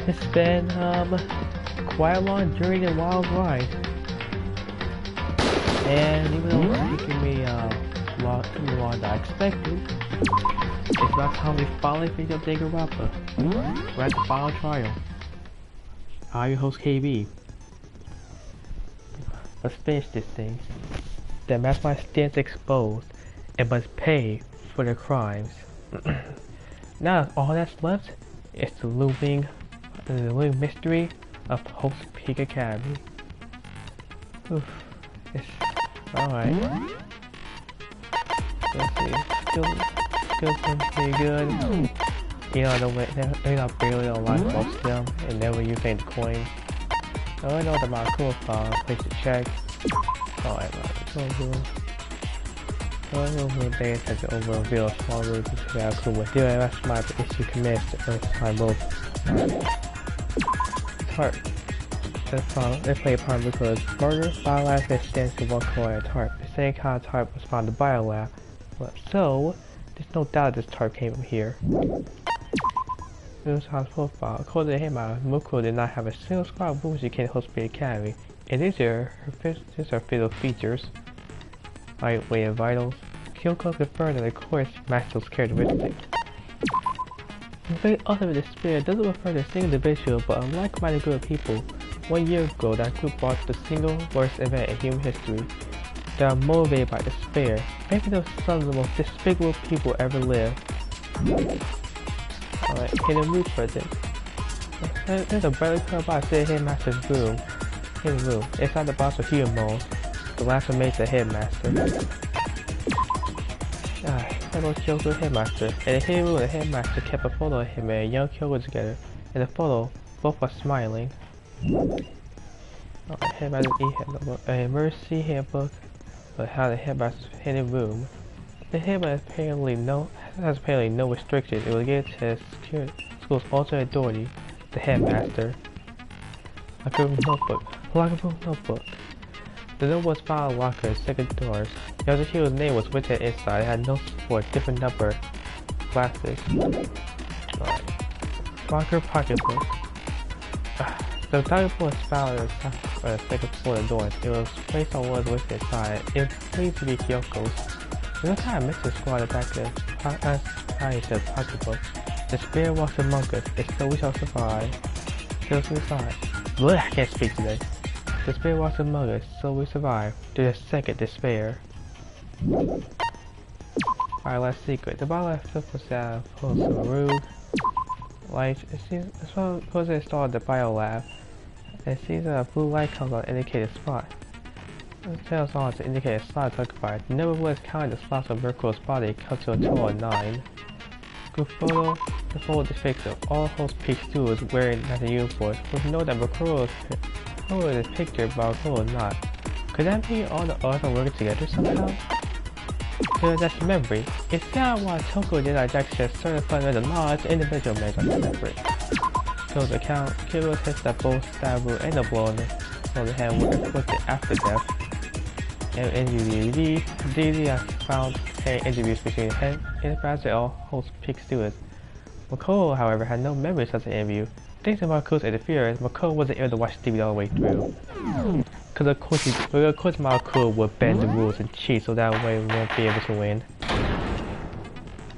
It's been quite a long journey and wild ride. And even though it's taking me too long than I expected, it's about time we finally finish up Danganronpa. We're at the final trial. I'm your host KB. Let's finish this thing. The mastermind stands exposed and must pay for their crimes. Now all that's left is the looming mystery of Hope's Peak Academy. Oof. It's alright. Let's see. Still pretty good. You know, I barely unlock most of them, and then when you think the coins. I know the cool file, place to check. Alright, over pay attention over reveal a small room to figure out cool with doing that's my issue commits to Earth time both. Tart. They play a part because murder, Biolab that stands to one corner at Tart. The same kind of Tart was found in Biolab. So, there's no doubt this Tart came from here. This house profile. According to him, Mukuro did not have a single squad of moves she can't host the Academy. And these are her fatal features. Lightweight and vitals. Kyoko confirmed that the course matched those characteristics. The very ultimate despair doesn't refer to a single individual, but a like-minded group of people. 1 year ago, that group brought the single worst event in human history. They are motivated by despair. Maybe those some of the most despicable people ever lived. Alright, hidden room present. There's a brightly colored box in the headmaster's room. Hidden room. Inside the box are human moles. The last one made the headmaster. Hello Kyoko headmaster. In the hidden room, the headmaster kept a photo of him and young Kyoko together. In the photo, both are smiling. Alright, headmaster's e-handbook. A emergency handbook of how the headmaster's hidden room. The headmaster has apparently no restrictions. It will give to the school's alternate authority, the headmaster. Lockable notebook. The note was found in the locker's second doors. Yazuhiro's name was written inside. It had notes for different number classes. Locker pocketbook. The document was found on the second floor of the doors. It was placed on what was written inside. It seemed to be Kyoko's. There's no kind of mystery squad at the back of the pocketbook. The spirit walks among us. It's so we shall survive. Kills inside. Blech, I can't speak today. The spirit walks among us, so we survive. There's a second despair. Biolab secret. The Biolab flip was down close to a room. Lights. It's supposed to install the Biolab. It sees a blue light comes on indicated spot. It tells on to indicate a slot occupied. Nevertheless, counting the slots of Mercury's body comes to a total of 9. Group photo. The photo depicts all host peak stewards wearing nothing uniforms. We know that Mercury is pictured, but Mercury is not. Could that mean all the others are working together somehow? So that's memory. It's not why Toko did identify certain fundamental knowledge individual measures of memory. So the account, Kiro tests that both stab wound and the blow on the hand were inflicted after death. And in the DVD, I found 10 interviews between the head and the all host peak stewards. Mako, however, had no memory of such an interview. Thanks to Mako's interference, Mako wasn't able to watch the DVD all the way through. Because of course Mako would bend the rules and cheat, so that way we won't be able to win.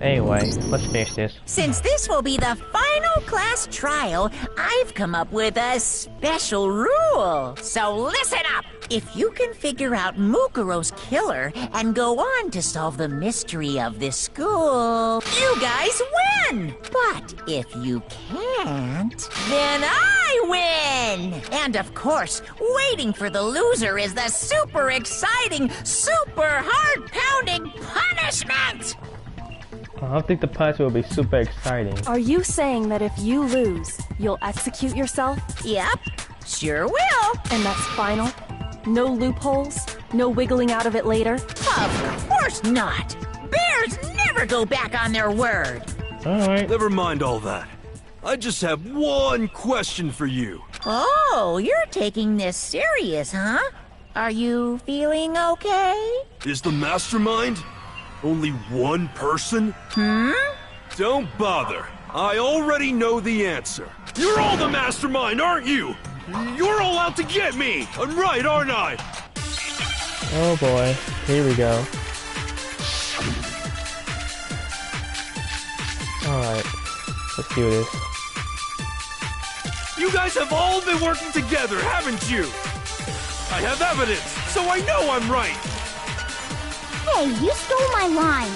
Anyway, let's finish this. Since this will be the final class trial, I've come up with a special rule. So listen up! If you can figure out Mukuro's killer and go on to solve the mystery of this school, you guys win! But if you can't, then I win! And of course, waiting for the loser is the super exciting, super heart-pounding punishment! I don't think the punishment will be super exciting. Are you saying that if you lose, you'll execute yourself? Yep, sure will. And that's final? No loopholes? No wiggling out of it later? Of course not! Bears never go back on their word! Alright. Never mind all that. I just have one question for you. Oh, you're taking this serious, huh? Are you feeling okay? Is the mastermind only one person? Hmm? Don't bother. I already know the answer. You're all the mastermind, aren't you? You're all out to get me! I'm right, aren't I? Oh boy, here we go. Alright, let's do this. You guys have all been working together, haven't you? I have evidence, so I know I'm right! Hey, you stole my line.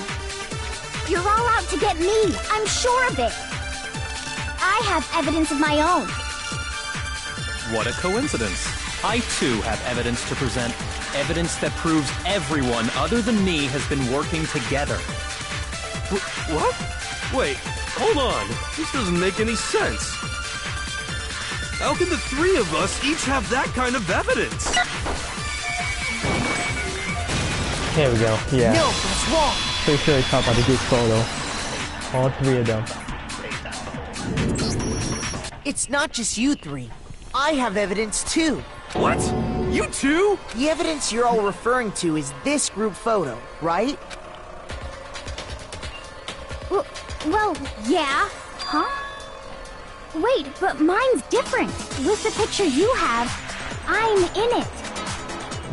You're all out to get me, I'm sure of it. I have evidence of my own. What a coincidence. I too have evidence to present. Evidence that proves everyone other than me has been working together. What? Wait, hold on. This doesn't make any sense. How can the three of us each have that kind of evidence? Here we go, yeah. No, that's wrong. Pretty sure it's talking about the group photo. All three of them. It's not just you three. I have evidence too. What? You too? The evidence you're all referring to is this group photo, right? Well, yeah. Huh? Wait, but mine's different. With the picture you have, I'm in it.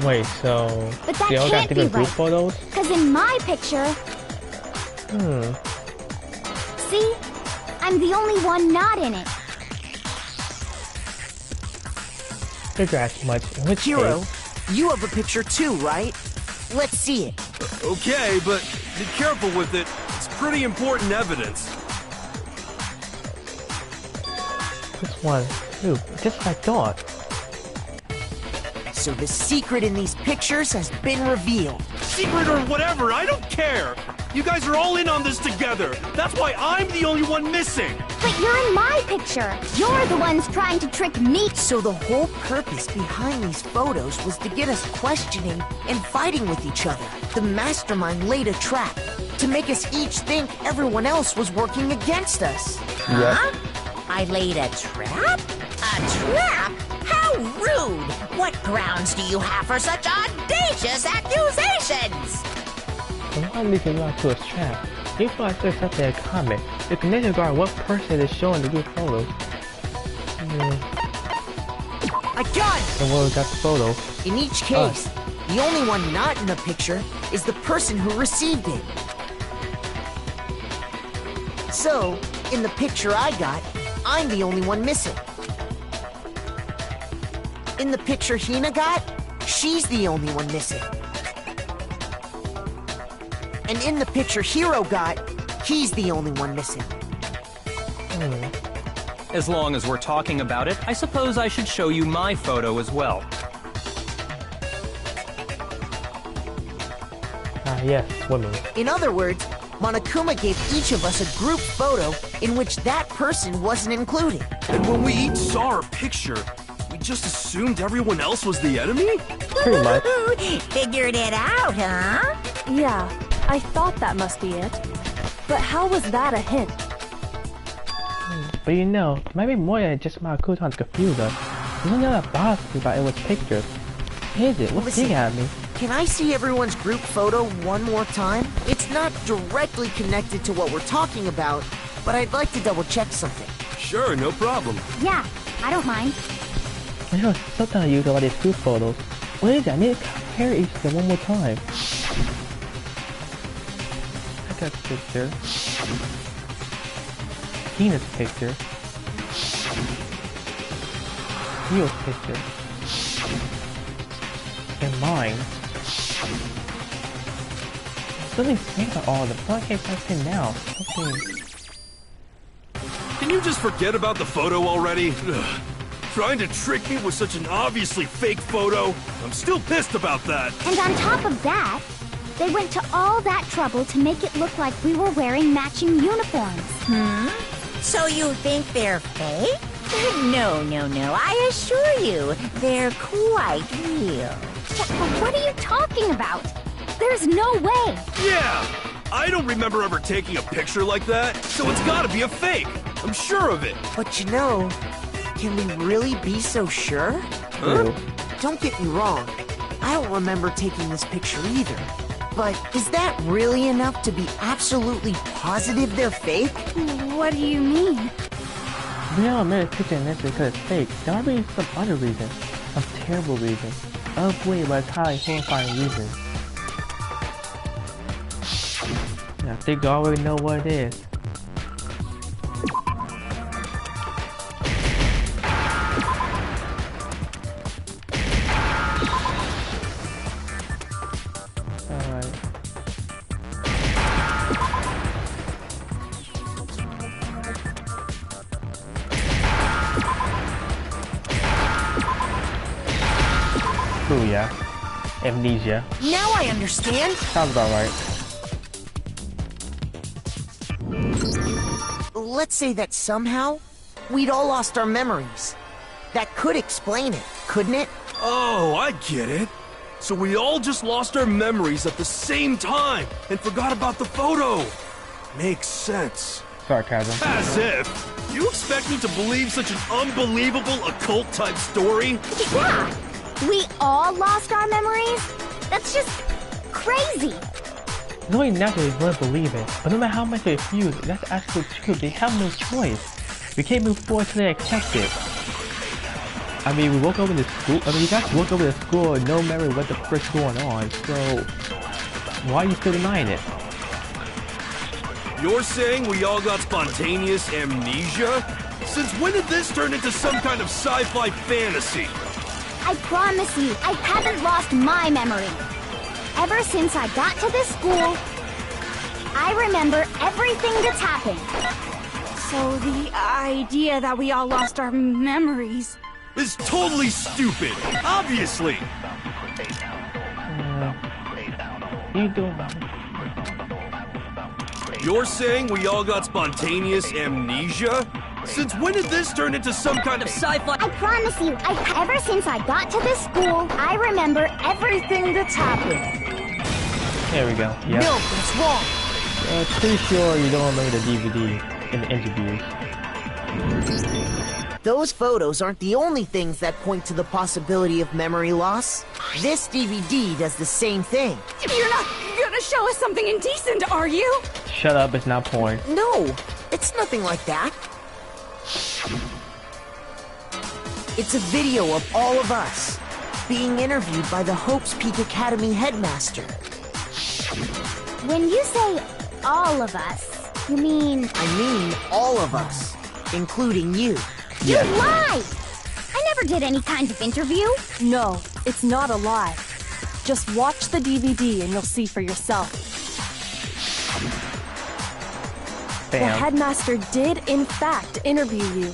Wait, so But that they all got can't be different group right. photos? Because in my picture, see? I'm the only one not in it. Figure as much. In which Hero, case, you have a picture too, right? Let's see it. Okay, but be careful with it. It's pretty important evidence. this one, too. Just like I thought. So the secret in these pictures has been revealed. Secret or whatever, I don't care! You guys are all in on this together! That's why I'm the only one missing! But you're in my picture. You're the ones trying to trick me. So the whole purpose behind these photos was to get us questioning and fighting with each other. The mastermind laid a trap to make us each think everyone else was working against us. Huh? I laid a trap? A trap? How rude! What grounds do you have for such audacious accusations? Why leave him out to a trap? You thought there's something in common. You can disregard what person is showing the group photos. I got it! And where we got the photo? In each case, the only one not in the picture is the person who received it. So, in the picture I got, I'm the only one missing. In the picture Hina got, she's the only one missing. And in the picture Hiro got, he's the only one missing. As long as we're talking about it, I suppose I should show you my photo as well. Yes, women. In other words, Monokuma gave each of us a group photo in which that person wasn't included. And when we each saw our picture, we just assumed everyone else was the enemy? Pretty much. Figured it out, huh? Yeah, I thought that must be it. But how was that a hint? But you know, maybe more than just Makuton to confuse us. There's another boss about it was pictures. Is it? What's Listen. he at me? Can I see everyone's group photo one more time? It's not directly connected to what we're talking about, but I'd like to double check something. Sure, no problem. Yeah, I don't mind. I know sometimes I use all these group photos. What is that? I need to compare each of them one more time. I got a picture. Tina's picture. Rio's picture. And mine. Something saying about all of them. So I can't find it now. Something. Can you just forget about the photo already? Ugh. Trying to trick me with such an obviously fake photo? I'm still pissed about that. And on top of that, they went to all that trouble to make it look like we were wearing matching uniforms. So you think they're fake? No, I assure you, they're quite real. What are you talking about? There's no way. Yeah! I don't remember ever taking a picture like that, so it's gotta be a fake. I'm sure of it. But you know, can we really be so sure? Huh? Don't get me wrong, I don't remember taking this picture either. But is that really enough to be absolutely positive they're fake? What do you mean? We don't admit a picture in this because it's fake. There might be some other reason. Some terrible reason. Ugly but highly horrifying reason. And I think I already know what it is. Oh yeah, amnesia. Now I understand. Sounds about right. Let's say that somehow we'd all lost our memories. That could explain it, couldn't it? Oh, I get it. So we all just lost our memories at the same time and forgot about the photo. Makes sense. Sarcasm. As if. You expect me to believe such an unbelievable occult-type story? Yeah! We all lost our memories? That's just crazy. Knowing naturally wouldn't believe it, but no matter how much they refuse, that's actually true. They have no choice. We can't move forward till they accept it. I mean, we woke up in the school. I mean, you guys woke up in the school and no memory what the frick's going on. So why are you still denying it? You're saying we all got spontaneous amnesia? Since when did this turn into some kind of sci-fi fantasy? I promise you, I haven't lost my memory. Ever since I got to this school, I remember everything that's happened. So the idea that we all lost our memories is totally stupid, obviously. You doing? You're saying we all got spontaneous amnesia? Since when did this turn into some kind of sci-fi? I promise you, ever since I got to this school, I remember everything that's happened. There we go. Yeah. No, that's wrong. Pretty sure you don't remember the DVD in the interviews. Those photos aren't the only things that point to the possibility of memory loss. This DVD does the same thing. You're not gonna show us something indecent, are you? Shut up, it's not porn. No, it's nothing like that. It's a video of all of us being interviewed by the Hope's Peak Academy headmaster. When you say all of us, you mean... I mean all of us, including you. You lied! I never did any kind of interview. No, it's not a lie. Just watch the DVD and you'll see for yourself. Bam. The headmaster did, in fact, interview you.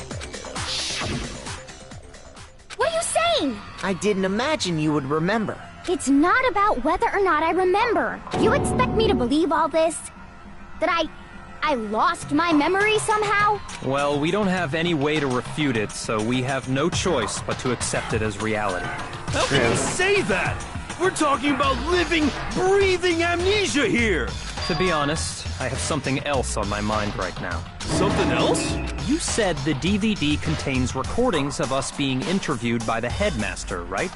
What are you saying? I didn't imagine you would remember. It's not about whether or not I remember. You expect me to believe all this? That I lost my memory somehow? Well, we don't have any way to refute it, so we have no choice but to accept it as reality. How can you say that? We're talking about living, breathing amnesia here! To be honest, I have something else on my mind right now. Something else? You said the DVD contains recordings of us being interviewed by the headmaster, right?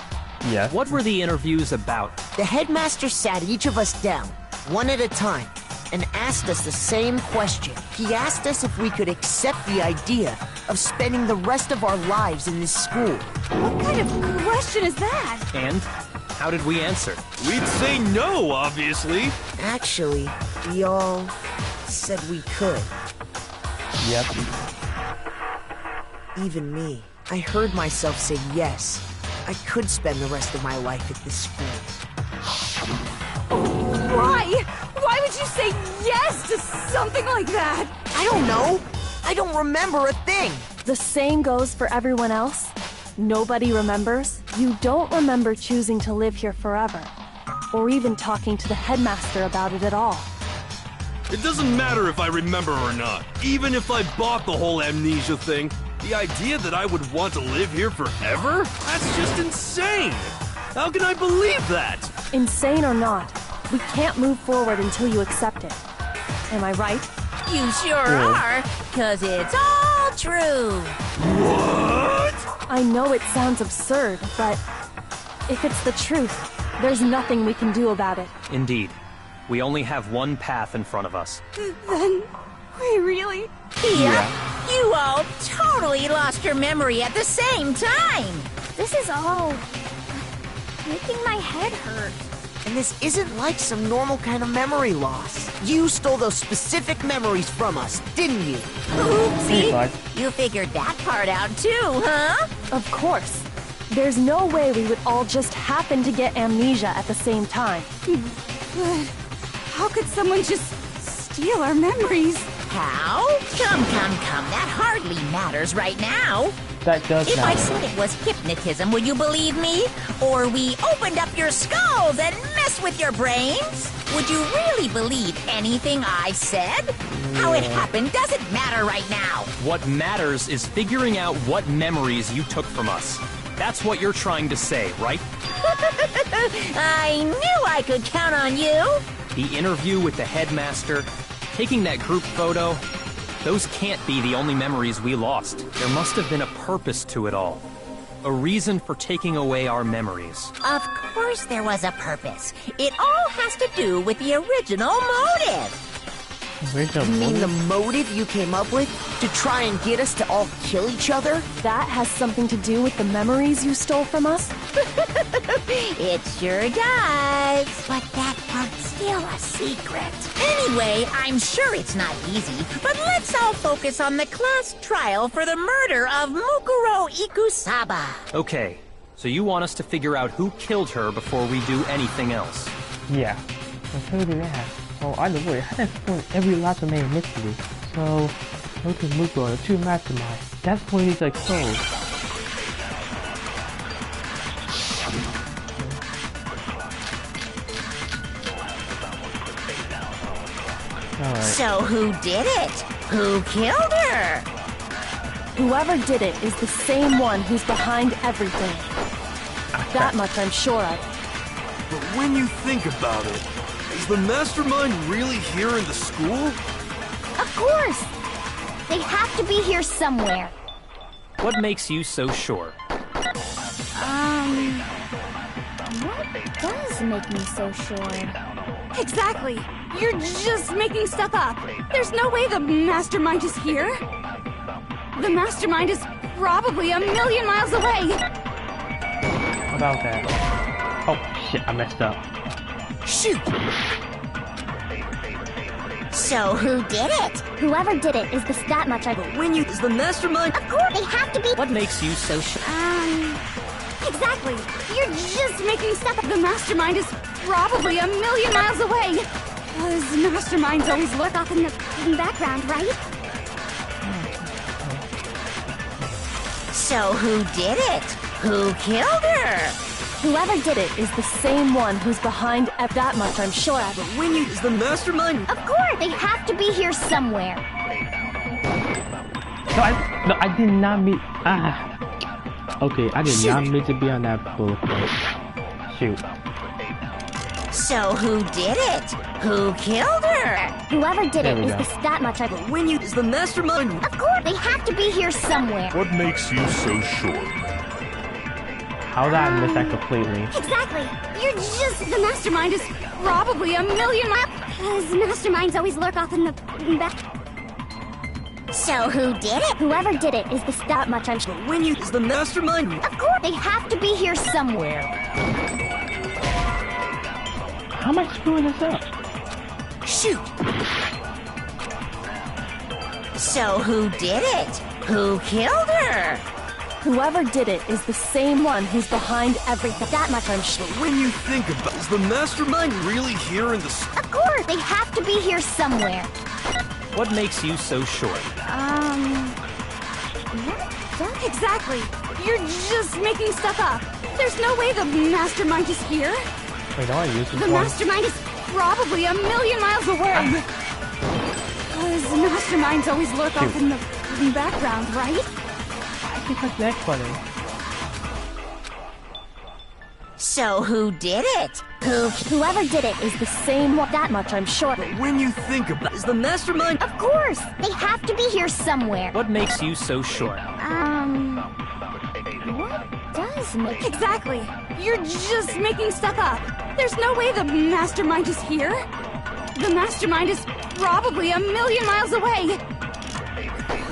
Yes. What were the interviews about? The headmaster sat each of us down, one at a time, and asked us the same question. He asked us if we could accept the idea of spending the rest of our lives in this school. What kind of question is that? And how did we answer? We'd say no, obviously. Actually, we all said we could. Yep. Even me. I heard myself say yes. I could spend the rest of my life at this school. Why? Why would you say yes to something like that? I don't know. I don't remember a thing. The same goes for everyone else. Nobody remembers. You don't remember choosing to live here forever, or even talking to the headmaster about it at all. It doesn't matter if I remember or not. Even if I bought the whole amnesia thing, the idea that I would want to live here forever? That's just insane! How can I believe that? Insane or not, we can't move forward until you accept it. Am I right? You sure are, 'cause it's all true. What? I know it sounds absurd, but if it's the truth, there's nothing we can do about it. Indeed. We only have one path in front of us. Then we really... Yeah. You all totally lost your memory at the same time. This is all making my head hurt. And this isn't like some normal kind of memory loss. You stole those specific memories from us, didn't you? Hey, bud. You figured that part out too, huh? Of course. There's no way we would all just happen to get amnesia at the same time. But how could someone just steal our memories? How? Come. That hardly matters right now. That does If I matter. said it was hypnotism, would you believe me? Or we opened up your skulls and messed with your brains? Would you really believe anything I said? How it happened doesn't matter right now. What matters is figuring out what memories you took from us. That's what you're trying to say, right? I knew I could count on you. The interview with the headmaster, taking that group photo, those can't be the only memories we lost. There must have been a purpose to it all. A reason for taking away our memories. Of course there was a purpose. It all has to do with the original motive. Original You mean the movie? motive you came up with? To try and get us to all kill each other? That has something to do with the memories you stole from us? It sure does. But that part's still a secret. Anyway, I'm sure it's not easy, but let's all focus on the class trial for the murder of Mukuro Ikusaba. Okay, so you want us to figure out who killed her before we do anything else. Yeah. Let's go do that. So either way, I had to explain every last remaining mystery. So, go to Mukuro, the two masterminds. That's when he's like close. Alright. So who did it? Who killed her? Whoever did it is the same one who's behind everything. That much I'm sure of. But when you think about it, is the mastermind really here in the school? Of course! They have to be here somewhere. What makes you so sure? What does make me so sure? Exactly. You're just making stuff up. There's no way the mastermind is here. The mastermind is probably a million miles away. What about that? Oh shit, I messed up. Shoot! So who did it? Whoever did it is that much I... When you... Is the mastermind... Of course, they have to be... What makes you so sure? Exactly. You're just making stuff up. The mastermind is probably a million miles away. Because masterminds always lurk off in the background, right? So who did it? Who killed her? Whoever did it is the same one who's behind that much I'm sure of. When you... Is the mastermind... Of course, they have to be here somewhere. No, I did not mean... Okay, I did not mean to be on that bullet point. Shoot. So who did it? Who killed her? Whoever did There it we is go. that much I... When you... Is the mastermind... Of course, they have to be here somewhere. What makes you so sure? How did I miss that completely? Exactly. You're just... The mastermind is probably a million miles... Because masterminds always lurk off in the back... So who did it? Whoever did it is that much I'm... When you... Is the mastermind... Of course, they have to be here somewhere. How am I screwing this up? Shoot! So who did it? Who killed her? Whoever did it is the same one who's behind everything. That much I'm sure. When you think about it, is the mastermind really here in the school? Of course, they have to be here somewhere. What makes you so sure? Exactly. You're just making stuff up. There's no way the mastermind is here. Wait, don't I use this The one? mastermind is probably a million miles away. Because masterminds always lurk off in the background, right? I can click the next button. So who did it? Whoever did it is the same one. That much I'm sure. When you think about it, Is the mastermind... Of course, they have to be here somewhere. What makes you so sure? What does make... Exactly. You're just making stuff up. There's no way the mastermind is here. The mastermind is probably a million miles away.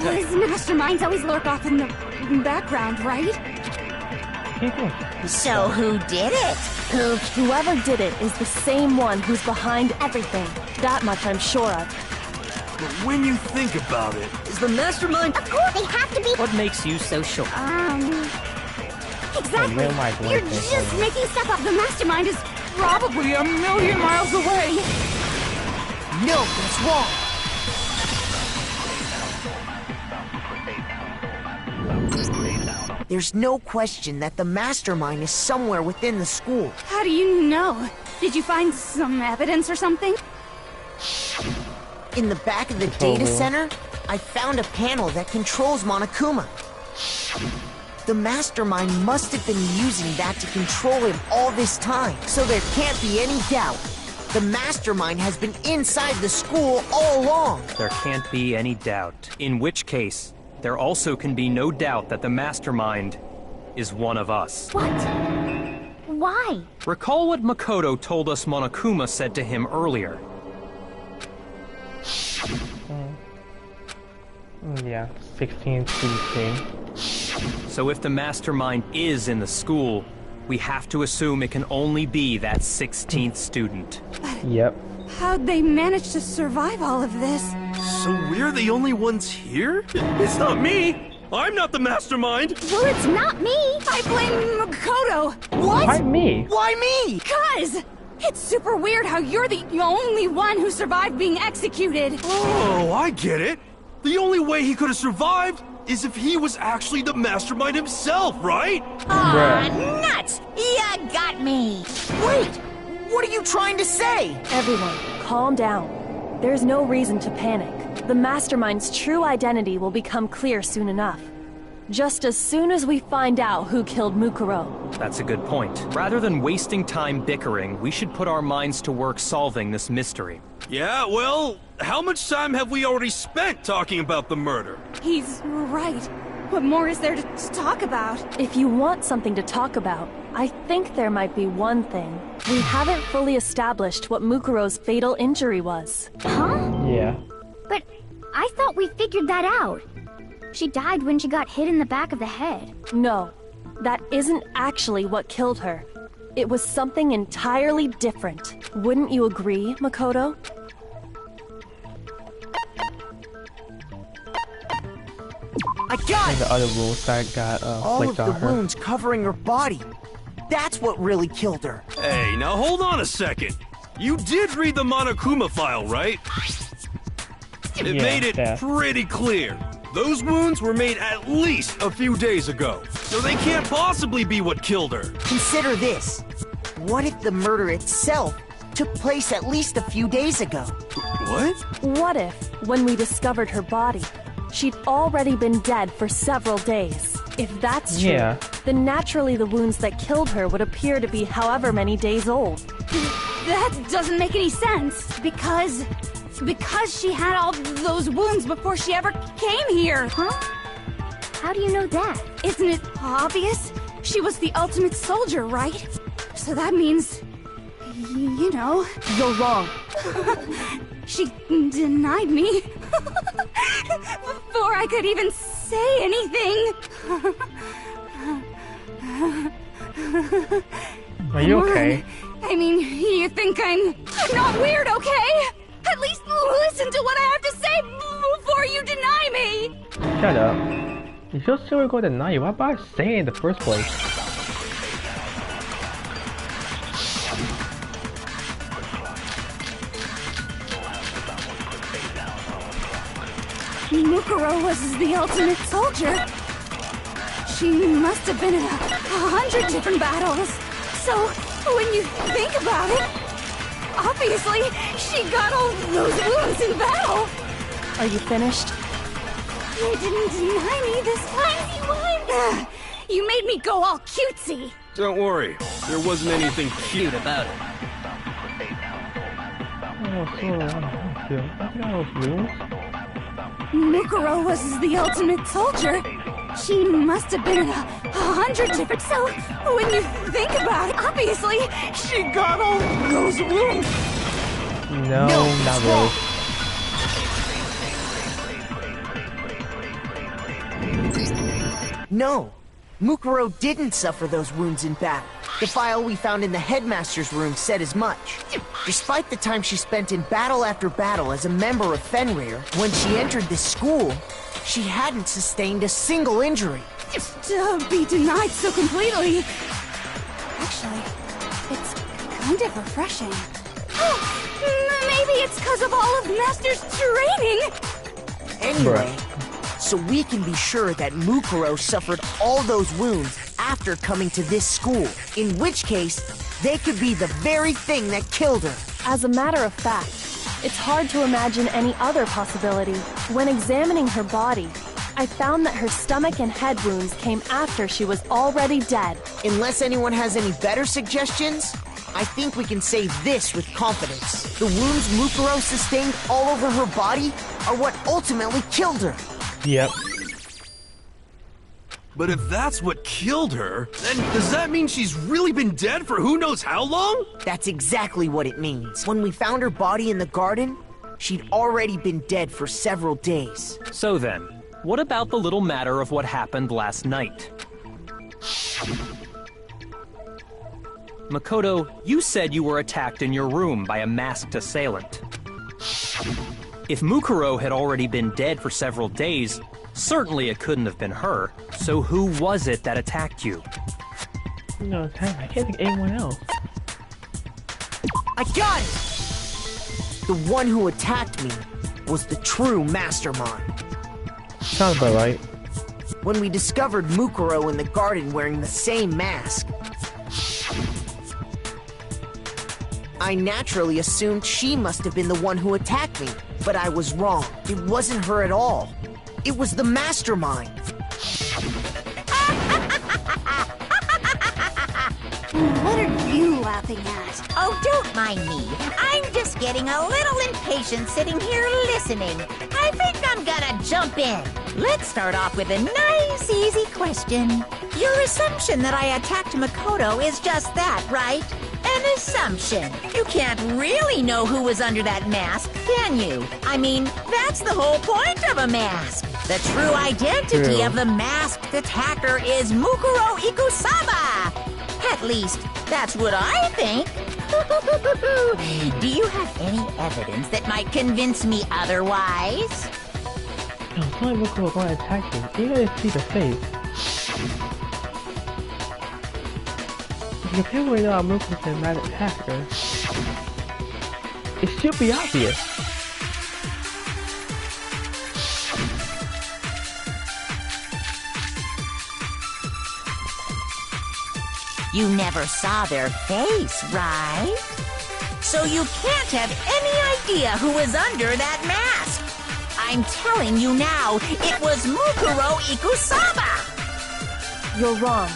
His masterminds always lurk off in the background, right? So who did it? Whoever did it is the same one who's behind everything. That much I'm sure of. But when you think about it, Is the mastermind? Of course, they have to be. What makes you so sure? Exactly. real life You're life just thing. making stuff up. The mastermind is probably a million miles away. No, that's wrong. There's no question that the mastermind is somewhere within the school. How do you know? Did you find some evidence or something? In the back of the data center, I found a panel that controls Monokuma. The mastermind must have been using that to control him all this time, so there can't be any doubt. The mastermind has been inside the school all along. There can't be any doubt. In which case, there also can be no doubt that the mastermind is one of us. What? Why? Recall what Makoto told us Monokuma said to him earlier. Yeah, 16 16. So if the mastermind is in the school, we have to assume it can only be that 16th student. Yep. How'd they manage to survive all of this? so we're the only ones here? It's not me! I'm not the mastermind! Well, it's not me. I blame Makoto. What? Why me? Why me? Cuz! It's super weird how you're the only one who survived being executed. Oh, I get it! The only way he could have survived is if he was actually the mastermind himself, right? Aw, Bruh. nuts! You got me! Wait! What are you trying to say? Everyone, calm down. There's no reason to panic. The mastermind's true identity will become clear soon enough. Just as soon as we find out who killed Mukuro. That's a good point. Rather than wasting time bickering, we should put our minds to work solving this mystery. Yeah, well, how much time have we already spent talking about the murder? He's right. What more is there to talk about? If you want something to talk about, I think there might be one thing. We haven't fully established what Mukuro's fatal injury was. Huh? Yeah. But I thought we figured that out. She died when she got hit in the back of the head. No, that isn't actually what killed her. It was something entirely different. Wouldn't you agree, Makoto? I got The it! other rules that got All of flicked the on her. wounds covering her body. That's what really killed her. Hey, now hold on a second. You did read the Monokuma file, right? It Yeah, made it yeah. pretty clear. Those wounds were made at least a few days ago, so they can't possibly be what killed her. Consider this. What if the murder itself took place at least a few days ago? What? What if, when we discovered her body, she'd already been dead for several days? If that's true, Yeah. then naturally the wounds that killed her would appear to be however many days old. That doesn't make any sense. Because she had all those wounds before she ever came here. Huh? How do you know that? Isn't it obvious? She was the ultimate soldier, right? So that means, you know, You're wrong. she denied me before I could even say anything. Are you Come on. okay? I mean, you think I'm not weird, okay? At least listen to what I have to say before you deny me. Shut up. If you're still going to deny you, why bother saying it in the first place? Mukuro was the ultimate soldier. She must have been in 100 different battles. So, when you think about it, obviously, she got all those wounds in battle. Are you finished? You didn't deny me this time, you won. You made me go all cutesy. Don't worry, there wasn't anything cute about it. Oh, so I feel. Look at all those wounds. Mukuro was the ultimate soldier. She must have been in 100 different. So, when you think about it, obviously, she got all those wounds. No, not really. No, Mukuro didn't suffer those wounds in battle. The file we found in the headmaster's room said as much. Despite the time she spent in battle after battle as a member of Fenrir, when she entered this school, she hadn't sustained a single injury. To be denied so completely. Actually, it's kind of refreshing. Maybe it's because of all of Master's training. Anyway, so we can be sure that Mukuro suffered all those wounds after coming to this school, in which case, they could be the very thing that killed her. As a matter of fact, it's hard to imagine any other possibility. When examining her body, I found that her stomach and head wounds came after she was already dead. Unless anyone has any better suggestions, I think we can say this with confidence. The wounds Mukuro sustained all over her body are what ultimately killed her. Yep. But if that's what killed her, then does that mean she's really been dead for who knows how long? That's exactly what it means. When we found her body in the garden, she'd already been dead for several days. So then, what about the little matter of what happened last night? Makoto, you said you were attacked in your room by a masked assailant. If Mukuro had already been dead for several days, certainly it couldn't have been her. So who was it that attacked you? No, I can't think anyone else. I got it! The one who attacked me was the true mastermind. Sounds about right. When we discovered Mukuro in the garden wearing the same mask, I naturally assumed she must have been the one who attacked me, but I was wrong. It wasn't her at all. It was the mastermind. What are you laughing at? Oh, don't mind me. I'm just getting a little impatient sitting here listening. I think I'm gonna jump in. Let's start off with a nice, easy question. Your assumption that I attacked Makoto is just that, right? An assumption. You can't really know who was under that mask, can you? I mean, that's the whole point of a mask. The true identity of the masked attacker is Mukuro Ikusaba. At least, that's what I think. Do you have any evidence that might convince me otherwise? No, it's not Mukuro was going to attack you. You gotta see the face. If you can't really know how Mukuro's a mad attacker, it should be obvious. You never saw their face, right? So you can't have any idea who was under that mask. I'm telling you now, it was Mukuro Ikusaba! You're wrong.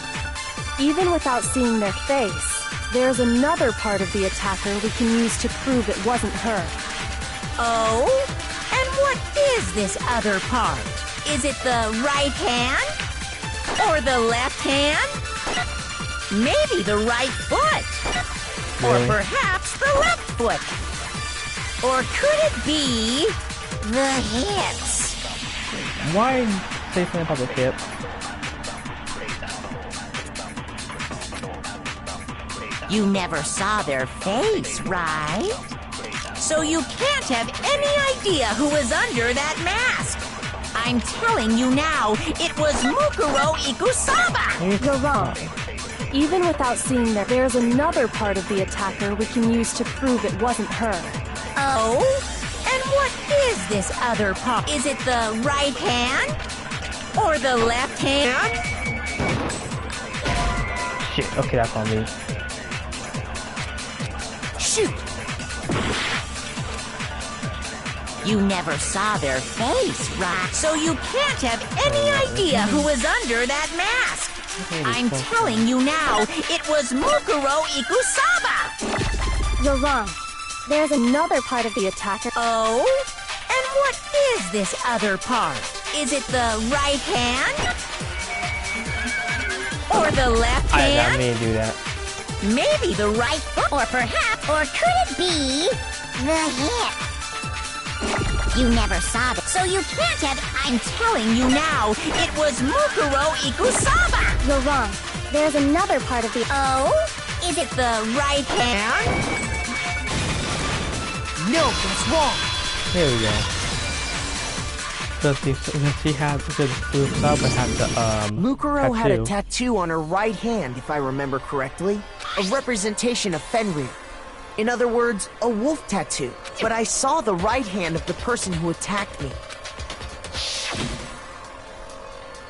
Even without seeing their face, there's another part of the attacker we can use to prove it wasn't her. Oh? And what is this other part? Is it the right hand? Or the left hand? Maybe the right foot? Or perhaps the left foot? Or could it be the hips? Why say something about the hip? You never saw their face, right? So you can't have any idea who was under that mask. I'm telling you now, it was Mukuro Ikusaba! You're wrong. Even without seeing that, there's another part of the attacker we can use to prove it wasn't her. Oh? And what is this other part? Is it the right hand? Or the left hand? Shit, okay, that's on me. Shoot! You never saw their face, right? So you can't have any idea who was under that mask. I'm telling you now, it was Mukuro Ikusaba! You're wrong. There's another part of the attacker. Oh? And what is this other part? Is it the right hand? Or the left hand? I may do that. Maybe the right foot, or perhaps, or could it be the hip? You never saw it, so you can't have... I'm telling you now, it was Mukuro Ikusaba! You're wrong. There's another part of the... Oh? Is it the right hand? No, that's wrong. There we go. Because Ikusaba had the, Mukuro had a tattoo. tattoo on her right hand, if I remember correctly. A representation of Fenrir. In other words, a wolf tattoo. But I saw the right hand of the person who attacked me.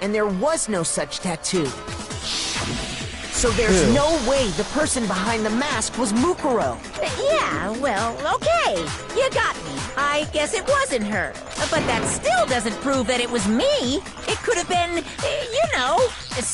And there was no such tattoo. So there's no way the person behind the mask was Mukuro. Yeah, well, okay. You got me. I guess it wasn't her. But that still doesn't prove that it was me. It could have been,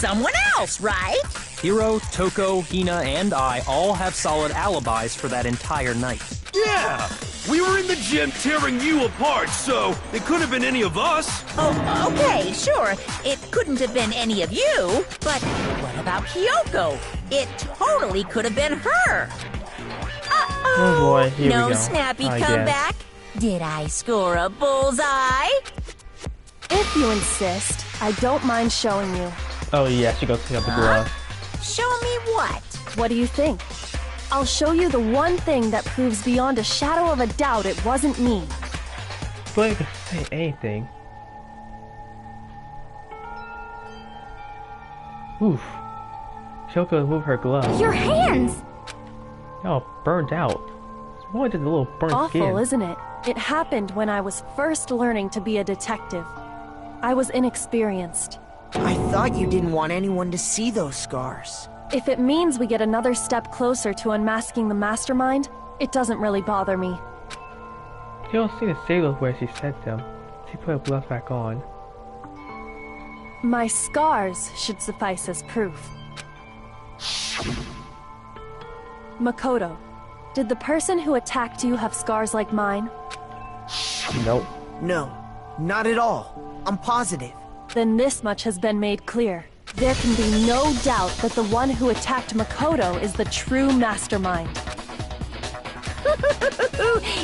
someone else, right? Hiro, Toko, Hina, and I all have solid alibis for that entire night. Yeah! We were in the gym tearing you apart, so it could have been any of us. Oh, okay, sure. It couldn't have been any of you. But what about Kyoko? It totally could have been her. Uh-oh. Oh boy, here we no go. snappy I comeback? Did I score a bullseye? If you insist, I don't mind showing you. Oh yeah, she goes pick up the glove. Show me what? What do you think? I'll show you the one thing that proves beyond a shadow of a doubt it wasn't me. But you could say anything. Oof. Shoko moved her glove. Your hands! Oh, burned out. It's more than a little burnt Awful, skin. isn't it? It happened when I was first learning to be a detective. I was inexperienced. I thought you didn't want anyone to see those scars. If it means we get another step closer to unmasking the mastermind, it doesn't really bother me. You don't see the sailors where she set them. She put her gloves back on. My scars should suffice as proof. Makoto, did the person who attacked you have scars like mine? Nope. No, not at all. I'm positive. Then this much has been made clear. There can be no doubt that the one who attacked Makoto is the true mastermind.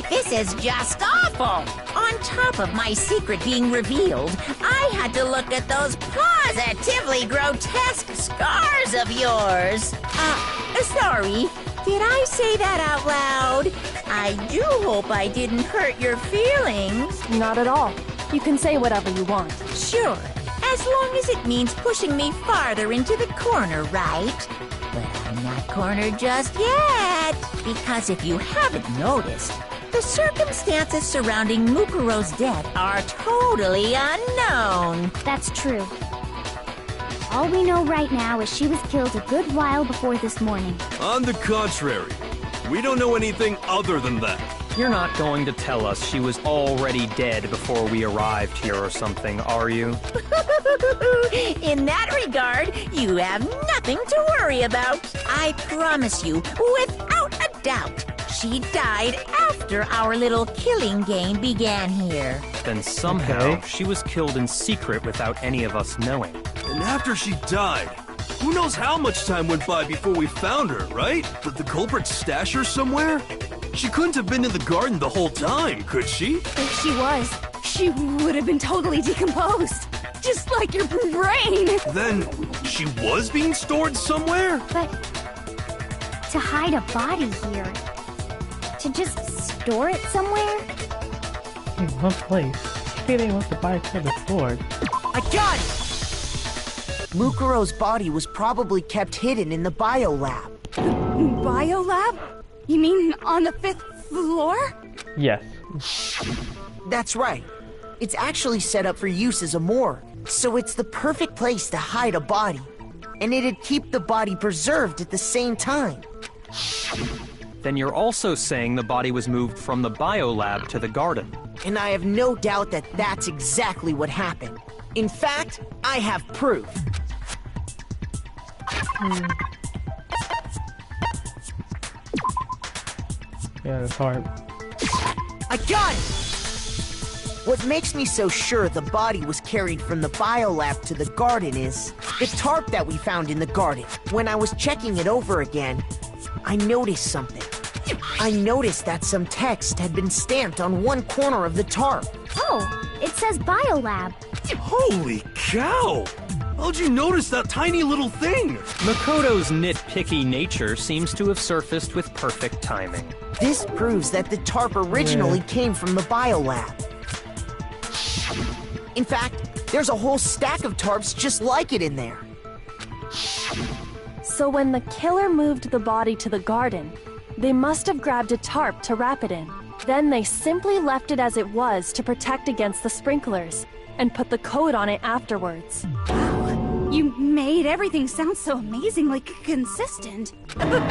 This is just awful! On top of my secret being revealed, I had to look at those positively grotesque scars of yours. Sorry. Did I say that out loud? I do hope I didn't hurt your feelings. Not at all. You can say whatever you want. Sure, as long as it means pushing me farther into the corner, right? But I'm not cornered just yet. Because if you haven't noticed, the circumstances surrounding Mukuro's death are totally unknown. That's true. All we know right now is she was killed a good while before this morning. On the contrary, we don't know anything other than that. You're not going to tell us she was already dead before we arrived here or something, are you? In that regard, you have nothing to worry about. I promise you, without a doubt, she died after our little killing game began here. Then somehow Okay. she was killed in secret without any of us knowing. And after she died, who knows how much time went by before we found her, right? Did the culprit stash her somewhere? She couldn't have been in the garden the whole time, could she? If she was, she would have been totally decomposed. Just like your brain. Then she was being stored somewhere? But to hide a body here, to just store it somewhere? In one place. Feeling wants to buy a the sword. I got it! Mukuro's body was probably kept hidden in the biolab. Biolab? You mean on the 5th floor? Yes. That's right. It's actually set up for use as a morgue, so it's the perfect place to hide a body. And it'd keep the body preserved at the same time. Then you're also saying the body was moved from the biolab to the garden. And I have no doubt that that's exactly what happened. In fact, I have proof. Yeah, it's hard. I got it! What makes me so sure the body was carried from the biolab to the garden is the tarp that we found in the garden. When I was checking it over again, I noticed something. I noticed that some text had been stamped on one corner of the tarp. Oh, it says Biolab. Holy cow! How'd you notice that tiny little thing? Makoto's nitpicky nature seems to have surfaced with perfect timing. This proves that the tarp originally came from the biolab. In fact, there's a whole stack of tarps just like it in there. So when the killer moved the body to the garden, they must have grabbed a tarp to wrap it in. Then they simply left it as it was to protect against the sprinklers, and put the coat on it afterwards. You made everything sound so amazingly consistent. But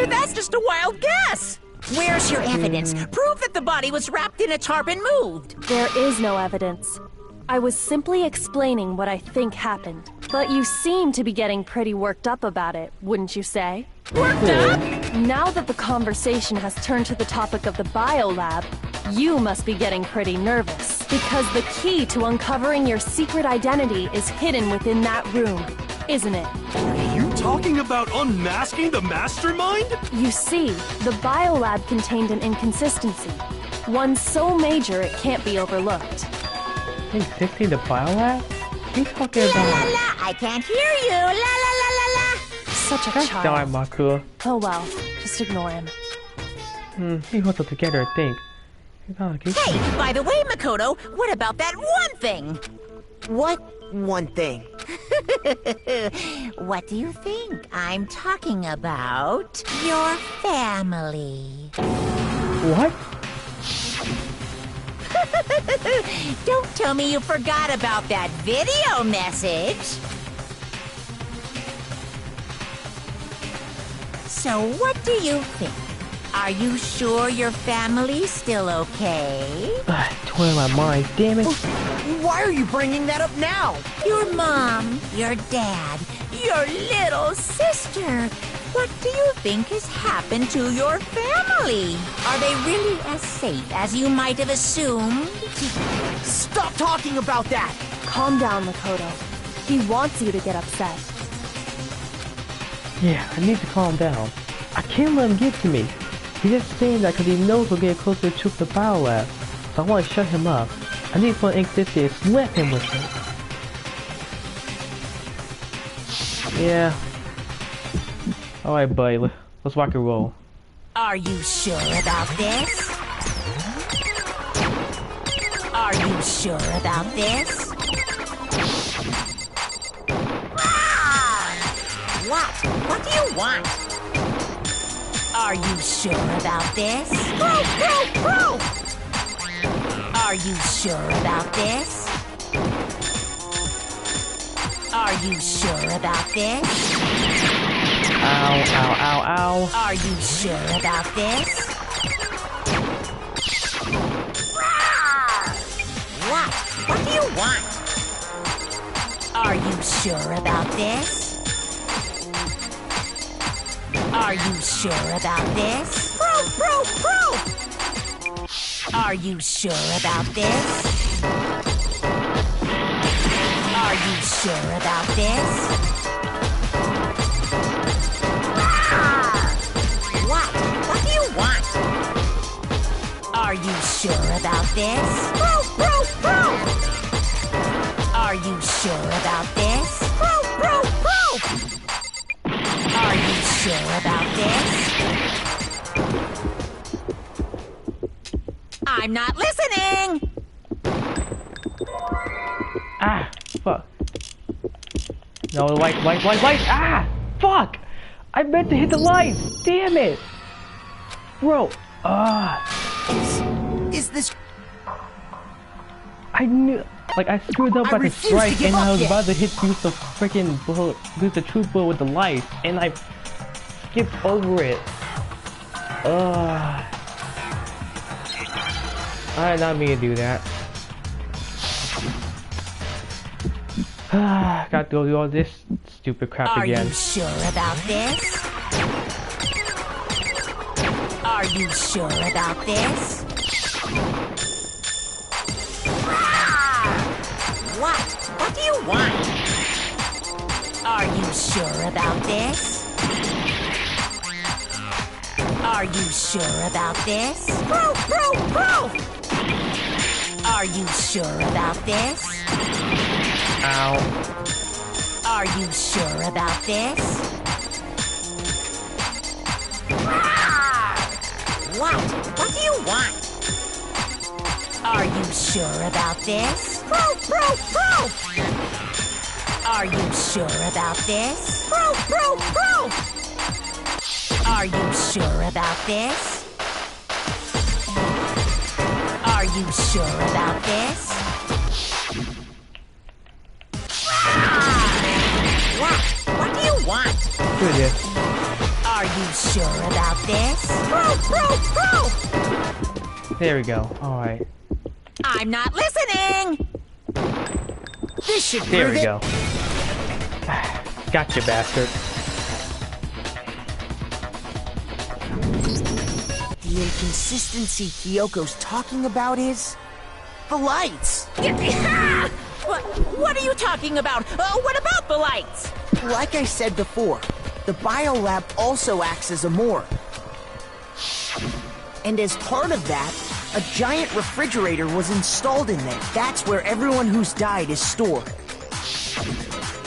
that's just a wild guess. Where's your evidence? Prove that the body was wrapped in a tarp and moved. There is no evidence. I was simply explaining what I think happened. But you seem to be getting pretty worked up about it, wouldn't you say? Worked up? Now that the conversation has turned to the topic of the biolab, you must be getting pretty nervous. Because the key to uncovering your secret identity is hidden within that room, isn't it? Are you talking about unmasking the mastermind? You see, the biolab contained an inconsistency. One so major it can't be overlooked. Inconsistency the biolab? What are you talking La about? la la, I can't hear you. La la la la la. Such a God child. darn, Makua. Oh well, just ignore him. He holds it together, I think. Hey, by the way, Makoto, what about that one thing? What one thing? What do you think? I'm talking about your family. What? Don't tell me you forgot about that video message. So what do you think? Are you sure your family's still okay? Toying my mind, damn it. Why are you bringing that up now? Your mom, your dad, your little sister. What do you think has happened to your family? Are they really as safe as you might have assumed? Stop talking about that! Calm down, Makoto. He wants you to get upset. Yeah, I need to calm down. I can't let him get to me. He's just saying that because he knows we're getting closer to the biolab. So I want to shut him up. I need someone inconsistency and slap him with it. Yeah. Alright, buddy. Let's rock and roll. Are you sure about this? Are you sure about this? What? What do you want? Are you sure about this? Are you sure about this? Are you sure about this? Ow, ow, ow, ow. Are you sure about this? What? What do you want? Are you sure about this? Are you sure about this? Are you sure about this? Are you sure about this? What? What do you want? Are you sure about this? Are you sure about this? Are you sure about this? I'm not listening! Ah, fuck. No, light. Ah, fuck! I meant to hit the lights. Damn it, bro. Is this... I knew. Like I screwed up I at the refuse to strike, give and I up was yet. about to use the freaking bullet, use the truth bullet with the lights, and I skipped over it. I did not mean to do that. Got to go do all this stupid crap Are again. you sure about this? Are you sure about this? What? What do you want? Are you sure about this? Are you sure about this? Are Are you sure about this? Ow. Are you sure about this? Ah! What? What do you want? Are you sure about this? Proof, proof, proof! Are you sure about this? Proof, proof, proof! Are you sure about this? Are you sure about this? Ah! What? What do you want? Good, yeah. Are you sure about this? Proof, proof, proof! There we go. Alright. I'm not listening! This should There prove we it. go. Gotcha, bastard. The inconsistency Kyoko's talking about is... the lights! What are you talking about? What about the lights? Like I said before, the biolab also acts as a morgue. And as part of that, a giant refrigerator was installed in there. That's where everyone who's died is stored.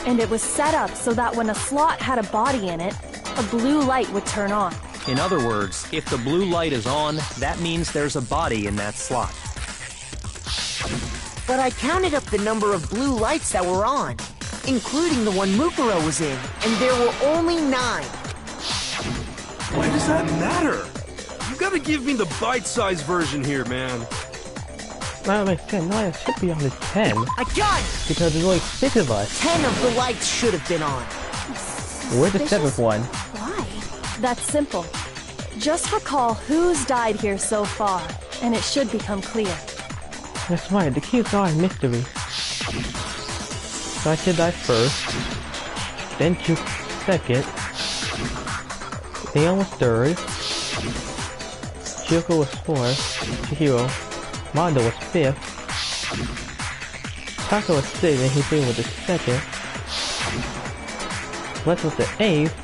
And it was set up so that when a slot had a body in it, a blue light would turn on. In other words, if the blue light is on, that means there's a body in that slot. But I counted up the number of blue lights that were on, including the one Mukuro was in, and there were only 9. Why does that matter? You gotta give me the bite-sized version here, man. Well, like I said, no, it should be on the 10. I got it! Because there's only 6 of us. 10 of the lights should have been on. Where's the 7th one? Why? That's simple. Just recall who's died here so far, and it should become clear. That's right, the keys are a mystery. Sasha died first, then Juke second, Leon was third, Kyoko was fourth, Chihiro, Mondo was fifth, Taka was sixth and Hussein was the second, Les was the eighth,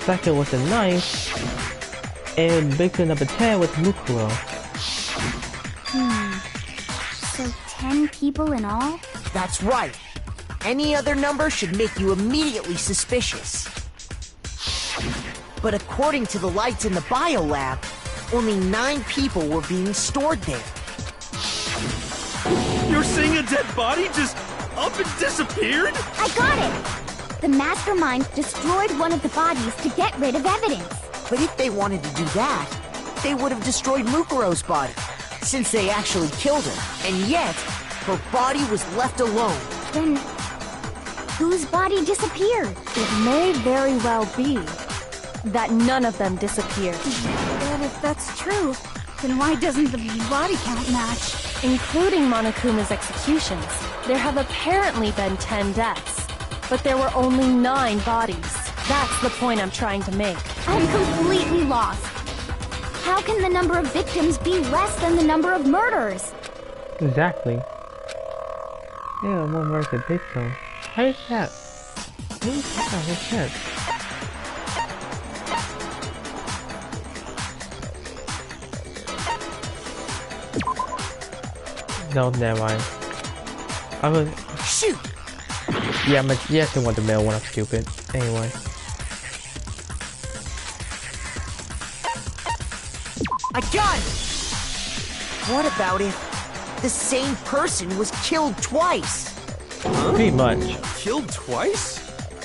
Saka was the ninth, and victim number 10 was Mukuro. So 10 people in all? That's right. Any other number should make you immediately suspicious. But according to the lights in the biolab, only 9 people were being stored there. You're saying a dead body just up and disappeared? I got it! The mastermind destroyed one of the bodies to get rid of evidence. But if they wanted to do that, they would have destroyed Mukuro's body, since they actually killed her. And yet, her body was left alone. Then, whose body disappeared? It may very well be that none of them disappeared, But if that's true, then why doesn't the body count match? including Monokuma's executions. There have apparently been 10 deaths, but there were only 9 bodies. That's the point I'm trying to make. I'm completely lost. How can the number of victims be less than the number of murders? Exactly. Yeah, one murder's a victim. How is that? Who's that? What's that? No, never mind. I was... Shoot! Yeah, but yes, I want the male one. I'm stupid. Anyway. I got it! What about if the same person was killed twice? Pretty much. Killed twice?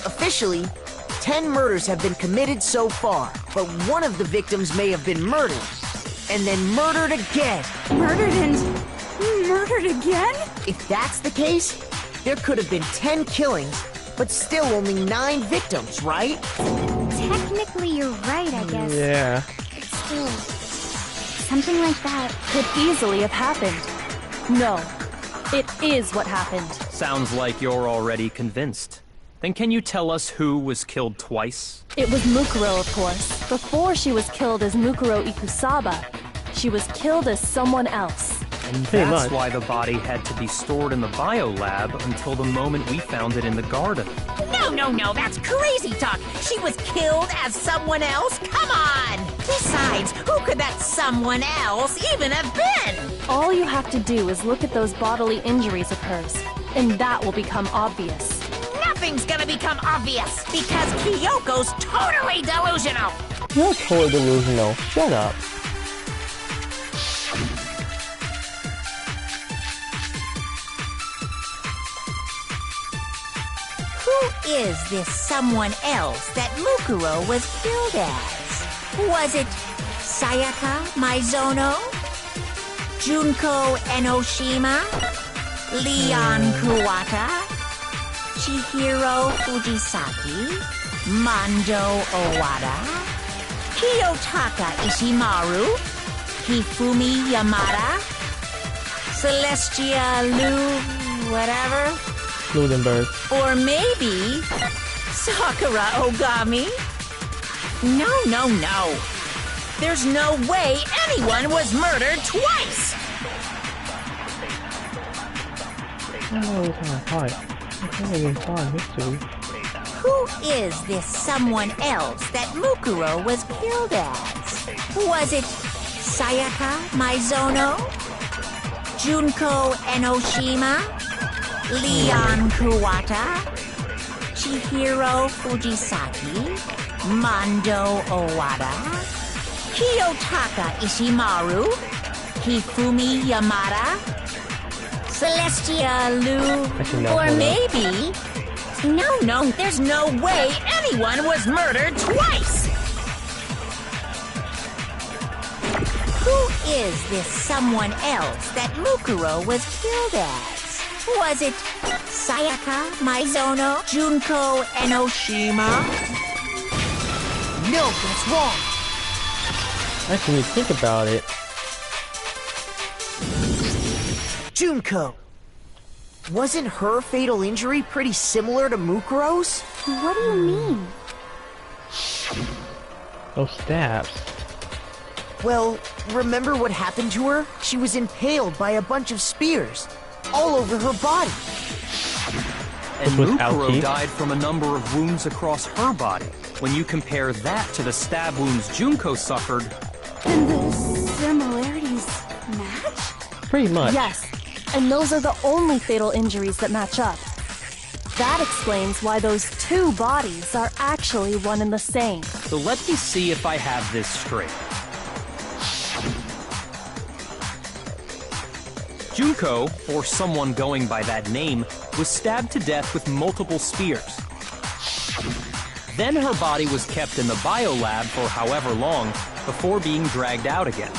Officially, 10 murders have been committed so far, but one of the victims may have been murdered, and then murdered again. Murdered and murdered again? If that's the case, there could have been 10 killings, but still only 9 victims, right? Technically, you're right, I guess. Yeah. But still, something like that. Could easily have happened. No, it is what happened. Sounds like you're already convinced. Then can you tell us who was killed twice? It was Mukuro, of course. Before she was killed as Mukuro Ikusaba, she was killed as someone else. And Pretty that's much. why the body had to be stored in the biolab until the moment we found it in the garden. No, that's crazy talk. She was killed as someone else? Come on! Besides, who could that someone else even have been? All you have to do is look at those bodily injuries of hers, and that will become obvious. Nothing's gonna become obvious because Kyoko's totally delusional. You're totally delusional. Shut up. Who is this someone else that Mukuro was killed as? Was it Sayaka Maizono? Junko Enoshima? Leon Kuwata? Chihiro Fujisaki? Mondo Owada? Kiyotaka Ishimaru? Hifumi Yamada? Celestia Lu... whatever? Ludenberg. Or maybe... Sakura Ogami? No. There's no way anyone was murdered twice! I don't know what we're trying to find. I can't even find mystery. Who is this someone else that Mukuro was killed as? Was it Sayaka Maizono? Junko Enoshima? Leon Kuwata? Chihiro Fujisaki? Mondo Owada? Kiyotaka Ishimaru? Hifumi Yamada? Celestia Lu? Or maybe... No, there's no way anyone was murdered twice! Who is this someone else that Mukuro was killed as? Was it Sayaka Maizono? Junko Enoshima? No, that's wrong. Actually, when you think about it, Junko. Wasn't her fatal injury pretty similar to Mukuro's? What do you mean? those stabs. Well, remember what happened to her? She was impaled by a bunch of spears, all over her body. And was Mukuro Aoki. died from a number of wounds across her body. When you compare that to the stab wounds Junko suffered... And the similarities match? Pretty much. Yes, and those are the only fatal injuries that match up. That explains why those two bodies are actually one and the same. So let me see if I have this straight. Junko, or someone going by that name, was stabbed to death with multiple spears. Then her body was kept in the biolab for however long, before being dragged out again.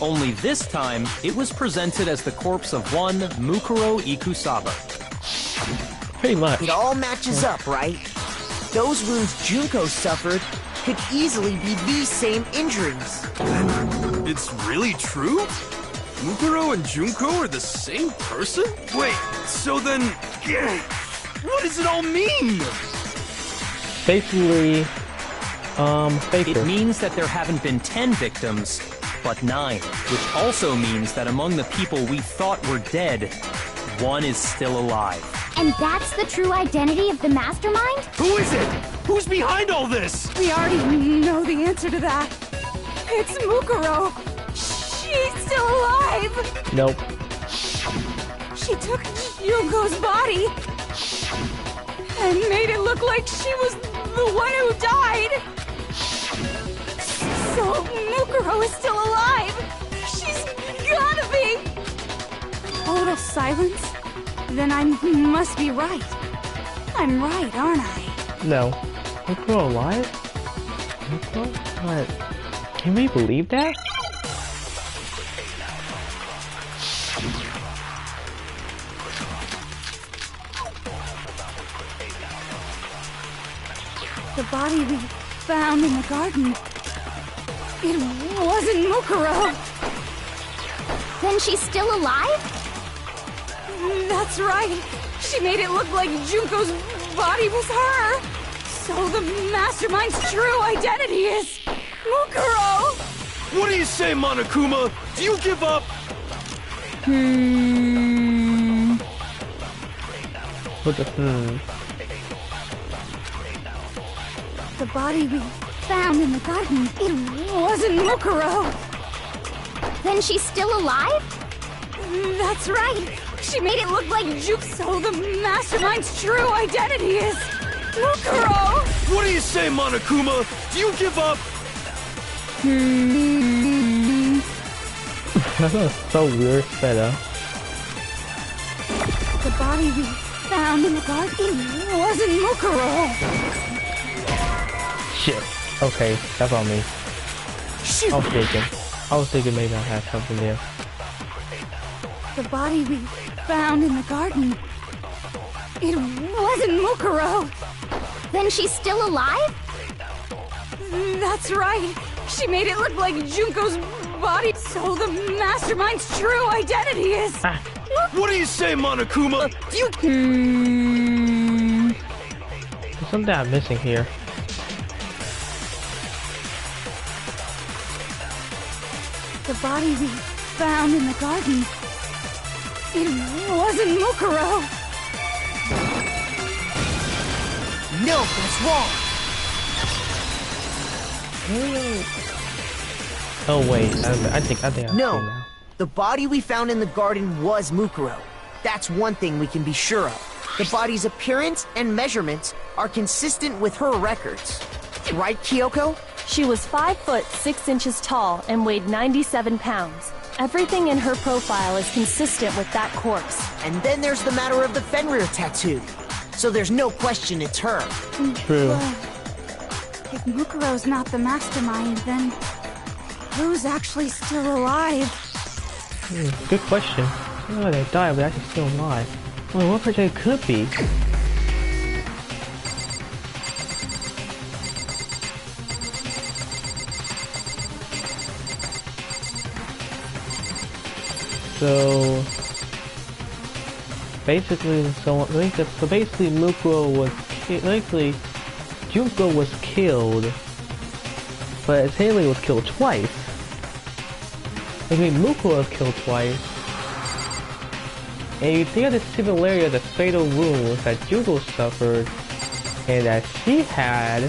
Only this time, it was presented as the corpse of one Mukuro Ikusaba. Pretty much. It all matches up, right? Those wounds Junko suffered could easily be these same injuries. It's really true? Mukuro and Junko are the same person? Wait, so then... what does it all mean? Basically, Faker. It means that there haven't been 10 victims, but 9. Which also means that among the people we thought were dead, one is still alive. And that's the true identity of the mastermind? Who is it? Who's behind all this? We already know the answer to that. It's Mukuro. She's still alive. Nope. She took Junko's body and made it look like she was the one who died. So Mukuro is still alive. She's gotta be. Total silence? Then I must be right. I'm right, aren't I? No. Mukuro alive? Mukuro? What? Can we believe that? The body we found in the garden. It wasn't Mukuro. Then she's still alive? That's right. She made it look like Junko's body was her. So the mastermind's true identity is Mukuro. What do you say, Monokuma? Do you give up? What the The body we found in the garden. It wasn't Mukuro. Then she's still alive? That's right. She made it look like Juke, so the mastermind's true identity is Mukuro. What do you say, Monokuma? Do you give up? That was so weird setup. The body we found in the garden wasn't Mukuro. Shit. Okay, that's on me. Shoot! I was thinking maybe I had something there. The body we found in the garden, it wasn't Mukuro. Then she's still alive? That's right. She made it look like Junko's body, so the mastermind's true identity is. What do you say, Monokuma? There's something I'm missing here. The body we found in the garden, it wasn't Mukuro. No, that's wrong. Oh wait, I think I see No, now. the body we found in the garden was Mukuro. That's one thing we can be sure of. The body's appearance and measurements are consistent with her records. Right, Kyoko? She was 5 foot 6 inches tall and weighed 97 pounds. Everything in her profile is consistent with that corpse. And then there's the matter of the Fenrir tattoo. So there's no question it's her. True. Well, if Mukuro's not the mastermind, then who's actually still alive? Good question. Oh, they died, but actually still alive. Well, what project could be? So basically, Mukuro was basically Junko was killed, but Haley was killed twice. I mean, Mukuro was killed twice. And you think of the similarity of the fatal wounds that Junko suffered and that she had.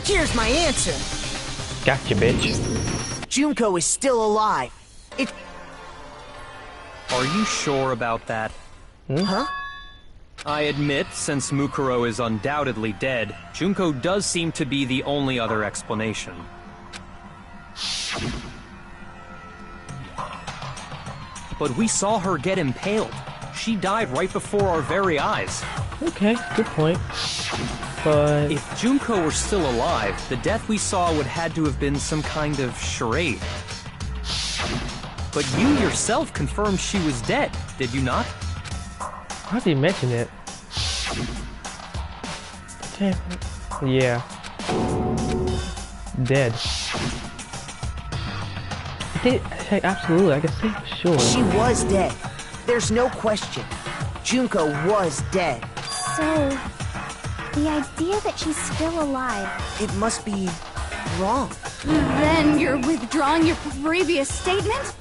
Here's my answer. Gotcha, bitch. Junko is still alive. Are you sure about that? Huh? I admit, since Mukuro is undoubtedly dead, Junko does seem to be the only other explanation. But we saw her get impaled. She died right before our very eyes. Okay, good point. But If Junko were still alive, the death we saw would had to have been some kind of charade. But you yourself confirmed she was dead, did you not? why did you mention it? Okay. Yeah. Dead. Hey, absolutely, I can say for sure. She was dead. There's no question. Junko was dead. So, the idea that she's still alive. It must be wrong. Then you're withdrawing your previous statement?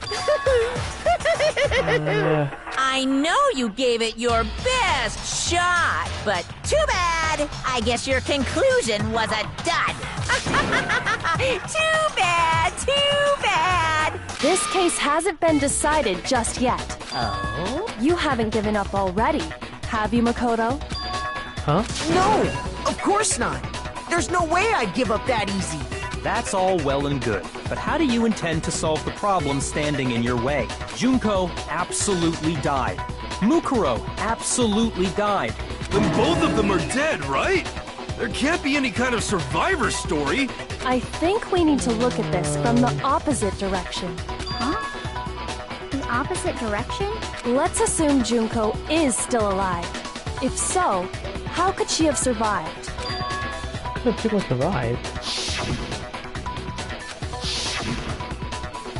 I know you gave it your best shot, but too bad. I guess your conclusion was a dud. Too bad, too bad. This case hasn't been decided just yet. Oh? You haven't given up already, have you, Makoto? Huh? No, of course not. There's no way I'd give up that easy. That's all well and good, but how do you intend to solve the problem standing in your way? Junko absolutely died. Mukuro absolutely died. Then both of them are dead, right? There can't be any kind of survivor story. I think we need to look at this from the opposite direction. Huh? The opposite direction? Let's assume Junko is still alive. If so, how could she have survived? Could people survive?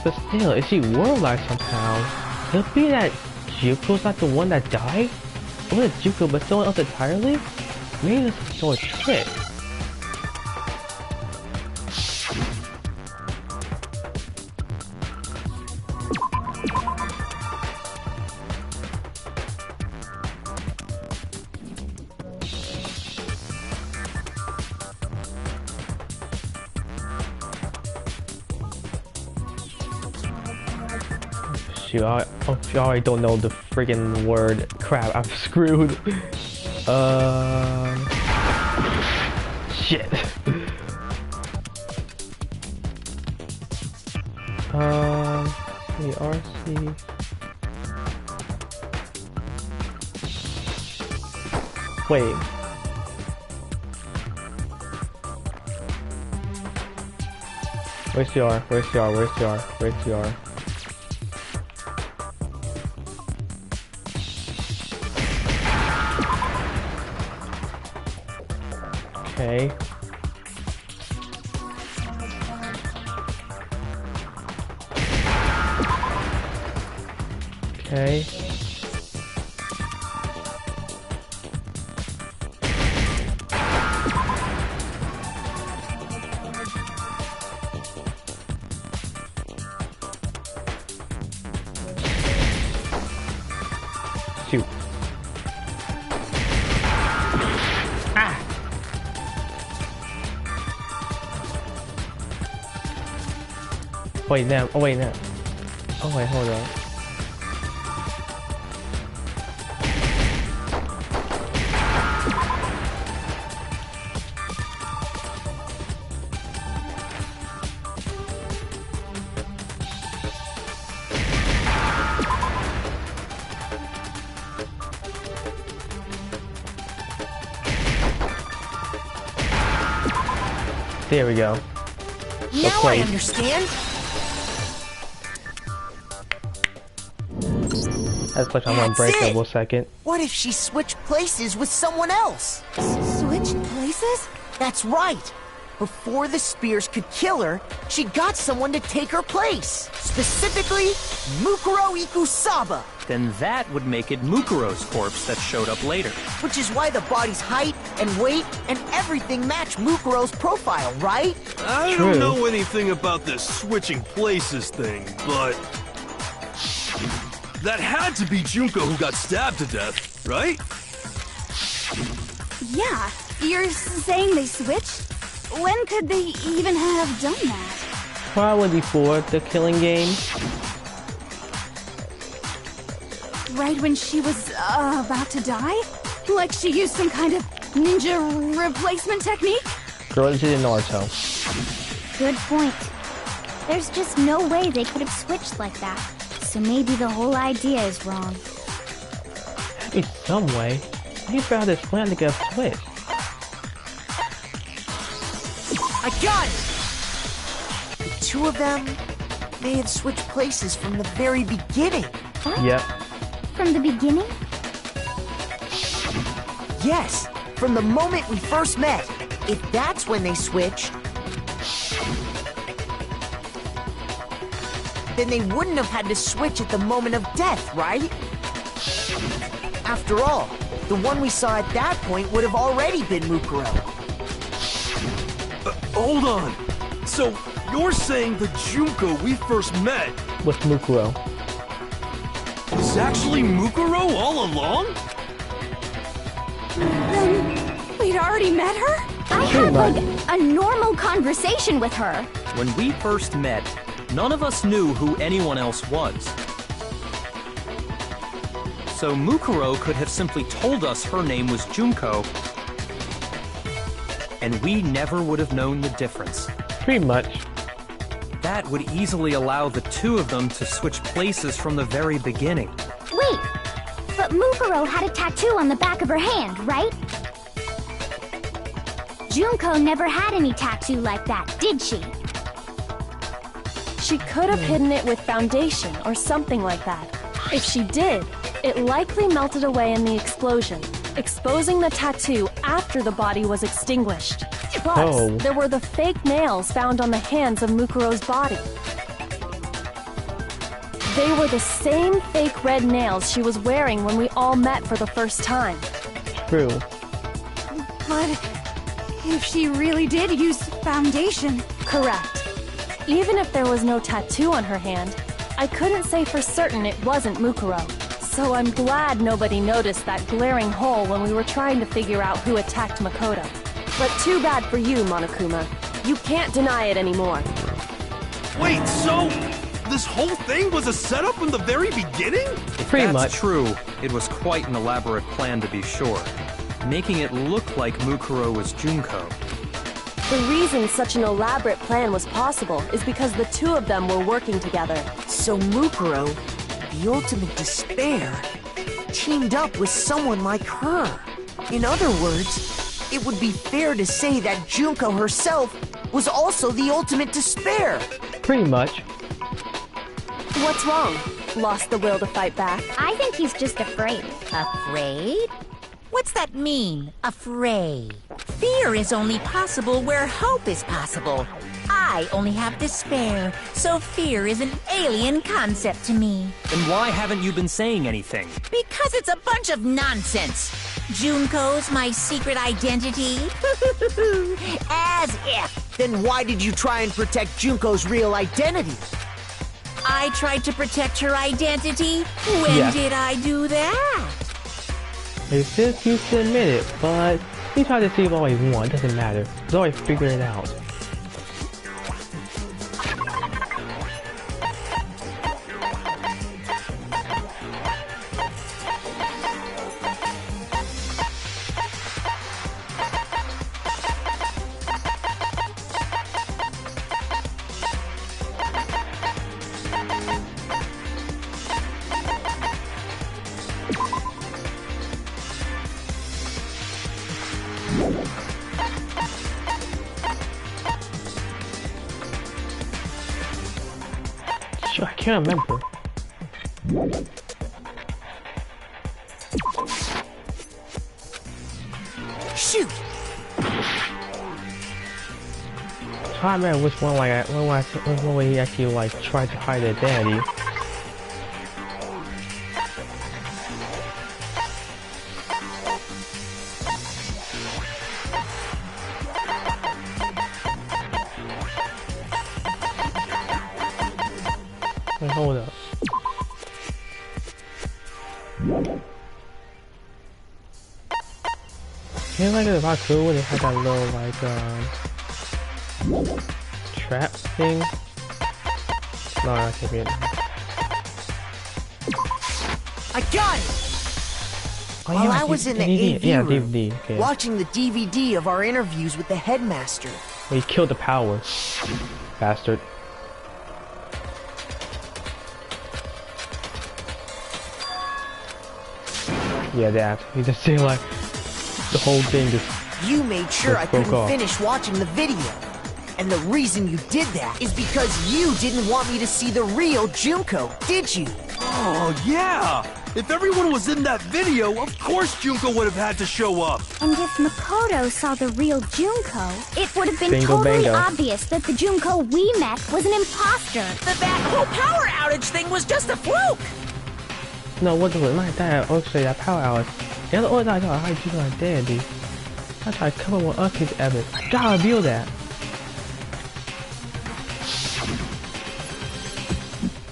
But still, if she were alive somehow, it'd be that Junko's not the one that died? Or was it Junko but someone else entirely? Maybe this is still a trick. shoot, you already don't know the friggin' word. Crap, I'm screwed. Shit. The RC. Wait. Where's the R? Where's the R? Where's the R? Where's the R? Okay. Okay. Shoot. Ah! Wait, now. Oh, wait, now. Oh, wait, hold on. There we go. Now I understand. That's like I'm unbreakable second. What if she switched places with someone else? Switch places? That's right. Before the spears could kill her, she got someone to take her place. Specifically, Mukuro Ikusaba. Then that would make it Mukuro's corpse that showed up later. Which is why the body's height and weight and everything match Mukuro's profile, right? I don't know anything about this switching places thing, but that had to be Junko who got stabbed to death, right? Yeah, you're saying they switched? When could they even have done that? Probably before the killing game. Right when she was about to die? Like she used some kind of ninja replacement technique? Girl, this is Naruto. Good point. There's just no way they could have switched like that. So maybe the whole idea is wrong. In some way, you found this plan to get switched. I got it! The two of them may have switched places from the very beginning. What? Yep. From the beginning? Yes, from the moment we first met. If that's when they switched, then they wouldn't have had to switch at the moment of death, right? After all, the one we saw at that point would have already been Mukuro. Hold on. So, you're saying the Junko we first met With Mukuro. was actually Mukuro all along? Then we'd already met her? I had like a normal conversation with her. When we first met, none of us knew who anyone else was. So Mukuro could have simply told us her name was Junko, and we never would have known the difference. Pretty much. That would easily allow the two of them to switch places from the very beginning. Wait, but Mukuro had a tattoo on the back of her hand, right? Junko never had any tattoo like that, did she? She could have hidden it with foundation or something like that. If she did, it likely melted away in the explosion, exposing the tattoo after the body was extinguished. Plus, there were the fake nails found on the hands of Mukuro's body. They were the same fake red nails she was wearing when we all met for the first time. True. But if she really did use foundation... Correct. Even if there was no tattoo on her hand, I couldn't say for certain it wasn't Mukuro. So I'm glad nobody noticed that glaring hole when we were trying to figure out who attacked Makoto. But too bad for you, Monokuma. You can't deny it anymore. Wait, so This whole thing was a setup from the very beginning? Pretty That's much. true. It was quite an elaborate plan, to be sure. Making it look like Mukuro was Junko. The reason such an elaborate plan was possible is because the two of them were working together. So Mukuro, the ultimate despair, teamed up with someone like her. In other words, it would be fair to say that Junko herself was also the ultimate despair. Pretty much. What's wrong? Lost the will to fight back? I think he's just afraid. Afraid? What's that mean, afraid? Fear is only possible where hope is possible. I only have despair, so fear is an alien concept to me. Then why haven't you been saying anything? Because it's a bunch of nonsense. Junko's my secret identity? As if. Then why did you try and protect Junko's real identity? I tried to protect her identity? When Yeah. did I do that? He just used to admit it, but he tried to see all he wanted. Doesn't matter. He's always figured it out. Sure, I can't remember. Shoot! I can't remember which one which one way he actually like tried to hide the identity. Wait, hold up. Can you like it about cool when they had that little like trap thing? No, I can't be it. I got it! Oh, While yeah, I was in the DVD. AV Yeah, room, DVD. Okay. watching the DVD of our interviews with the headmaster. Well, he killed the power. Bastard. Yeah, that. He just seemed like the whole thing just... You made sure I Let's broke couldn't off. finish watching the video. And the reason you did that is because you didn't want me to see the real Junko, did you? Oh, yeah! If everyone was in that video, of course Junko would have had to show up. And if Makoto saw the real Junko, it would have been Bingo, totally bango. obvious that the Junko we met was an imposter. That whole power outage thing was just a fluke! No, what was it? Not that. Actually, that power hour. The other order I thought I had you identity. I tried to cover what Uki's evidence. I gotta reveal that.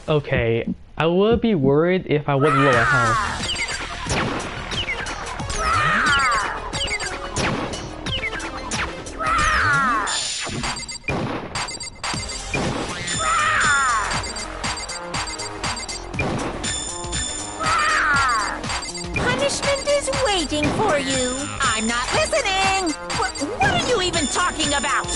Okay, I would be worried if I wasn't low at health. Punishment is waiting for you. I'm not listening. What are you even talking about?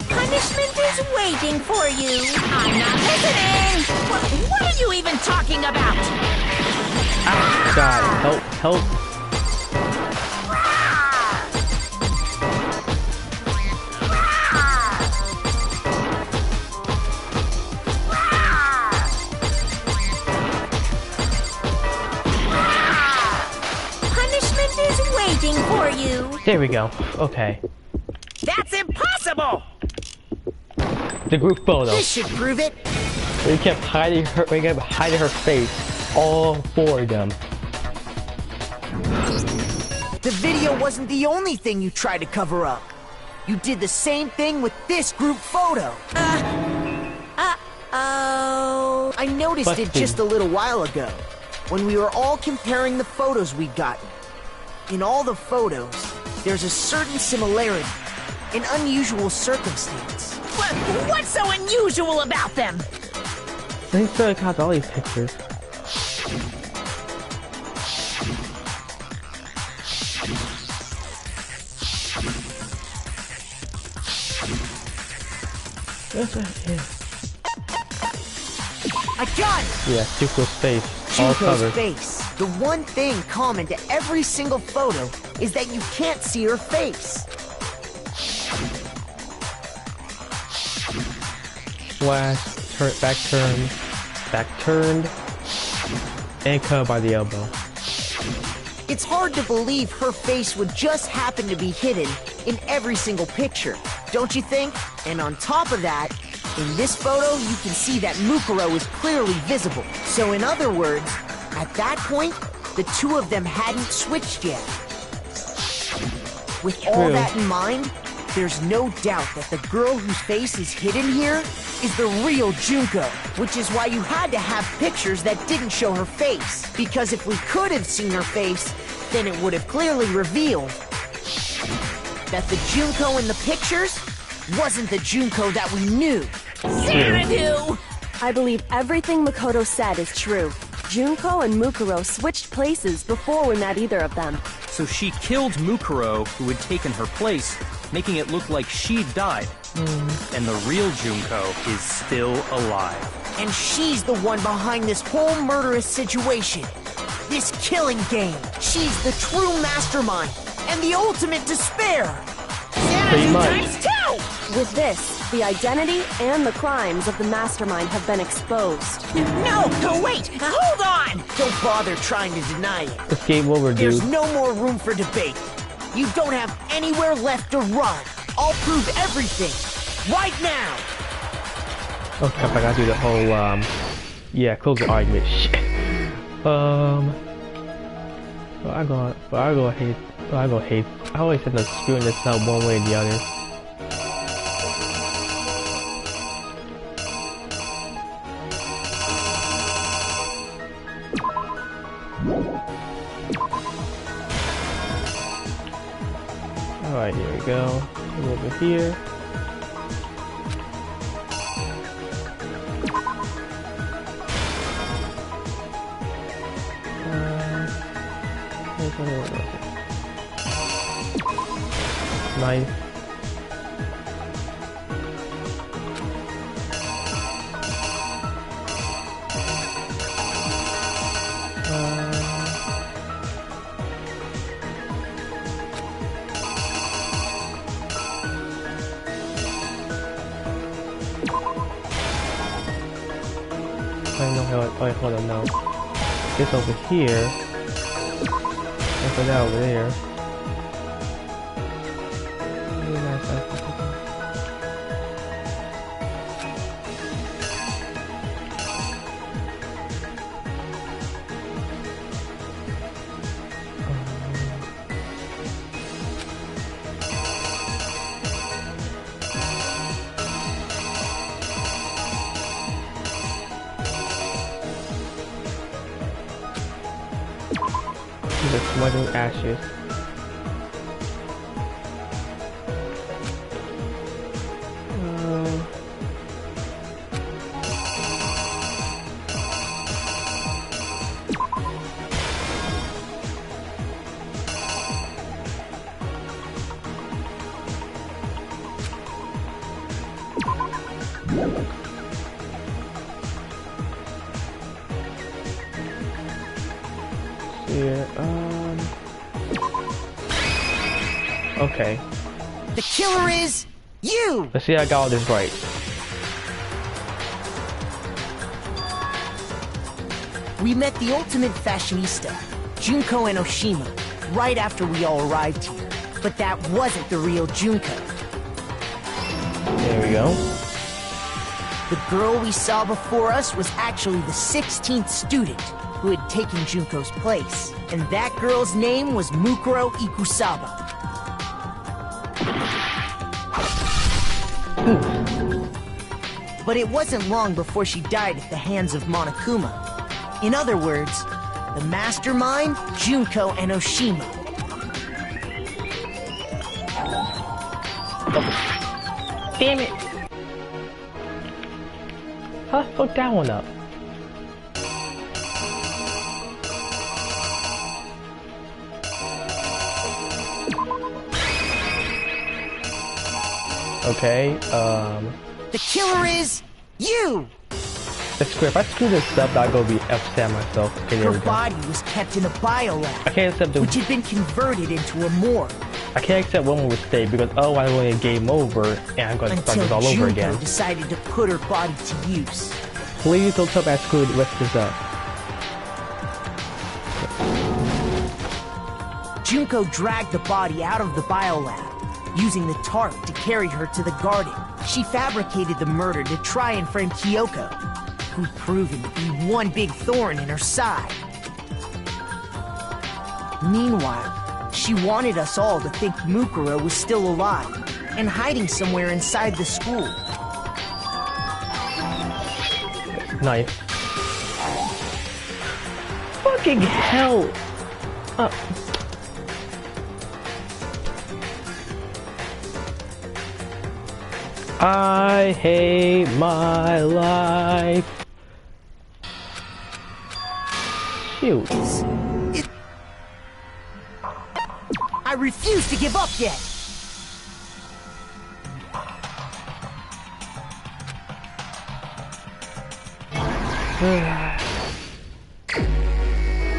Punishment is waiting for you. I'm not listening. What are you even talking about? God, help. Punishment is waiting for you. There we go. Okay. That's impossible! The group photo. This should prove it. We kept hiding her face. All four of them. The video wasn't the only thing you tried to cover up. You did the same thing with this group photo. Oh, I noticed it just a little while ago, when we were all comparing the photos we'd gotten. In all the photos, there's a certain similarity, an unusual circumstance. What's so unusual about them? I think so. Counts all these pictures. Yes, it is. I got it! Yeah, Junko's face. All Junko's covered. face. The one thing common to every single photo is that you can't see her face. Flash, back turned, and cut by the elbow. It's hard to believe her face would just happen to be hidden in every single picture, don't you think? And on top of that, in this photo, you can see that Mukuro is clearly visible. So in other words, at that point, the two of them hadn't switched yet. With all that in mind, there's no doubt that the girl whose face is hidden here is the real Junko, which is why you had to have pictures that didn't show her face. Because if we could have seen her face, then it would have clearly revealed that the Junko in the pictures wasn't the Junko that we knew. Xanadu! I believe everything Makoto said is true. Junko and Mukuro switched places before we met either of them. So she killed Mukuro, who had taken her place, making it look like she'd died. And the real Junko is still alive. And she's the one behind this whole murderous situation. This killing game. She's the true mastermind and the ultimate despair. Pretty much. Times two! With this, the identity and the crimes of the mastermind have been exposed. No, wait! Hold on! Don't bother trying to deny it. It's game over, dude. There's no more room for debate. You don't have anywhere left to run. I'll prove everything. Right now! Okay, I gotta do the whole, yeah, close the argument. Shit. I always end up screwing this up one way or the other. Alright, here we go. Go over here. Nice. Wait, hold on, no. This over here. And put that over there. The smothering ashes. Okay. The killer is you! Let's see if I got all this right. We met the ultimate fashionista, Junko Enoshima, right after we all arrived here. But that wasn't the real Junko. There we go. The girl we saw before us was actually the 16th student who had taken Junko's place. And that girl's name was Mukuro Ikusaba. But it wasn't long before she died at the hands of Monokuma. In other words, the mastermind, Junko and Oshima. Damn it! How the fuck that one up? Okay, The killer is you! let's screw. If I screw this up, I'll go be upset myself. Okay, there Her we go. body was kept in a biolab, I can't accept the. which had been converted into a morgue. I can't accept one more mistake because otherwise I'm going to game over and I'm going to start Until this all over Junko again. decided to put her body to use. Please don't tell me I screwed the rest of this up. Junko dragged the body out of the biolab, using the tarp to carry her to the garden. She fabricated the murder to try and frame Kyoko, who'd proven to be one big thorn in her side. Meanwhile, she wanted us all to think Mukuro was still alive and hiding somewhere inside the school. Nice. Fucking hell! I hate my life. Shoot. I refuse to give up yet.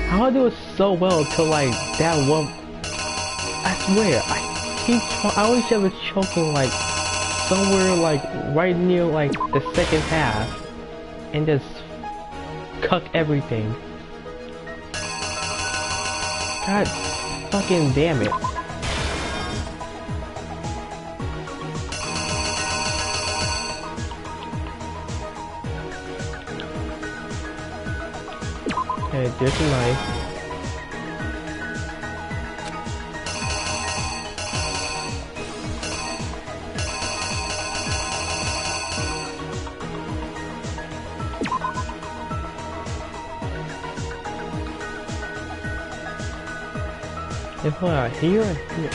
How I do it so well till like that one. I swear, I always have it choking like somewhere like right near like the second half, and just cuck everything. God fucking damn it. Okay, there's a knife. If I here and here.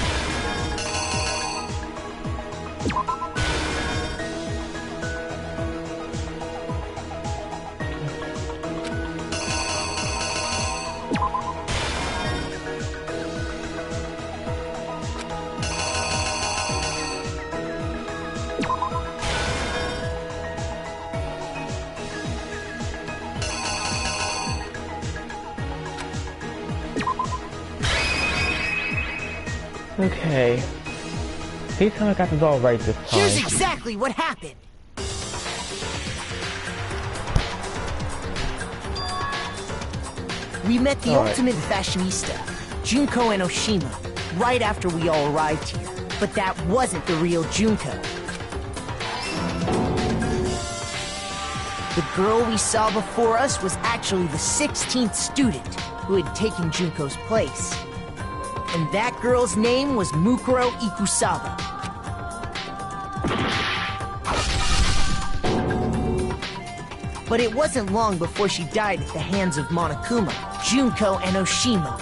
Okay. Please tell me I got this all right this time. Here's exactly what happened. We met the ultimate fashionista, Junko and Oshima, right after we all arrived here. But that wasn't the real Junko. The girl we saw before us was actually the 16th student who had taken Junko's place. And that girl's name was Mukuro Ikusaba. But it wasn't long before she died at the hands of Monokuma, Junko, and Oshima.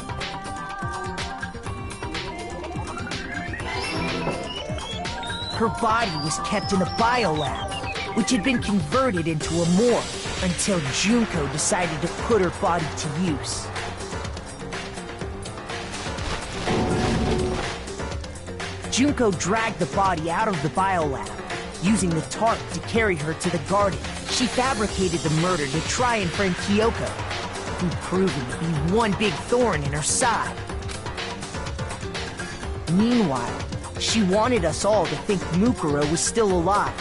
Her body was kept in a biolab, which had been converted into a morgue until Junko decided to put her body to use. Junko dragged the body out of the biolab, using the tarp to carry her to the garden. She fabricated the murder to try and frame Kyoko, who'd proven to be one big thorn in her side. Meanwhile, she wanted us all to think Mukuro was still alive.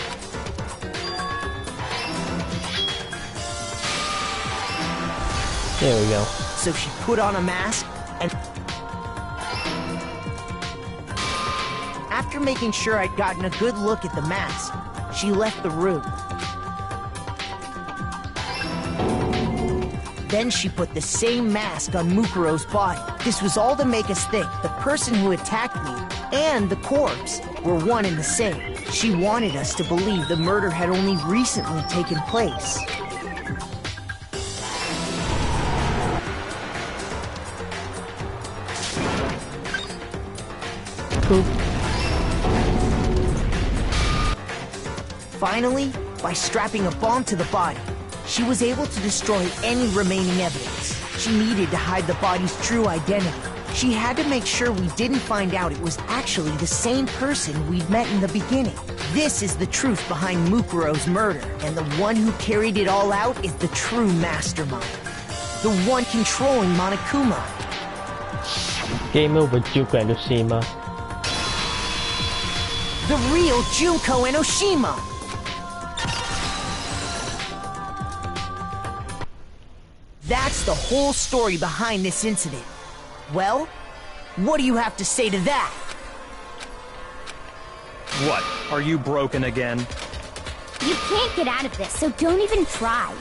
There we go. So she put on a mask and... After making sure I'd gotten a good look at the mask, she left the room. Then she put the same mask on Mukuro's body. This was all to make us think the person who attacked me and the corpse were one and the same. She wanted us to believe the murder had only recently taken place. Finally, by strapping a bomb to the body, she was able to destroy any remaining evidence. She needed to hide the body's true identity. She had to make sure we didn't find out it was actually the same person we'd met in the beginning. This is the truth behind Mukuro's murder, and the one who carried it all out is the true mastermind. The one controlling Monokuma. Game over, Junko and Oshima. The real Junko and Oshima! That's the whole story behind this incident. Well, what do you have to say to that? What? Are you broken again? You can't get out of this, so don't even try.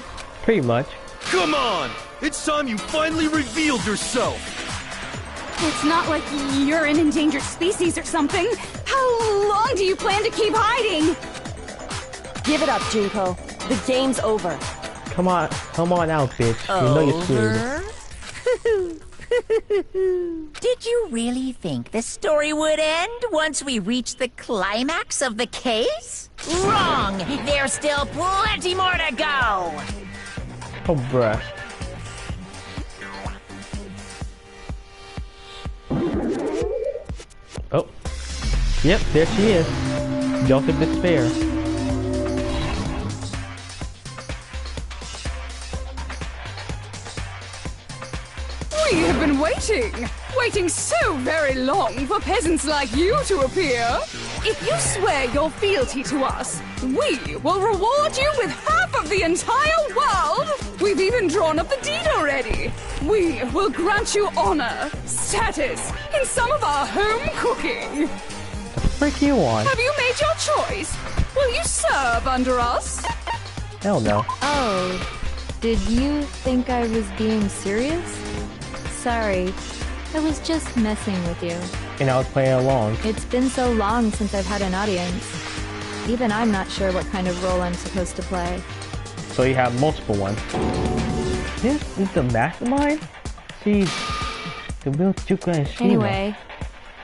Pretty much. Come on! It's time you finally revealed yourself! It's not like you're an endangered species or something. How long do you plan to keep hiding? Give it up, Junko. The game's over. Come on out, bitch. You know you're screwed. Did you really think the story would end once we reached the climax of the case? Wrong! There's still plenty more to go! Oh, bruh. Oh. Yep, there she is. Joseph Despair. We have been waiting so very long for peasants like you to appear. If you swear your fealty to us, we will reward you with half of the entire world. We've even drawn up the deed already. We will grant you honor, status, in some of our home cooking. The frick you want? Have you made your choice? Will you serve under us? Hell no. Oh, did you think I was being serious? Sorry, I was just messing with you. And I was playing along. It's been so long since I've had an audience. Even I'm not sure what kind of role I'm supposed to play. So you have multiple ones. This is the mastermind? She's the real Junko and Oshima. Anyway,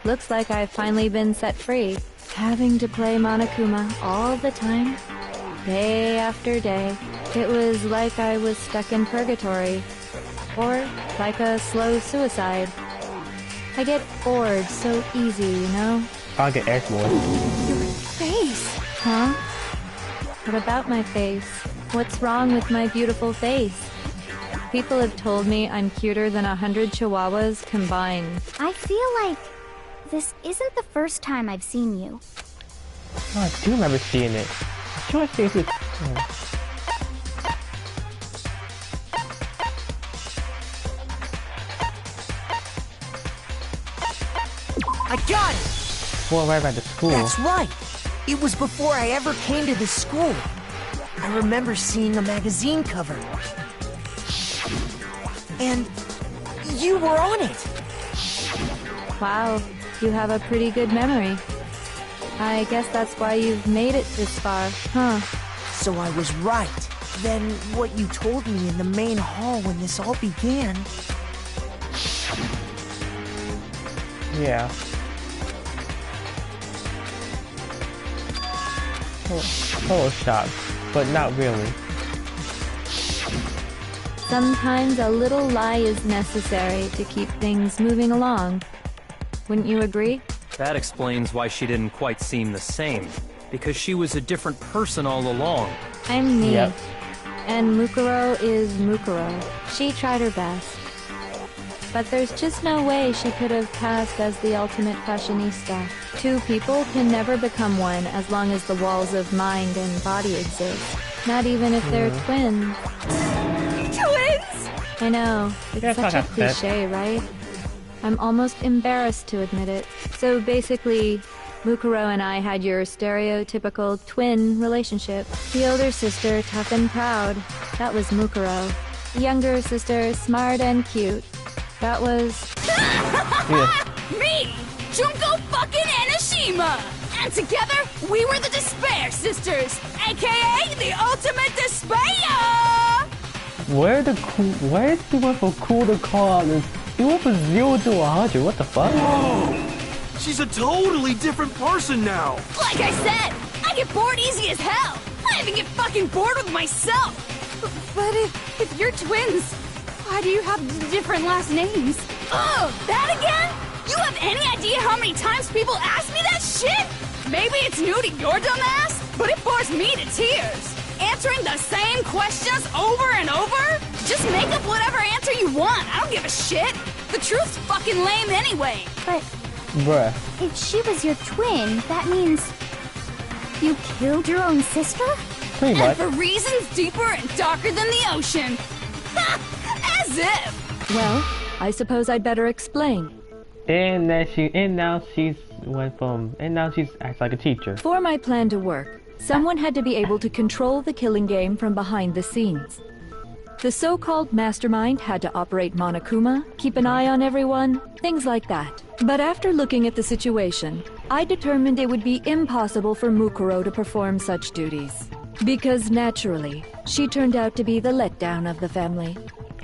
looks like I've finally been set free. Having to play Monokuma all the time, day after day. It was like I was stuck in purgatory. Or like a slow suicide. I get bored so easy, you know? I'll get X-Boy. Face! Huh? What about my face? What's wrong with my beautiful face? People have told me I'm cuter than 100 chihuahuas combined. I feel like this isn't the first time I've seen you. Oh, I do remember seeing it. I'm sure I see it. I got it! Before right back to school. That's right! It was before I ever came to this school. I remember seeing a magazine cover. And you were on it! Wow, you have a pretty good memory. I guess that's why you've made it this far, huh? So I was right. Then what you told me in the main hall when this all began... Yeah. Photoshop, but not really. Sometimes a little lie is necessary to keep things moving along. Wouldn't you agree? That explains why she didn't quite seem the same. Because she was a different person all along. I'm me. Yep. And Mukuro is Mukuro. She tried her best. But there's just no way she could have passed as the ultimate fashionista. Two people can never become one as long as the walls of mind and body exist. Not even if they're twins. Twins? I know, it's Yeah, such a it's not that cliche, right? I'm almost embarrassed to admit it. So basically, Mukuro and I had your stereotypical twin relationship. The older sister, tough and proud. That was Mukuro. The younger sister, smart and cute. That was... Yeah. Me, Junko fucking Enoshima! And together, we were the Despair Sisters, aka the Ultimate Despair! Where did he went from cool to calm and he went from 0 to 100, what the fuck? Whoa! She's a totally different person now! Like I said, I get bored easy as hell! I even get fucking bored with myself! But if you're twins, why do you have different last names? Oh, that again? You have any idea how many times people ask me that shit? Maybe it's new to your dumb ass, but it bores me to tears. Answering the same questions over and over? Just make up whatever answer you want. I don't give a shit. The truth's fucking lame anyway. But Bruh. if she was your twin, that means you killed your own sister? Pretty much. And for reasons deeper and darker than the ocean. Ha! As if! Well, I suppose I'd better explain. And now she's acts like a teacher. For my plan to work, someone had to be able to control the killing game from behind the scenes. The so-called mastermind had to operate Monokuma, keep an eye on everyone, things like that. But after looking at the situation, I determined it would be impossible for Mukuro to perform such duties. Because naturally, she turned out to be the letdown of the family.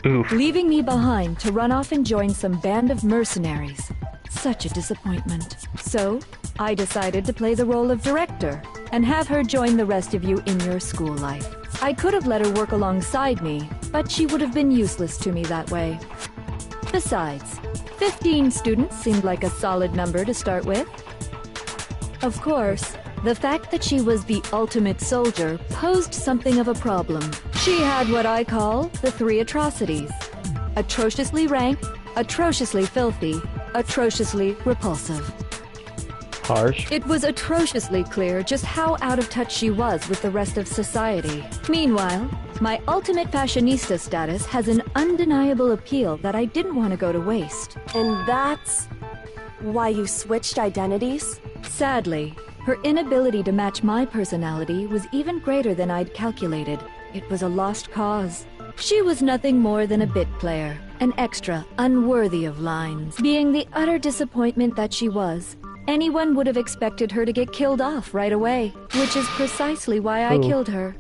Oof. Leaving me behind to run off and join some band of mercenaries. Such a disappointment. So, I decided to play the role of director and have her join the rest of you in your school life. I could have let her work alongside me, but she would have been useless to me that way. Besides, 15 students seemed like a solid number to start with. Of course, the fact that she was the ultimate soldier posed something of a problem. She had what I call the 3 atrocities. Atrociously rank, atrociously filthy, atrociously repulsive. Harsh. It was atrociously clear just how out of touch she was with the rest of society. Meanwhile, my ultimate fashionista status has an undeniable appeal that I didn't want to go to waste. And that's why you switched identities? Sadly, her inability to match my personality was even greater than I'd calculated. It was a lost cause. She was nothing more than a bit player, an extra unworthy of lines. Being the utter disappointment that she was, anyone would have expected her to get killed off right away, which is precisely why I killed her.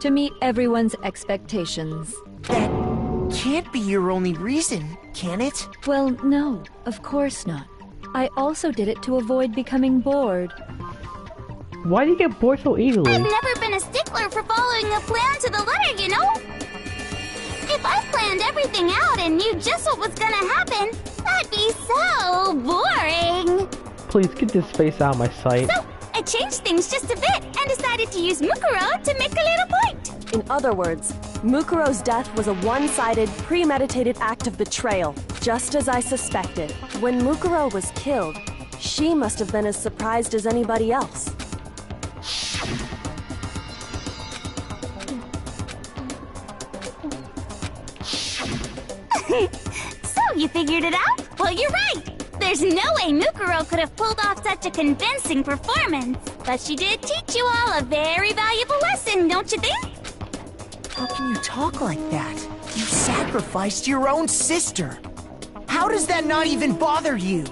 To meet everyone's expectations. That can't be your only reason, can it? Well, no, of course not. I also did it to avoid becoming bored. Why do you get bored so easily? I've never been a stickler for following a plan to the letter, you know? If I planned everything out and knew just what was gonna happen, that'd be so boring. Please get this face out of my sight. So, I changed things just a bit and decided to use Mukuro to make a little point. In other words, Mukuro's death was a one-sided, premeditated act of betrayal, just as I suspected. When Mukuro was killed, she must have been as surprised as anybody else. So, you figured it out? Well, you're right. There's no way Mukuro could have pulled off such a convincing performance. But she did teach you all a very valuable lesson, don't you think? How can you talk like that? You sacrificed your own sister. How does that not even bother you?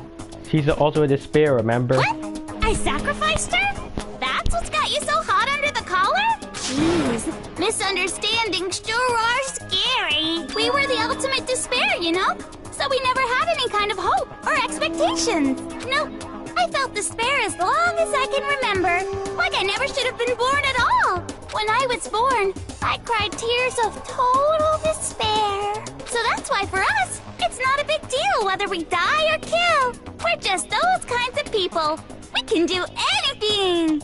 She's also a despair, remember? What? I sacrificed her? That's what's got you so hot under the collar? Jeez, misunderstandings sure are scary. We were the ultimate despair, you know? So we never had any kind of hope or expectations. No, I felt despair as long as I can remember. Like I never should have been born at all. When I was born, I cried tears of total despair. So that's why for us, it's not a big deal whether we die or kill. We're just those kinds of people. We can do anything.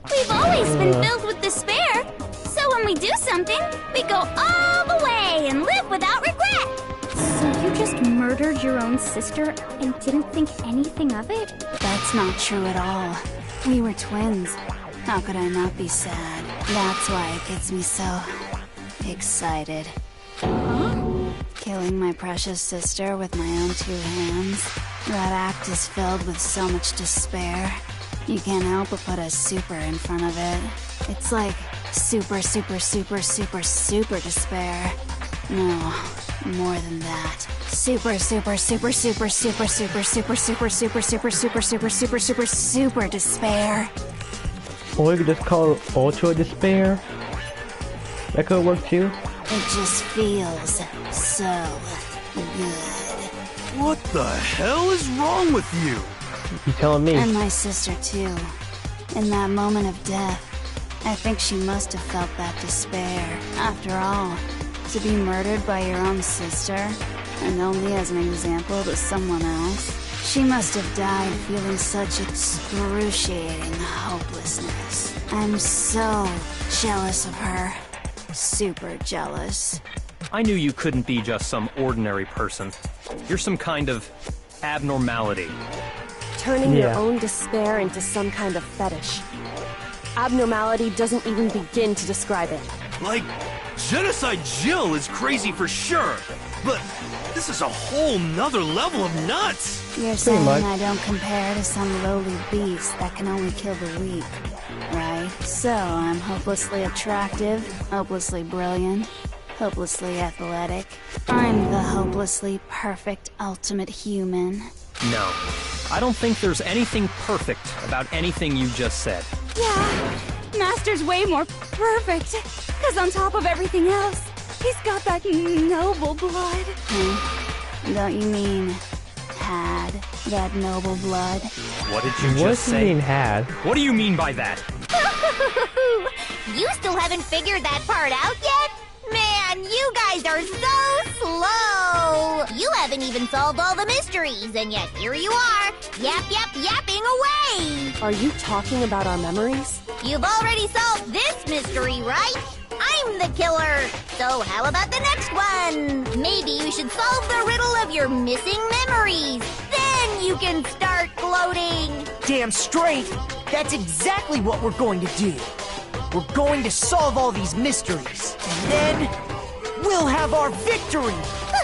We've always been filled with despair. So when we do something, we go all the way and live without regret. So you just murdered your own sister and didn't think anything of it? That's not true at all. We were twins. How could I not be sad? That's why it gets me so excited. Killing my precious sister with my own 2 hands. That act is filled with so much despair. You can't help but put a super in front of it. It's like super, super, super, super, super despair. No, more than that. super, super, super, super, super, super, super, super, super, super, super, super, super, super, super despair. Or we could just call it ultra despair. That could work too. It just feels so good. What the hell is wrong with you? You telling me? And my sister too. In that moment of death, I think she must have felt that despair. After all, to be murdered by your own sister, and only as an example to someone else, she must have died feeling such excruciating hopelessness. I'm so jealous of her. Super jealous. I knew you couldn't be just some ordinary person. You're some kind of abnormality. Turning your own despair into some kind of fetish. Abnormality doesn't even begin to describe it. Like, Genocide Jill is crazy for sure, but this is a whole nother level of nuts! You're saying I don't compare to some lowly beast that can only kill the weak, right? So I'm hopelessly attractive, hopelessly brilliant, hopelessly athletic. I'm the hopelessly perfect ultimate human. No. I don't think there's anything perfect about anything you just said. Yeah, Master's way more perfect. Because on top of everything else, he's got that noble blood. Don't you mean had that noble blood? What did you just say? What do you mean had? What do you mean by that? You still haven't figured that part out yet? Man, you guys are so slow! You haven't even solved all the mysteries, and yet here you are, yapping away! Are you talking about our memories? You've already solved this mystery, right? I'm the killer! So how about the next one? Maybe you should solve the riddle of your missing memories. Then you can start gloating! Damn straight! That's exactly what we're going to do. We're going to solve all these mysteries, and then we'll have our victory!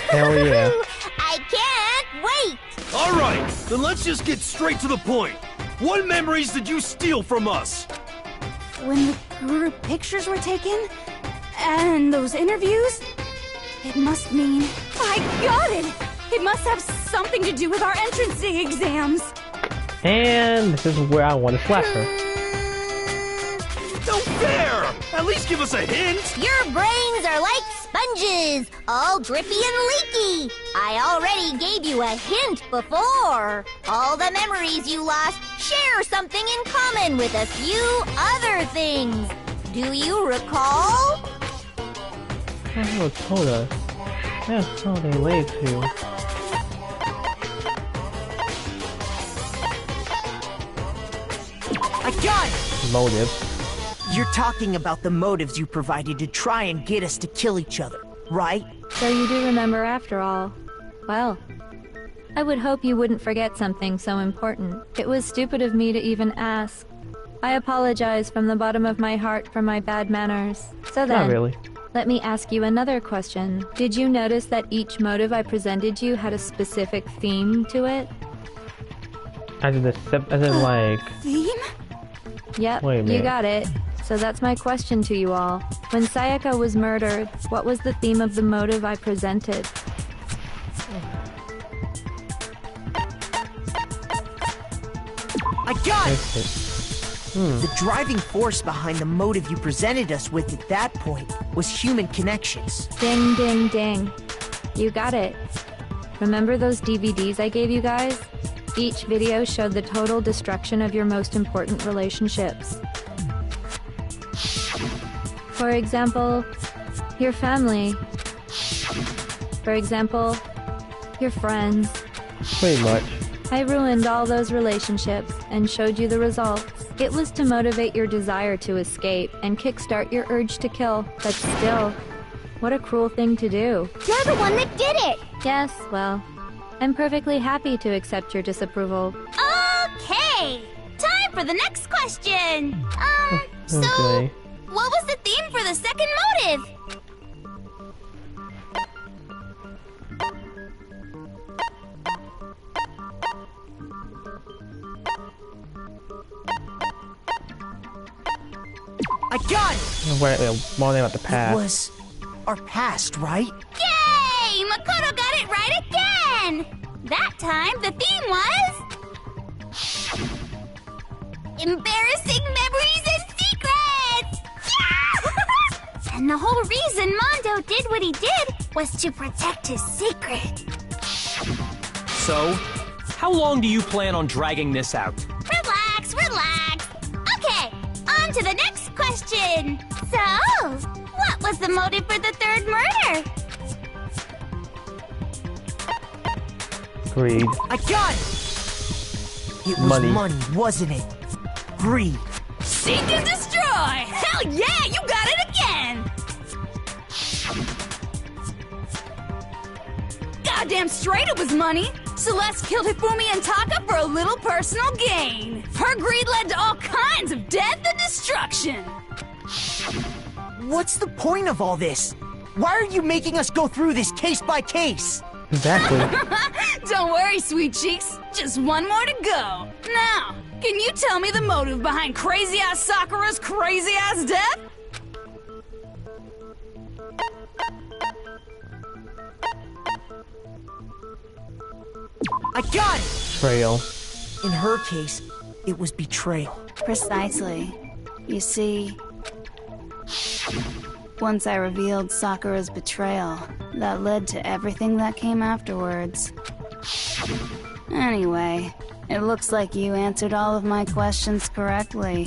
Hell yeah. I can't wait! Alright, then let's just get straight to the point. What memories did you steal from us? When the group pictures were taken, and those interviews, it must mean... I got it! It must have something to do with our entrance exams! And this is where I want to slap her. No fair! At least give us a hint! Your brains are like sponges, all drippy and leaky. I already gave you a hint before. All the memories you lost share something in common with a few other things. Do you recall? Oh, told us. That's how they lay to. I got it! Motive. You're talking about the motives you provided to try and get us to kill each other, right? So you do remember after all. Well, I would hope you wouldn't forget something so important. It was stupid of me to even ask. I apologize from the bottom of my heart for my bad manners. So then, Not really. let me ask you another question. Did you notice that each motive I presented you had a specific theme to it? As in like... Theme? Yep, Wait a you minute. got it. So that's my question to you all. When Sayaka was murdered, what was the theme of the motive I presented? I got it! The driving force behind the motive you presented us with at that point was human connections. Ding, ding, ding. You got it. Remember those DVDs I gave you guys? Each video showed the total destruction of your most important relationships. For example, your family. For example, your friends. Pretty much. I ruined all those relationships and showed you the results. It was to motivate your desire to escape and kickstart your urge to kill. But still, what a cruel thing to do. You're the one that did it! Yes, well, I'm perfectly happy to accept your disapproval. Okay! Time for the next question! So, Okay. what was the theme for the second motive? I got it! Wait, more than about the It past. was our past, right? Yay! Makoto got it right again! again! That time, the theme was... Embarrassing Memories and Secrets! Yeah! And the whole reason Mondo did what he did was to protect his secret. So, how long do you plan on dragging this out? Relax, relax. Okay, on to the next question. So, what was the motive for the third murder? Greed. I got it! It was money, wasn't it? Greed. Seek and destroy! Hell yeah, you got it again! Goddamn straight it was money! Celeste killed Hifumi and Taka for a little personal gain. Her greed led to all kinds of death and destruction. What's the point of all this? Why are you making us go through this case by case? Exactly. Don't worry, sweet cheeks. Just one more to go. Now, can you tell me the motive behind crazy-ass Sakura's crazy-ass death? I got it! Betrayal. In her case, it was betrayal. Precisely. You see, once I revealed Sakura's betrayal, that led to everything that came afterwards. Anyway, it looks like you answered all of my questions correctly.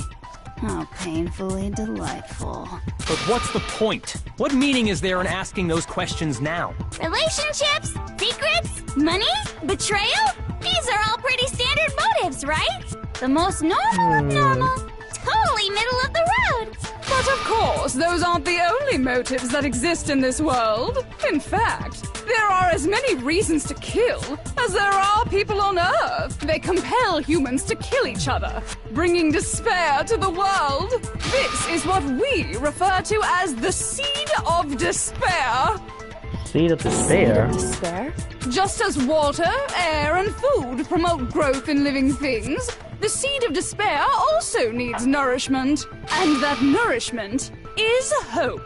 How painfully delightful. But what's the point? What meaning is there in asking those questions now? Relationships? Secrets? Money? Betrayal? These are all pretty standard motives, right? The most normal of normal. Totally middle of the road. But of course, those aren't the only motives that exist in this world. In fact, there are as many reasons to kill as there are people on Earth. They compel humans to kill each other, bringing despair to the world. This is what we refer to as the seed of despair. Seed of despair? Seed of despair? Just as water, air, and food promote growth in living things, the seed of despair also needs nourishment. And that nourishment is hope.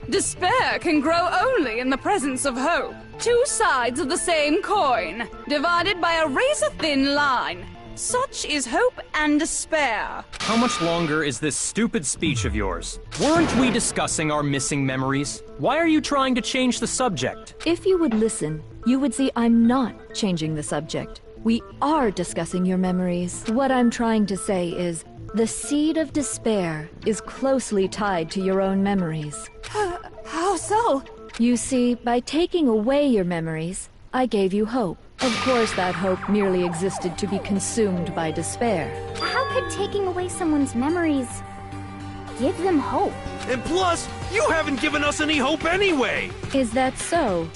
Despair can grow only in the presence of hope. Two sides of the same coin, divided by a razor-thin line. Such is hope and despair. How much longer is this stupid speech of yours? Weren't we discussing our missing memories? Why are you trying to change the subject? If you would listen, you would see I'm not changing the subject. We are discussing your memories. What I'm trying to say is, the seed of despair is closely tied to your own memories. How so? You see, by taking away your memories, I gave you hope. Of course, that hope merely existed to be consumed by despair. How could taking away someone's memories give them hope? And plus, you haven't given us any hope anyway! Is that so?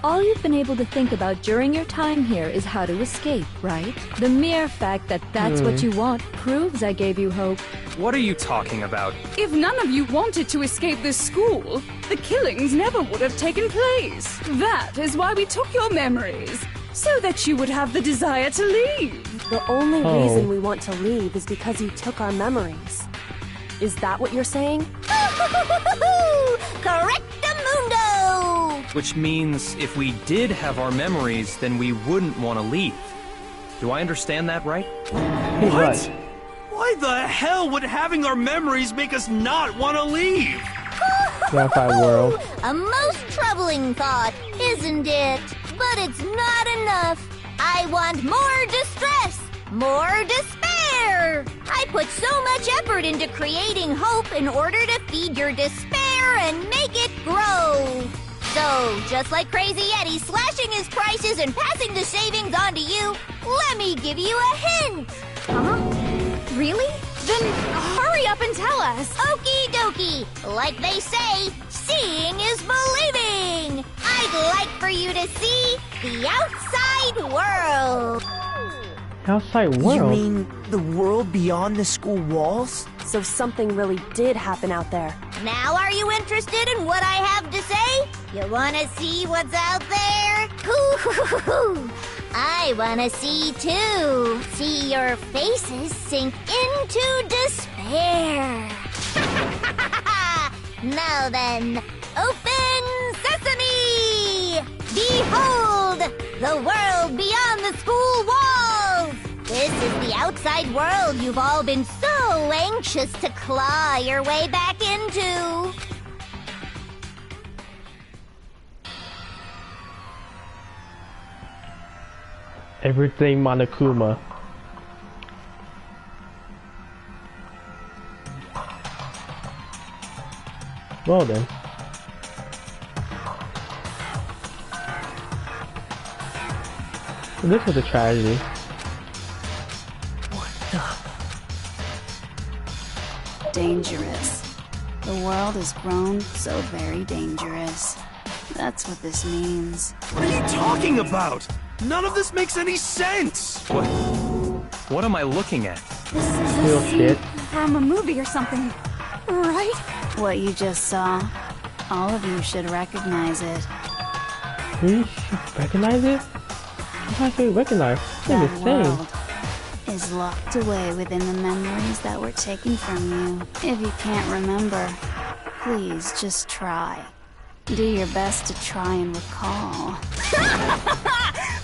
All you've been able to think about during your time here is how to escape, right? The mere fact that that's what you want proves I gave you hope. What are you talking about? If none of you wanted to escape this school, the killings never would have taken place. That is why we took your memories, so that you would have the desire to leave. The only reason we want to leave is because you took our memories. Is that what you're saying? Correctamundo! Which means if we did have our memories, then we wouldn't want to leave. Do I understand that right? What? Why the hell would having our memories make us not want to leave? Sci-fi world. A most troubling thought, isn't it? But it's not enough. I want more distress, more despair. I put so much effort into creating hope in order to feed your despair and make it grow. So, just like Crazy Eddie slashing his prices and passing the savings on to you, let me give you a hint. Huh? Really? Then hurry up and tell us. Okie dokie. Like they say, seeing is believing. I'd like for you to see the outside world. Outside world? You mean the world beyond the school walls? So something really did happen out there. Now are you interested in what I have to say? You wanna see what's out there? I wanna see too. See your faces sink into despair. Now then, open sesame! Behold, The world beyond the school walls! This is the outside world you've all been so anxious to claw your way back into. Everything Monokuma. Well then. This was a tragedy. Dangerous. The world has grown so very dangerous. That's what this means. What are you talking about? None of this makes any sense! What am I looking at? This is Real a scene shit. from a movie or something, right? What you just saw, all of you should recognize it. We should recognize it? How should we recognize? It's That the same. world is locked away within the memories that were taken from you. If you can't remember, please just try. Do your best to try and recall.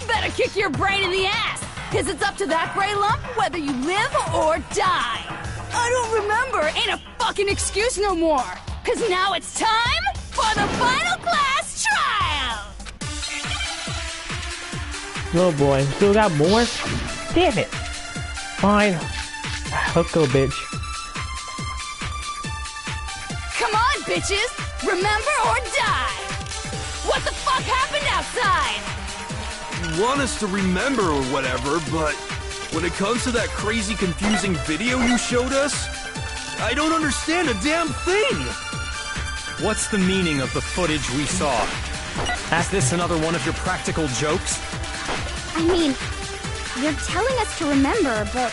Better kick your brain in the ass, because it's up to that gray lump whether you live or die. I don't remember ain't a fucking excuse no more, because now it's time for the final class trial! Oh boy, still got more? Damn it! Fine. Let's go, bitch. Come on, bitches! Remember or die! What the fuck happened outside? You want us to remember or whatever, but when it comes to that crazy confusing video you showed us, I don't understand a damn thing! What's the meaning of the footage we saw? Is this another one of your practical jokes? I mean, you're telling us to remember, but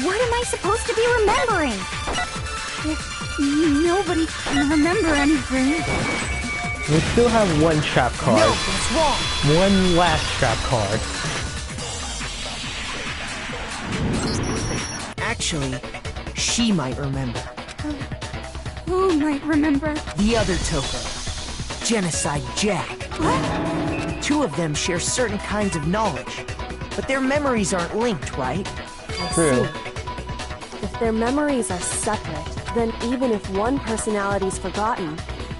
what am I supposed to be remembering? Nobody can remember anything. We still have one trap card. No, that's wrong. One last trap card. Actually, she might remember. Who might remember? The other Toko. Genocide Jack. What? The two of them share certain kinds of knowledge, but their memories aren't linked, right? True. If their memories are separate, then even if one personality's forgotten,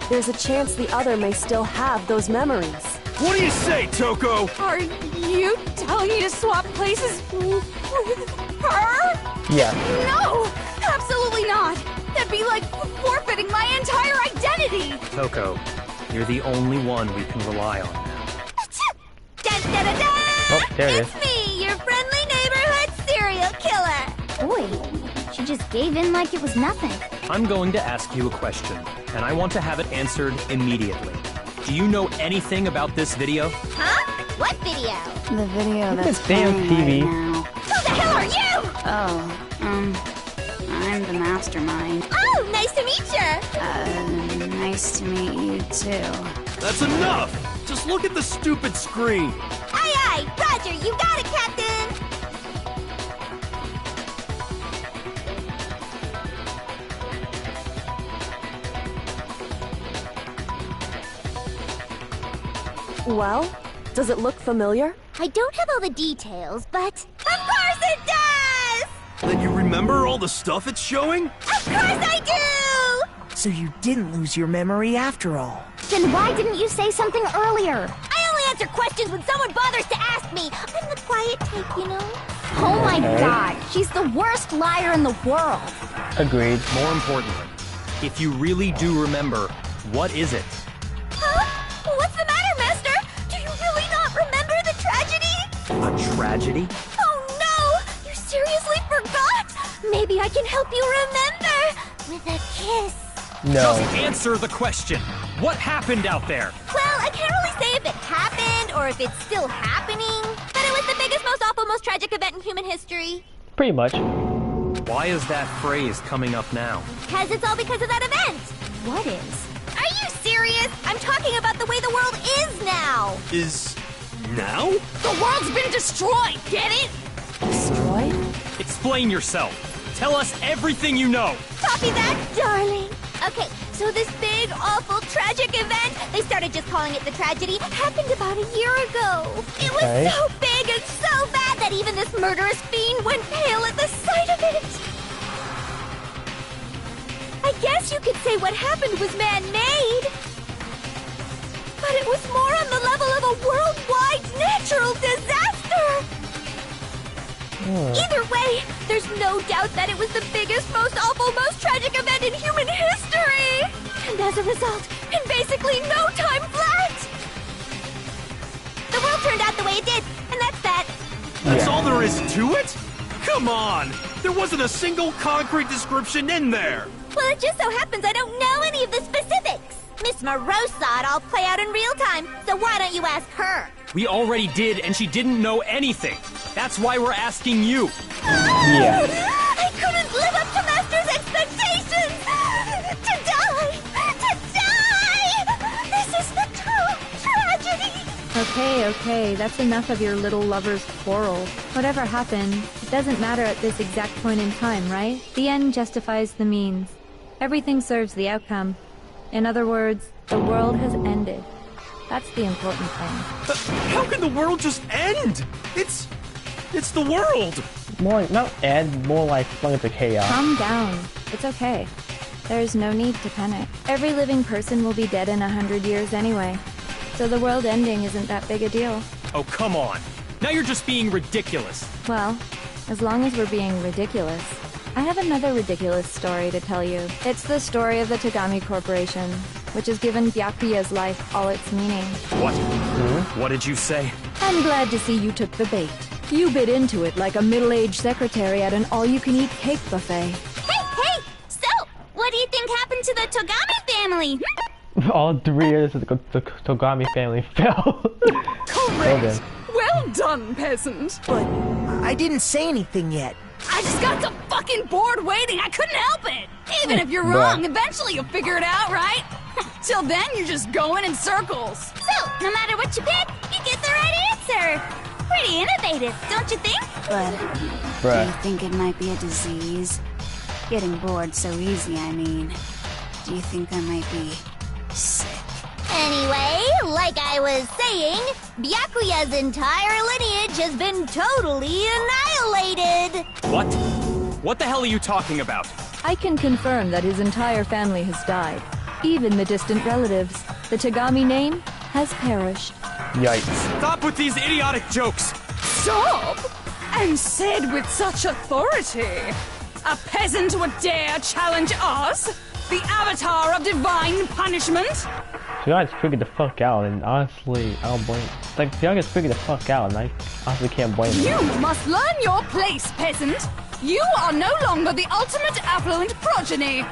there's a chance the other may still have those memories. What do you say, Toko? Are you telling me to swap places with her? Yeah. No! Absolutely not! That'd be like forfeiting my entire identity! Toko, you're the only one we can rely on now. Da-da-da-da! Oh, there it is. It's me, your friendly neighborhood serial killer! Boy, she just gave in like it was nothing. I'm going to ask you a question, and I want to have it answered immediately. Do you know anything about this video? Huh? What video? The video Look that's at damn playing TV. right now. Who the hell are you? Oh, I'm the mastermind. Oh, nice to meet you! Nice to meet you too. That's enough! Just look at the stupid screen! Aye aye, Roger, you got it, Captain! Well, does it look familiar? I don't have all the details, but... Of course it does! Then you remember all the stuff it's showing? Of course I do! So you didn't lose your memory after all. Then why didn't you say something earlier? I only answer questions when someone bothers to ask me. I'm the quiet type, you know? Oh my god, she's the worst liar in the world. Agreed. More importantly, if you really do remember, what is it? Huh? What's the matter, Master? Do you really not remember the tragedy? A tragedy? Oh no! You seriously forgot? Maybe I can help you remember with a kiss. No. Just answer the question. What happened out there? Well, I can't really say if it happened or if it's still happening, but it was the biggest, most awful, most tragic event in human history. Pretty much. Why is that phrase coming up now? Because it's all because of that event. What is? Are you serious? I'm talking about the way the world is now. Is... now? The world's been destroyed, get it? Destroyed? Explain yourself. Tell us everything you know. Copy that, darling. Okay, So this big, awful, tragic event, they started just calling it the tragedy, happened about a year ago. It was so big and so bad that even this murderous fiend went pale at the sight of it. I guess you could say what happened was man-made. But it was more on the level of a worldwide natural disaster. Either way, there's no doubt that it was the biggest, most awful, most tragic event in human history! And as a result, in basically no time flat! The world turned out the way it did, and that's that. That's all there is to it? Come on! There wasn't a single concrete description in there! Well, it just so happens I don't know any of the specifics. Miss Morose saw it all play out in real time, so why don't you ask her? We already did, and she didn't know anything. That's why we're asking you. I couldn't live up to Master's expectations! To die! To die! This is the true tragedy! Okay, that's enough of your little lover's quarrel. Whatever happened, it doesn't matter at this exact point in time, right? The end justifies the means. Everything serves the outcome. In other words, the world has ended. That's the important thing. How can the world just end? It's the world! More like, not end, more like flung into chaos. Calm down. It's okay. There's no need to panic. Every living person will be dead in 100 years anyway. So the world ending isn't that big a deal. Oh, come on. Now you're just being ridiculous. Well, as long as we're being ridiculous. I have another ridiculous story to tell you. It's the story of the Tagami Corporation, which has given Byakuya's life all its meaning. What? What did you say? I'm glad to see you took the bait. You bit into it like a middle-aged secretary at an all-you-can-eat cake buffet. Hey! So, what do you think happened to the Togami family? All 3 years of the Togami family fell. Correct! Well done, peasant! But I didn't say anything yet. I just got so fucking bored waiting, I couldn't help it! Even if you're wrong, eventually you'll figure it out, right? Till then, you're just going in circles. So, no matter what you pick, you get the right answer! Pretty innovative, don't you think? But do you think it might be a disease? Getting bored so easy, I mean. Do you think I might be sick? Anyway, like I was saying, Byakuya's entire lineage has been totally annihilated! What? What the hell are you talking about? I can confirm that his entire family has died. Even the distant relatives. The Tagami name has perished. Yikes. Stop with these idiotic jokes! Stop! And said with such authority. A peasant would dare challenge us? The avatar of divine punishment? The guy just figured the fuck out, and honestly, I don't blame. Like, the guy just figured the fuck out, and I honestly can't blame him. You must learn your place, peasant! You are no longer the ultimate affluent progeny!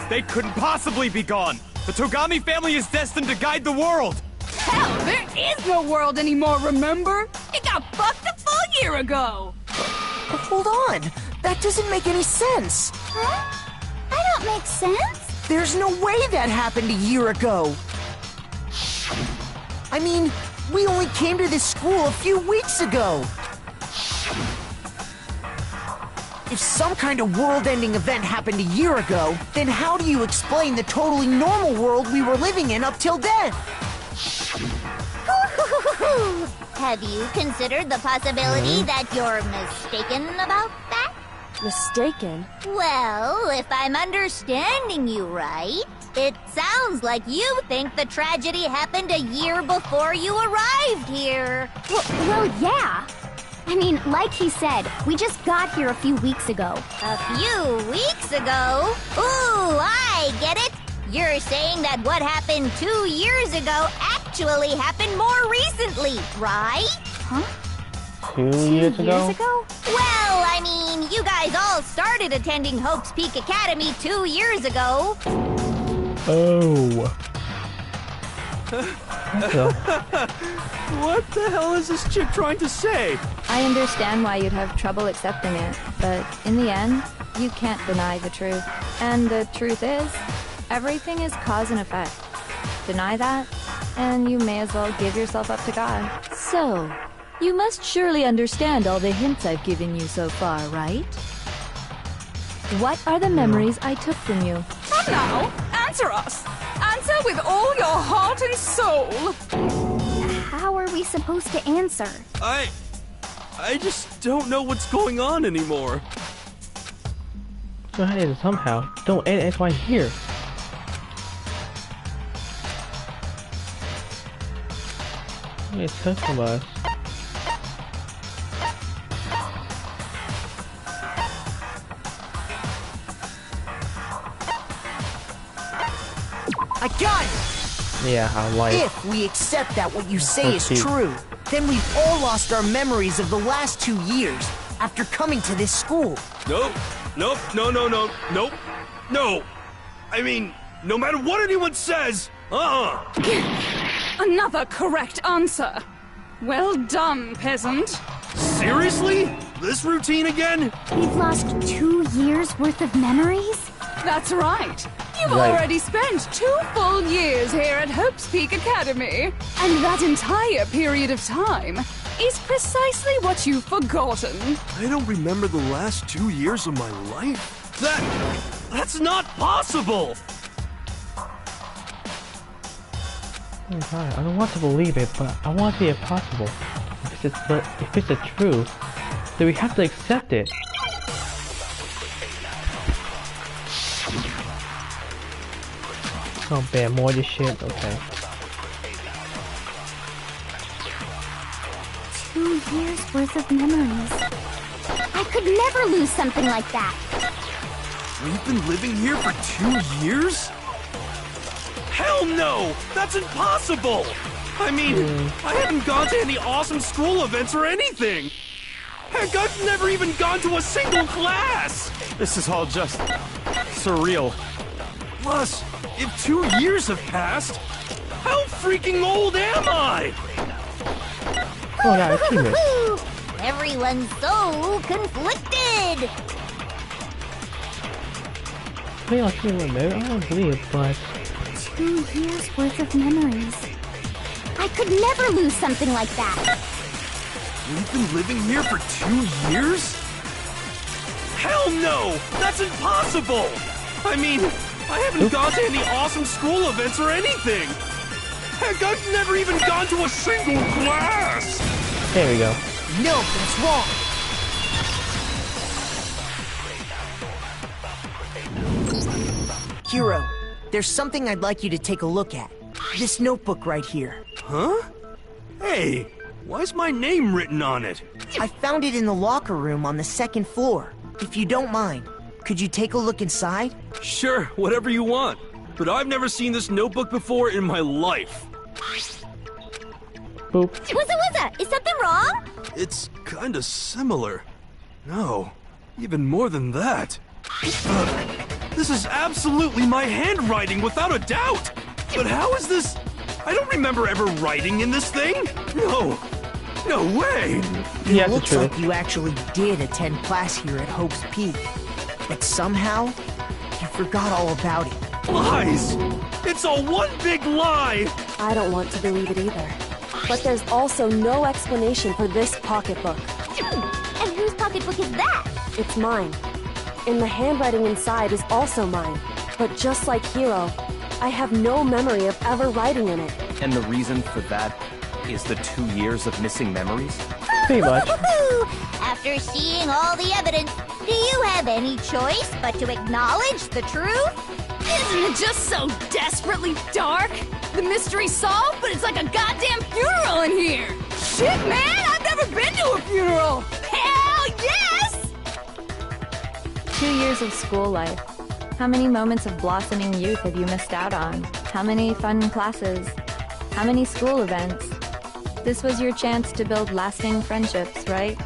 They couldn't possibly be gone! The Togami family is destined to guide the world! Hell, there is no world anymore, remember? It got fucked a full year ago! But hold on! That doesn't make any sense! Huh? I don't make sense? There's no way that happened a year ago! I mean, we only came to this school a few weeks ago! If some kind of world-ending event happened a year ago, then how do you explain the totally normal world we were living in up till then? Have you considered the possibility that you're mistaken about that? Mistaken? Well, if I'm understanding you right, it sounds like you think the tragedy happened a year before you arrived here. Well, yeah. I mean, like he said, we just got here a few weeks ago. A few weeks ago? Ooh, I get it. You're saying that what happened 2 years ago actually happened more recently, right? Huh? 2 years ago? Well, I mean, you guys all started attending Hope's Peak Academy 2 years ago. Oh. What the hell is this chick trying to say? I understand why you'd have trouble accepting it, but in the end, you can't deny the truth. And the truth is, everything is cause and effect. Deny that, and you may as well give yourself up to God. So, you must surely understand all the hints I've given you so far, right? What are the memories I took from you? Now, answer Answer us! Answer with all your heart and soul! How are we supposed to answer? I just don't know what's going on anymore. So how is it somehow? Don't end it right here. What is took from us? I got it! Yeah, I like. If we accept that what you say is true, then we've all lost our memories of the last 2 years after coming to this school. Nope. No. I mean, no matter what anyone says, Another correct answer. Well done, peasant. Seriously? This routine again? We've lost 2 years worth of memories? That's right. You've Right. already spent 2 full years here at Hope's Peak Academy. And that entire period of time is precisely what you've forgotten. I don't remember the last 2 years of my life. That's not possible! Oh God, I don't want to believe it, but I want to see it possible. If it's the truth, then we have to accept it. Oh, bam, more of this shit. Okay. 2 years worth of memories. I could never lose something like that. We've been living here for 2 years? Hell no! That's impossible! I mean, I haven't gone to any awesome school events or anything! Heck, I've never even gone to a single class! This is all just surreal. Plus, if 2 years have passed, how freaking old am I? Oh yeah, I've seen it. Everyone's so conflicted. Maybe I'll see it later. I don't believe it, but 2 years worth of memories. I could never lose something like that. We've been living here for 2 years? Hell no! That's impossible! I mean, I haven't gone to any awesome school events or anything! Heck, I've never even gone to a single class! there we go. No, that's wrong. Hero, there's something I'd like you to take a look at. This notebook right here. Huh? Hey, why's my name written on it? I found it in the locker room on the 2nd floor. If you don't mind, could you take a look inside? Sure, whatever you want. But I've never seen this notebook before in my life. Boop. Wuzza, is something wrong? It's kinda similar. No, even more than that. This is absolutely my handwriting, without a doubt! But how is this? I don't remember ever writing in this thing! No way! Yeah, It that's looks true. like you actually did attend class here at Hope's Peak. But somehow, you forgot all about it. Lies! It's all one big lie! I don't want to believe it either. But there's also no explanation for this pocketbook. And whose pocketbook is that? It's mine. And the handwriting inside is also mine. But just like Hero, I have no memory of ever writing in it. And the reason for that is the 2 years of missing memories? Pretty much. After seeing all the evidence, do you have any choice but to acknowledge the truth? Isn't it just so desperately dark? The mystery's solved, but it's like a goddamn funeral in here! Shit, man! I've never been to a funeral! Hell yes! 2 years of school life. How many moments of blossoming youth have you missed out on? How many fun classes? How many school events? This was your chance to build lasting friendships, right?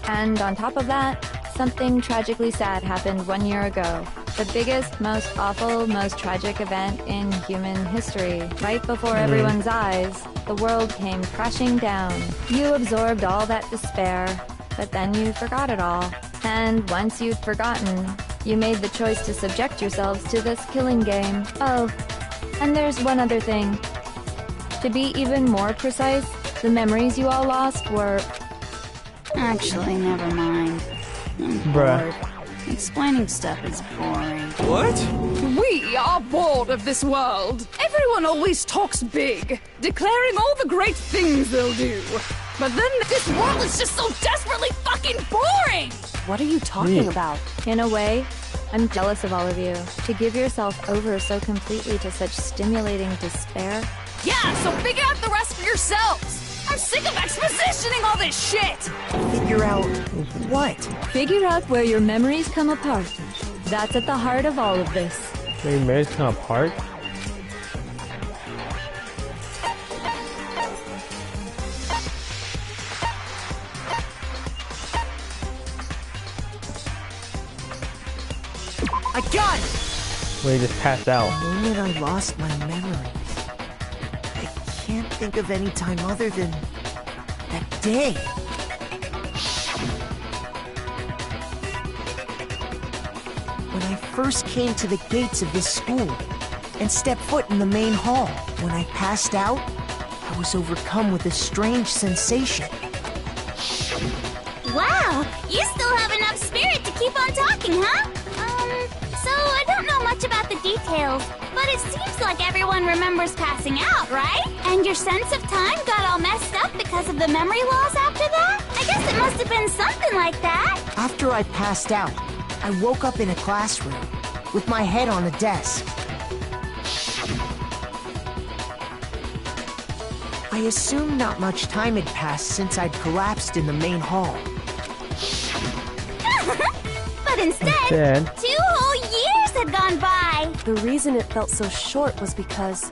And on top of that, something tragically sad happened 1 year ago. The biggest, most awful, most tragic event in human history. Right before everyone's eyes, the world came crashing down. You absorbed all that despair, but then you forgot it all. And once you'd forgotten, you made the choice to subject yourselves to this killing game. Oh, and there's one other thing. To be even more precise, the memories you all lost were... Actually, never mind. I'm Bruh. bored. Explaining stuff is boring. What? We are bored of this world. Everyone always talks big, declaring all the great things they'll do. But then this world is just so desperately fucking boring! What are you talking about? In a way, I'm jealous of all of you. To give yourself over so completely to such stimulating despair. Yeah, so figure out the rest for yourselves! I'm sick of expositioning all this shit! Figure out what? Figure out where your memories come apart. That's at the heart of all of this. Where marriage come apart? I got it! Where he just passed out. The moment I lost my memories, I can't think of any time other than that day. When I first came to the gates of this school and stepped foot in the main hall, when I passed out, I was overcome with a strange sensation. Wow, you still have enough spirit to keep on talking, huh? So I don't know much about the details, but it seems like everyone remembers passing out, right? And your sense of time got all messed up because of the memory loss after that? I guess it must have been something like that. After I passed out, I woke up in a classroom with my head on a desk. I assumed not much time had passed since I'd collapsed in the main hall. But instead, 2 whole years had gone by. The reason it felt so short was because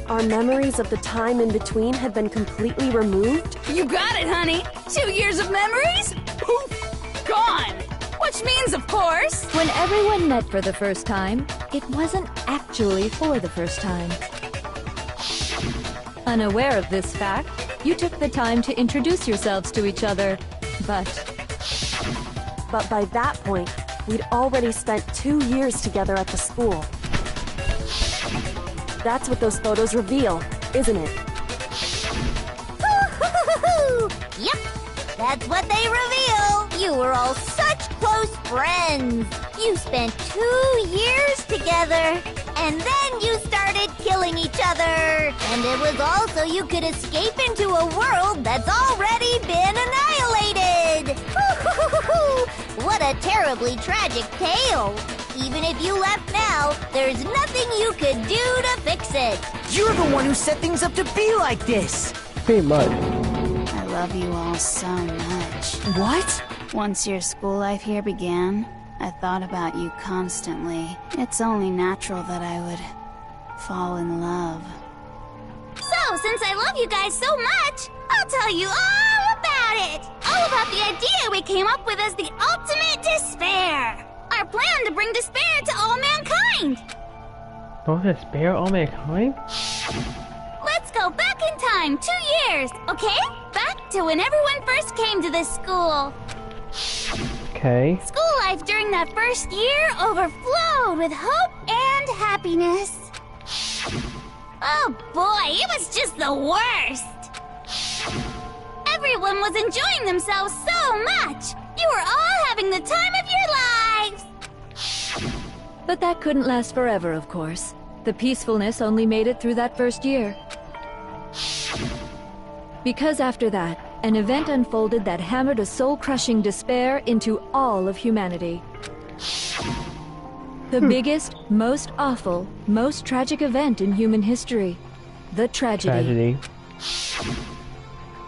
our memories of the time in between had been completely removed. You got it, honey! 2 years of memories? Poof! Gone! Which means, of course... When everyone met for the first time, it wasn't actually for the first time. Unaware of this fact, you took the time to introduce yourselves to each other, But by that point, we'd already spent 2 years together at the school. That's what those photos reveal, isn't it? Yep, that's what they reveal. You were all such close friends. You spent 2 years together, and then you started killing each other. And it was all so you could escape into a world that's already been annihilated. What a terribly tragic tale. Even if you left now, there's nothing you could do to fix it. You're the one who set things up to be like this. Pretty much. I love you all so much. What? Once your school life here began, I thought about you constantly. It's only natural that I would fall in love. So, since I love you guys so much, I'll tell you all about it. All about the idea we came up with as the ultimate despair. Our plan to bring despair to all mankind. Don't despair all mankind? Let's go back in time 2 years, okay? Back to when everyone first came to this school. Okay. School life during that first year overflowed with hope and happiness. Oh boy, it was just the worst. Everyone was enjoying themselves so much. You were all having the time of your lives. But that couldn't last forever, of course. The peacefulness only made it through that first year. Because after that, an event unfolded that hammered a soul-crushing despair into all of humanity. The biggest, most awful, most tragic event in human history. The tragedy.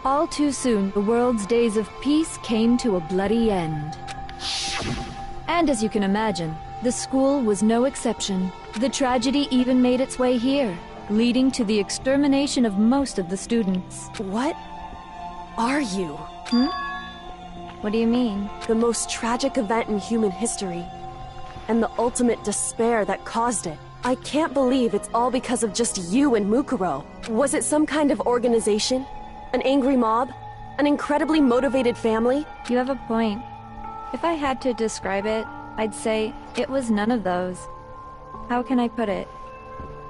All too soon, the world's days of peace came to a bloody end. And as you can imagine, the school was no exception. The tragedy even made its way here, leading to the extermination of most of the students. What are you? What do you mean? The most tragic event in human history, and the ultimate despair that caused it. I can't believe it's all because of just you and Mukuro. Was it some kind of organization? An angry mob? An incredibly motivated family? You have a point. If I had to describe it, I'd say it was none of those. How can I put it?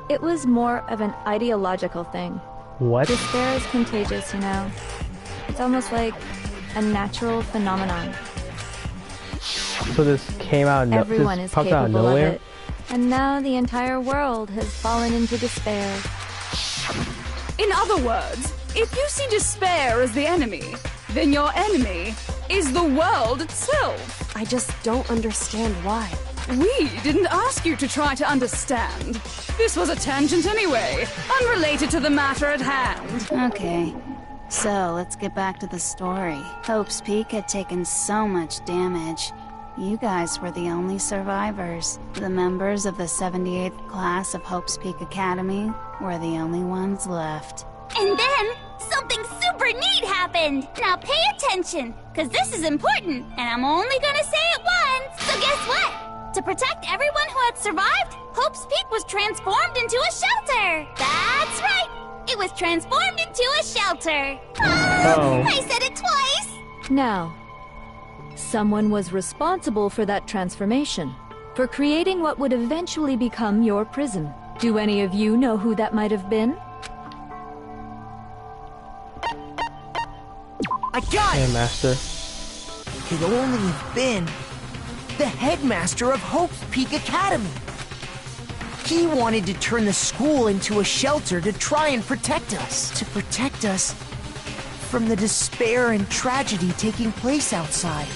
It was more of an ideological thing. What? Despair is contagious, you know. It's almost like a natural phenomenon. So this came out of Everyone is popped out of capable of nowhere? it. And now the entire world has fallen into despair. In other words, if you see despair as the enemy, then your enemy is the world itself. I just don't understand why. We didn't ask you to try to understand. This was a tangent anyway, unrelated to the matter at hand. Okay, so let's get back to the story. Hope's Peak had taken so much damage. You guys were the only survivors. The members of the 78th class of Hope's Peak Academy were the only ones left. And then, something super neat happened! Now pay attention, because this is important, and I'm only gonna say it once! So guess what? To protect everyone who had survived, Hope's Peak was transformed into a shelter! That's right! It was transformed into a shelter! Oh. I said it twice! Now, someone was responsible for that transformation, for creating what would eventually become your prison. Do any of you know who that might have been? I got Hey, it! Master. Could only have been the headmaster of Hope's Peak Academy. He wanted to turn the school into a shelter to try and protect us. To protect us from the despair and tragedy taking place outside.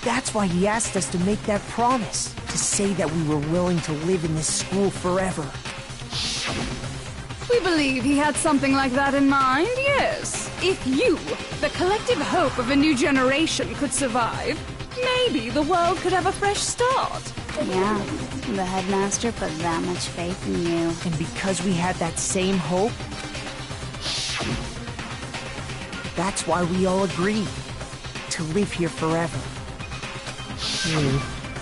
That's why he asked us to make that promise, to say that we were willing to live in this school forever. We believe he had something like that in mind, yes. If you, the collective hope of a new generation, could survive, maybe the world could have a fresh start. Yeah, the headmaster put that much faith in you. And because we had that same hope, that's why we all agreed to live here forever.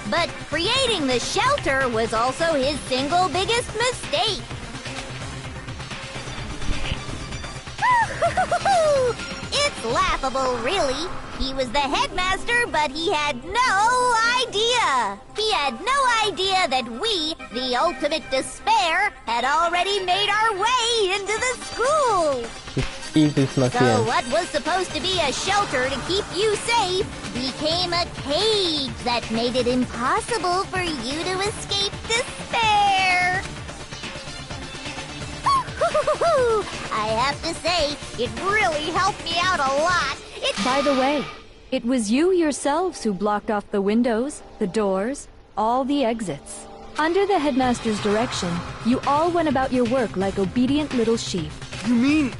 But creating the shelter was also his single biggest mistake. It's laughable, really. He was the headmaster, but he had no idea. He had no idea that we, the ultimate despair, had already made our way into the school. Easy snuck So in. what was supposed to be a shelter to keep you safe became a cage that made it impossible for you to escape despair. I have to say, it really helped me out a lot. By the way, it was you yourselves who blocked off the windows, the doors, all the exits. Under the headmaster's direction, you all went about your work like obedient little sheep. You mean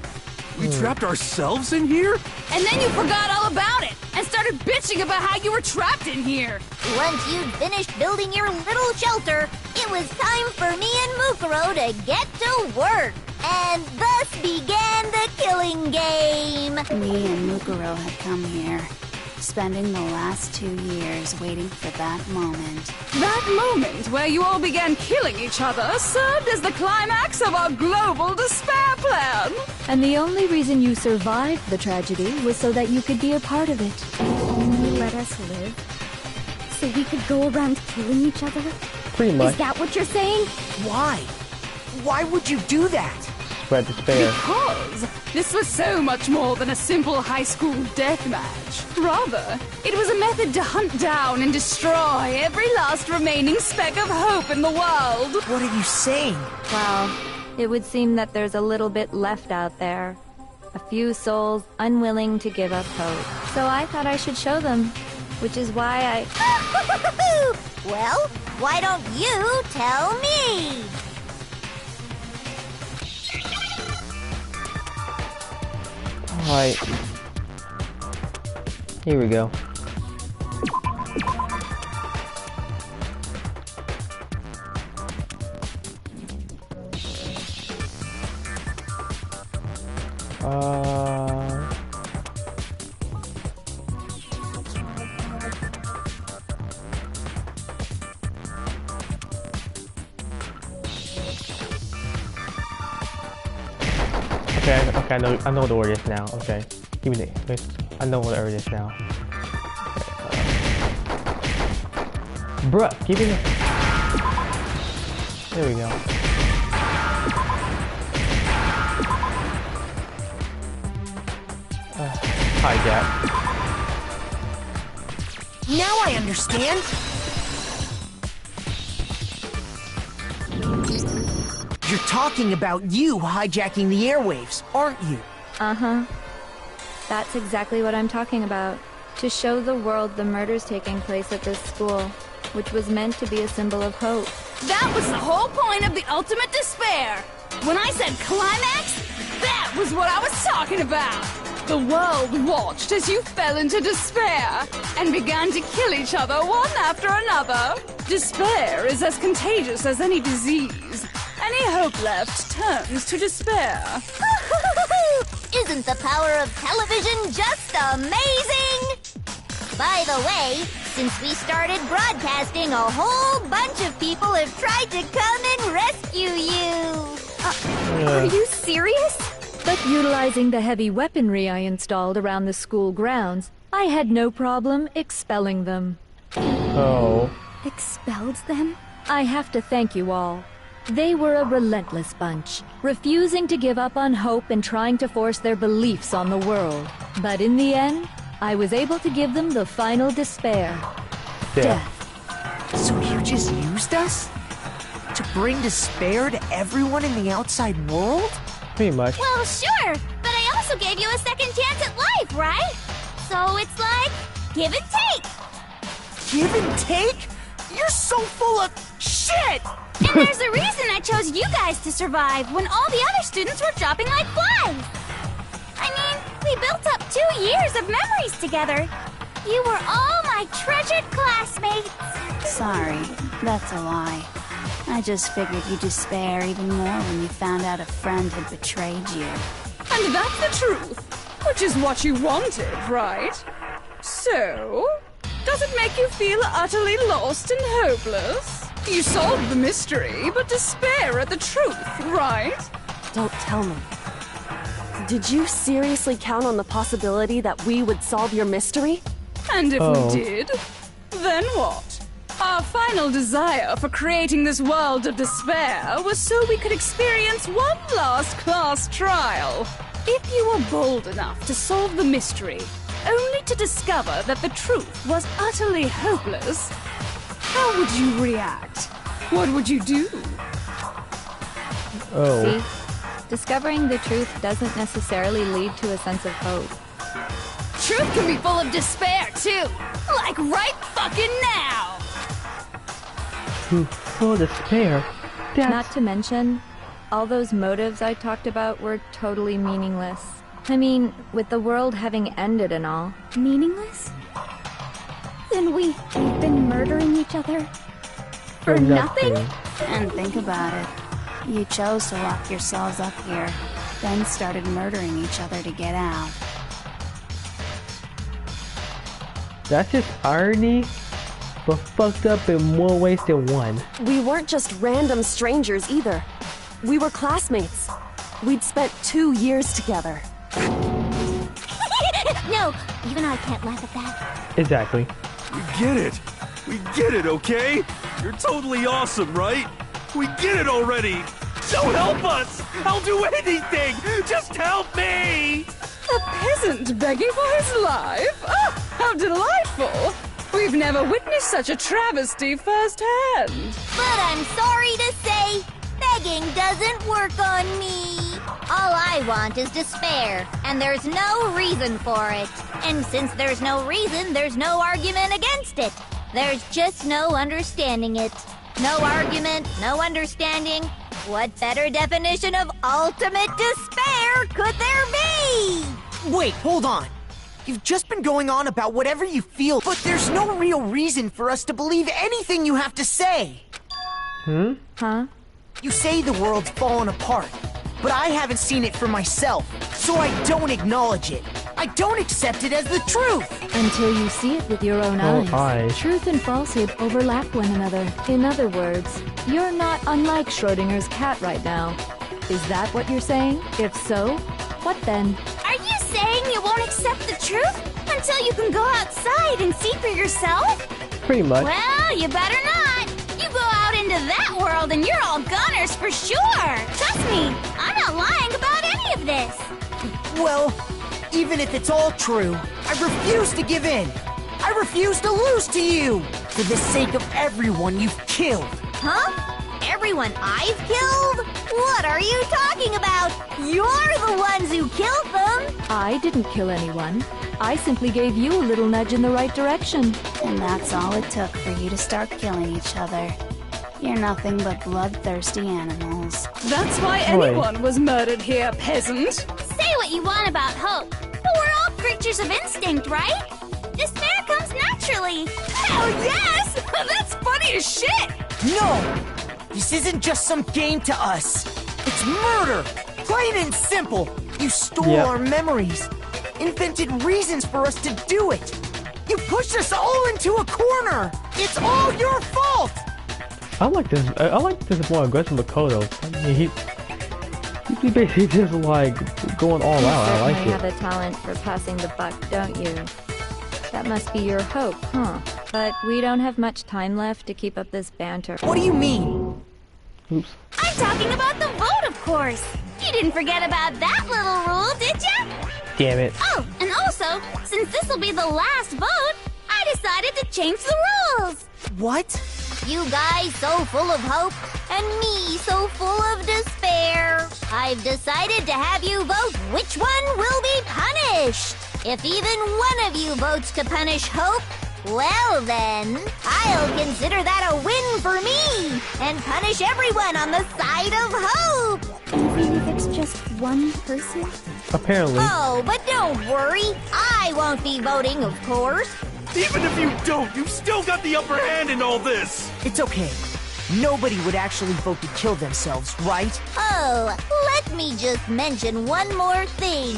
we trapped ourselves in here? And then you forgot all about it and started bitching about how you were trapped in here. Once you'd finished building your little shelter, it was time for me and Mukuro to get to work. And thus began the killing game. Me and Mukuro had come here, spending the last 2 years waiting for that moment. That moment where you all began killing each other served as the climax of our global despair plan. And the only reason you survived the tragedy was so that you could be a part of it. You let us live? So we could go around killing each other? Pretty much. Is that what you're saying? Why? Why would you do that? Spread despair. Because this was so much more than a simple high school deathmatch. Rather, it was a method to hunt down and destroy every last remaining speck of hope in the world. What are you saying? Well, it would seem that there's a little bit left out there. A few souls unwilling to give up hope. So I thought I should show them, which is why Well, why don't you tell me? Alright. Here we go. Okay, I know what the word is now. Okay, give me the. I know what the word is now. Bruh, give me the. There we go. Hi, Jack. Now I understand! You're talking about you hijacking the airwaves, aren't you? Uh-huh. That's exactly what I'm talking about. To show the world the murders taking place at this school, which was meant to be a symbol of hope. That was the whole point of the ultimate despair! When I said climax, that was what I was talking about! The world watched as you fell into despair and began to kill each other one after another. Despair is as contagious as any disease. Any hope left turns to despair. Isn't the power of television just amazing? By the way, since we started broadcasting, a whole bunch of people have tried to come and rescue you. Are you serious? But utilizing the heavy weaponry I installed around the school grounds, I had no problem expelling them. Oh. Expelled them? I have to thank you all. They were a relentless bunch, refusing to give up on hope and trying to force their beliefs on the world. But in the end, I was able to give them the final despair. Death. So you just used us? To bring despair to everyone in the outside world? Pretty much. Well, sure, but I also gave you a second chance at life, right? So it's like, give and take. Give and take? You're so full of shit! And there's a reason I chose you guys to survive when all the other students were dropping like flies. I mean, we built up 2 years of memories together. You were all my treasured classmates. Sorry, that's a lie. I just figured you'd despair even more when you found out a friend had betrayed you. And that's the truth, which is what you wanted, right? So, does it make you feel utterly lost and hopeless? You solved the mystery, but despair at the truth, right? Don't tell me. Did you seriously count on the possibility that we would solve your mystery? And if we did, then what? Our final desire for creating this world of despair was so we could experience one last class trial. If you were bold enough to solve the mystery, only to discover that the truth was utterly hopeless, how would you react? What would you do? See, discovering the truth doesn't necessarily lead to a sense of hope. Truth can be full of despair, too. Like right fucking now. Full despair? Not to mention, all those motives I talked about were totally meaningless. I mean, with the world having ended and all. Meaningless? Then we've been murdering each other? For nothing? And think about it. You chose to lock yourselves up here, then started murdering each other to get out. That's just irony, but fucked up in more ways than one. We weren't just random strangers either. We were classmates. We'd spent 2 years together. No, even I can't laugh at that. Exactly. We get it! We get it, okay? You're totally awesome, right? We get it already! So help us! I'll do anything! Just help me! A peasant begging for his life? Oh, how delightful! We've never witnessed such a travesty firsthand. But I'm sorry to say, begging doesn't work on me. All I want is despair, and there's no reason for it. And since there's no reason, there's no argument against it. There's just no understanding it. No argument, no understanding. What better definition of ultimate despair could there be? Wait, hold on. You've just been going on about whatever you feel, but there's no real reason for us to believe anything you have to say. Huh? You say the world's fallen apart, but I haven't seen it for myself, so I don't acknowledge it. I don't accept it as the truth. Until you see it with your own eyes. Truth and falsehood overlap one another. In other words, you're not unlike Schrodinger's cat right now. Is that what you're saying? If so, what then? Are you saying you won't accept the truth until you can go outside and see for yourself? Pretty much. Well, you better not. You go out into that world and you're all goners for sure. Trust me, I'm not lying about any of this. Well, even if it's all true, I refuse to give in. I refuse to lose to you! For the sake of everyone you've killed! Huh? Everyone I've killed? What are you talking about? You're the ones who killed them! I didn't kill anyone. I simply gave you a little nudge in the right direction. And that's all it took for you to start killing each other. You're nothing but bloodthirsty animals. That's why anyone was murdered here, peasant. Say what you want about hope, but we're all creatures of instinct, right? Despair comes naturally. Hell yes! That's funny as shit! No! This isn't just some game to us. It's murder! Plain and simple! You stole our memories. Invented reasons for us to do it. You pushed us all into a corner! It's all your fault! I like this more aggressive Makoto. I mean, he basically just like going all out. I like You it. have a talent for passing the buck, don't you? That must be your hope, huh? But we don't have much time left to keep up this banter. What do you mean? Oops. I'm talking about the vote, of course. You didn't forget about that little rule, did ya? Damn it. Oh, and also, since this will be the last vote, I decided to change the rules. What? You guys so full of hope, and me so full of despair. I've decided to have you vote which one will be punished. If even one of you votes to punish Hope, well then, I'll consider that a win for me, and punish everyone on the side of Hope. Even if it's just one person? Apparently. Oh, but don't worry, I won't be voting, of course. Even if you don't, you've still got the upper hand in all this! It's okay. Nobody would actually vote to kill themselves, right? Oh, let me just mention one more thing.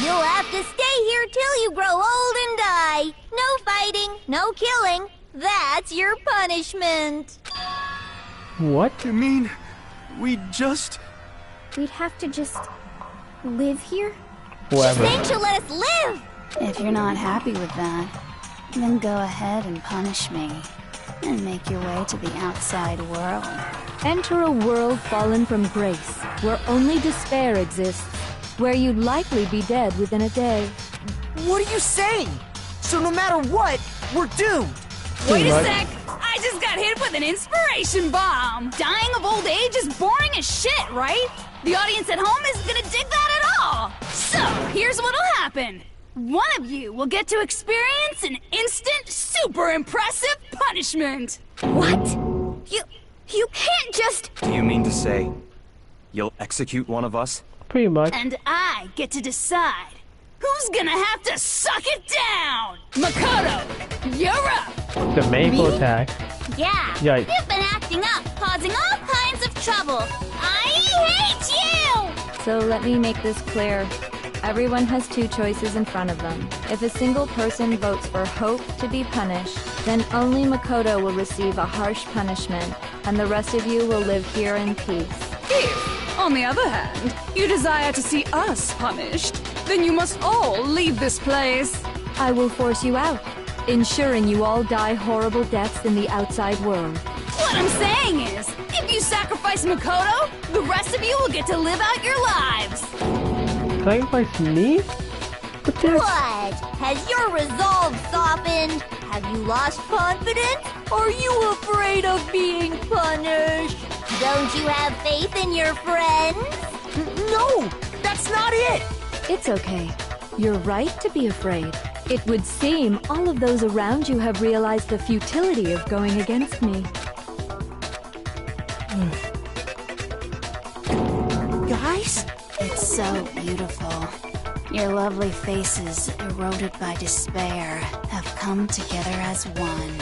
You'll have to stay here till you grow old and die. No fighting, no killing. That's your punishment. What? You mean, we'd Have to just live here? Whatever. Saying she'll let us live. If you're not happy with that, then go ahead and punish me. And make your way to the outside world. Enter a world fallen from grace, where only despair exists, where you'd likely be dead within a day. What are you saying? So no matter what, we're doomed. Wait a sec! I just got hit with an inspiration bomb! Dying of old age is boring as shit, right? The audience at home isn't gonna dig that at all! So, here's what'll happen. One of you will get to experience an instant, super impressive punishment! What? You can't just... Do you mean to say you'll execute one of us? Pretty much. And I get to decide who's gonna have to suck it down! Makoto, you're up! The main full attack. Yeah, Yikes. you've been acting up, causing all kinds of trouble. I hate you! So let me make this clear. Everyone has two choices in front of them. If a single person votes for Hope to be punished, then only Makoto will receive a harsh punishment, and the rest of you will live here in peace. If, on the other hand, you desire to see us punished, then you must all leave this place. I will force you out, ensuring you all die horrible deaths in the outside world. What I'm saying is, if you sacrifice Makoto, the rest of you will get to live out your lives. Sacrifice me? What? Has your resolve softened? Have you lost confidence? Are you afraid of being punished? Don't you have faith in your friends? No! That's not it! It's okay. You're right to be afraid. It would seem all of those around you have realized the futility of going against me. Guys? It's so beautiful. Your lovely faces, eroded by despair, have come together as one.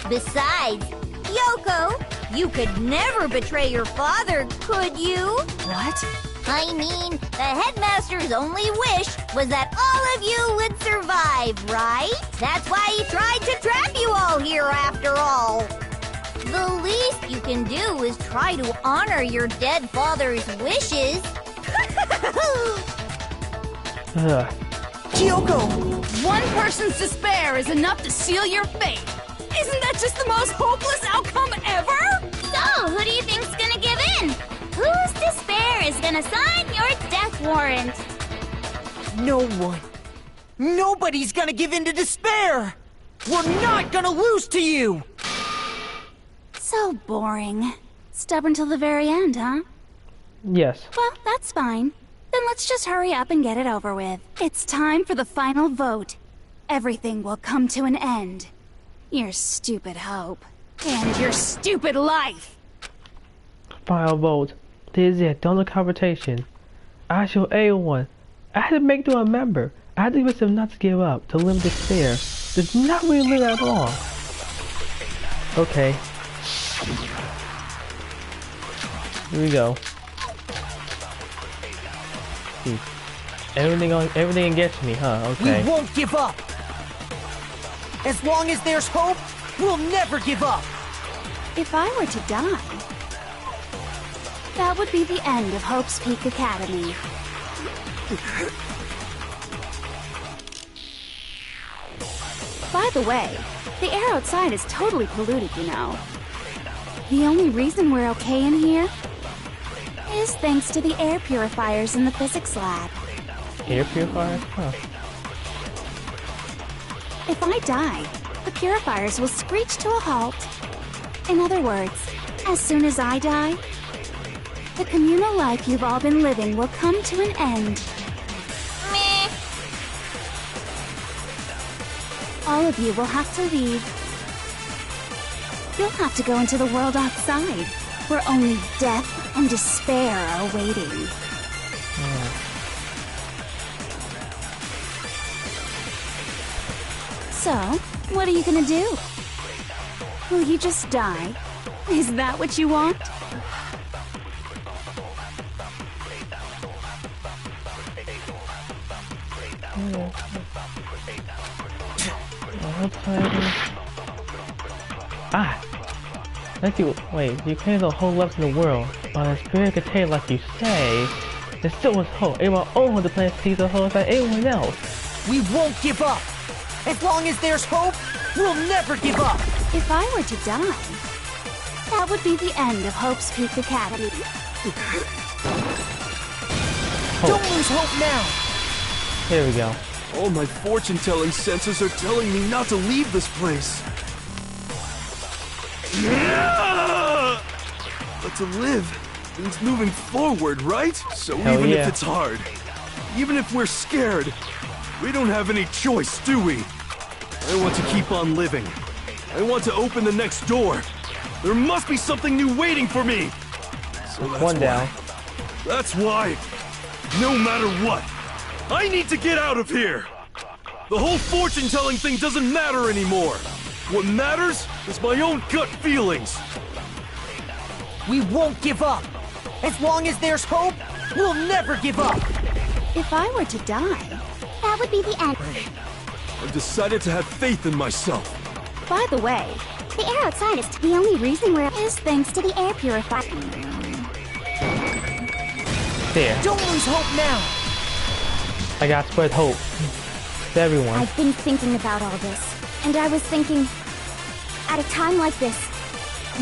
Besides, Yoko, you could never betray your father, could you? What? I mean, the headmaster's only wish was that all of you would survive, right? That's why he tried to trap you all here after all. The least you can do is try to honor your dead father's wishes. Kyoko! One person's despair is enough to seal your fate. Isn't that just the most hopeless outcome ever? So, who do you think's gonna give in? Whose despair is gonna sign your death warrant? No one. Nobody's gonna give in to despair! We're not gonna lose to you! So boring. Stubborn till the very end, huh? Yes. Well, that's fine. Then let's just hurry up and get it over with. It's time for the final vote. Everything will come to an end. Your stupid hope. And your stupid life! Final vote. This is it. Don't look confrontation. I show everyone. I had to make them a member. I had to convince them not to give up, to live in despair. Did not really live at all. Okay. Here we go. Everything against me, huh? Okay. We won't give up! As long as there's hope, we'll never give up! If I were to die, that would be the end of Hope's Peak Academy. By the way, the air outside is totally polluted, you know. The only reason we're okay in here is thanks to the air purifiers in the physics lab. Air purifiers? Huh. If I die, the purifiers will screech to a halt. In other words, as soon as I die, the communal life you've all been living will come to an end. Meh. All of you will have to leave. You'll have to go into the world outside, where only death and despair are waiting. So, what are you gonna do? Will you just die? Is that what you want? Ah! Let's see. Wait, you claim the whole left in the world, but the spirit contained like you say. There still was hope. Everyone on the planet sees the whole like everyone else. We won't give up! As long as there's hope, we'll never give up! If I were to die, that would be the end of Hope's Peak Academy. Don't lose hope now! Here we go. All my fortune-telling senses are telling me not to leave this place. But to live means moving forward, right? So Hell even yeah. if it's hard, even if we're scared, we don't have any choice, do we? I want to keep on living. I want to open the next door. There must be something new waiting for me. So that's One down. That's why, no matter what, I need to get out of here. The whole fortune-telling thing doesn't matter anymore. What matters is my own gut feelings. We won't give up! As long as there's hope, we'll never give up! If I were to die, That would be the end. I've decided to have faith in myself. by the way, The air outside is the only reason we're is thanks to the air purifier. There. Don't lose hope now! I got spread hope to everyone. I've been thinking about all this, and I was thinking, at a time like this,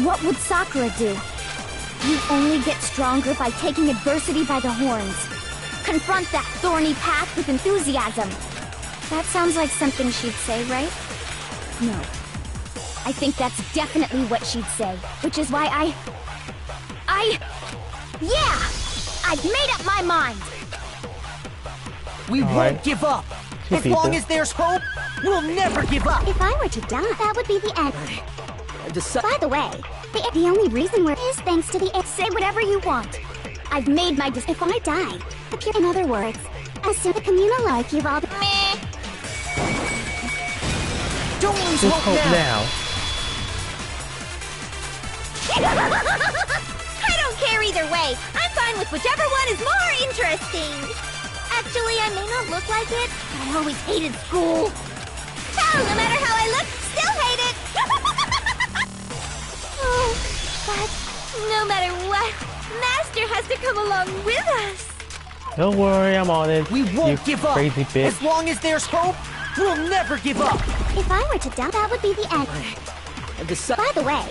what would Sakura do? You only get stronger by taking adversity by the horns. Confront that thorny path with enthusiasm. That sounds like something she'd say, right? No. I think that's definitely what she'd say, which is why yeah! I've made up my mind! We All won't right. give up! Two As long people. as there's hope, we'll never give up! If I were to die, that would be the end. I've decided. By the way, the only reason we're is thanks to the air. Say whatever you want. I've made my decision. If I die, in other words, as soon the communal life you've all meh. Don't lose Just hope hope now! now. I don't care either way. I'm fine with whichever one is more interesting. Actually, I may not look like it, but I always hated school. Hell, no matter how I look, still hate it. Oh, but no matter what, Master has to come along with us. Don't worry, I'm on it. We won't you give up! crazy bitch. As long as there's hope, we'll never give up! If I were to die, that would be the end. I've decided. By the way,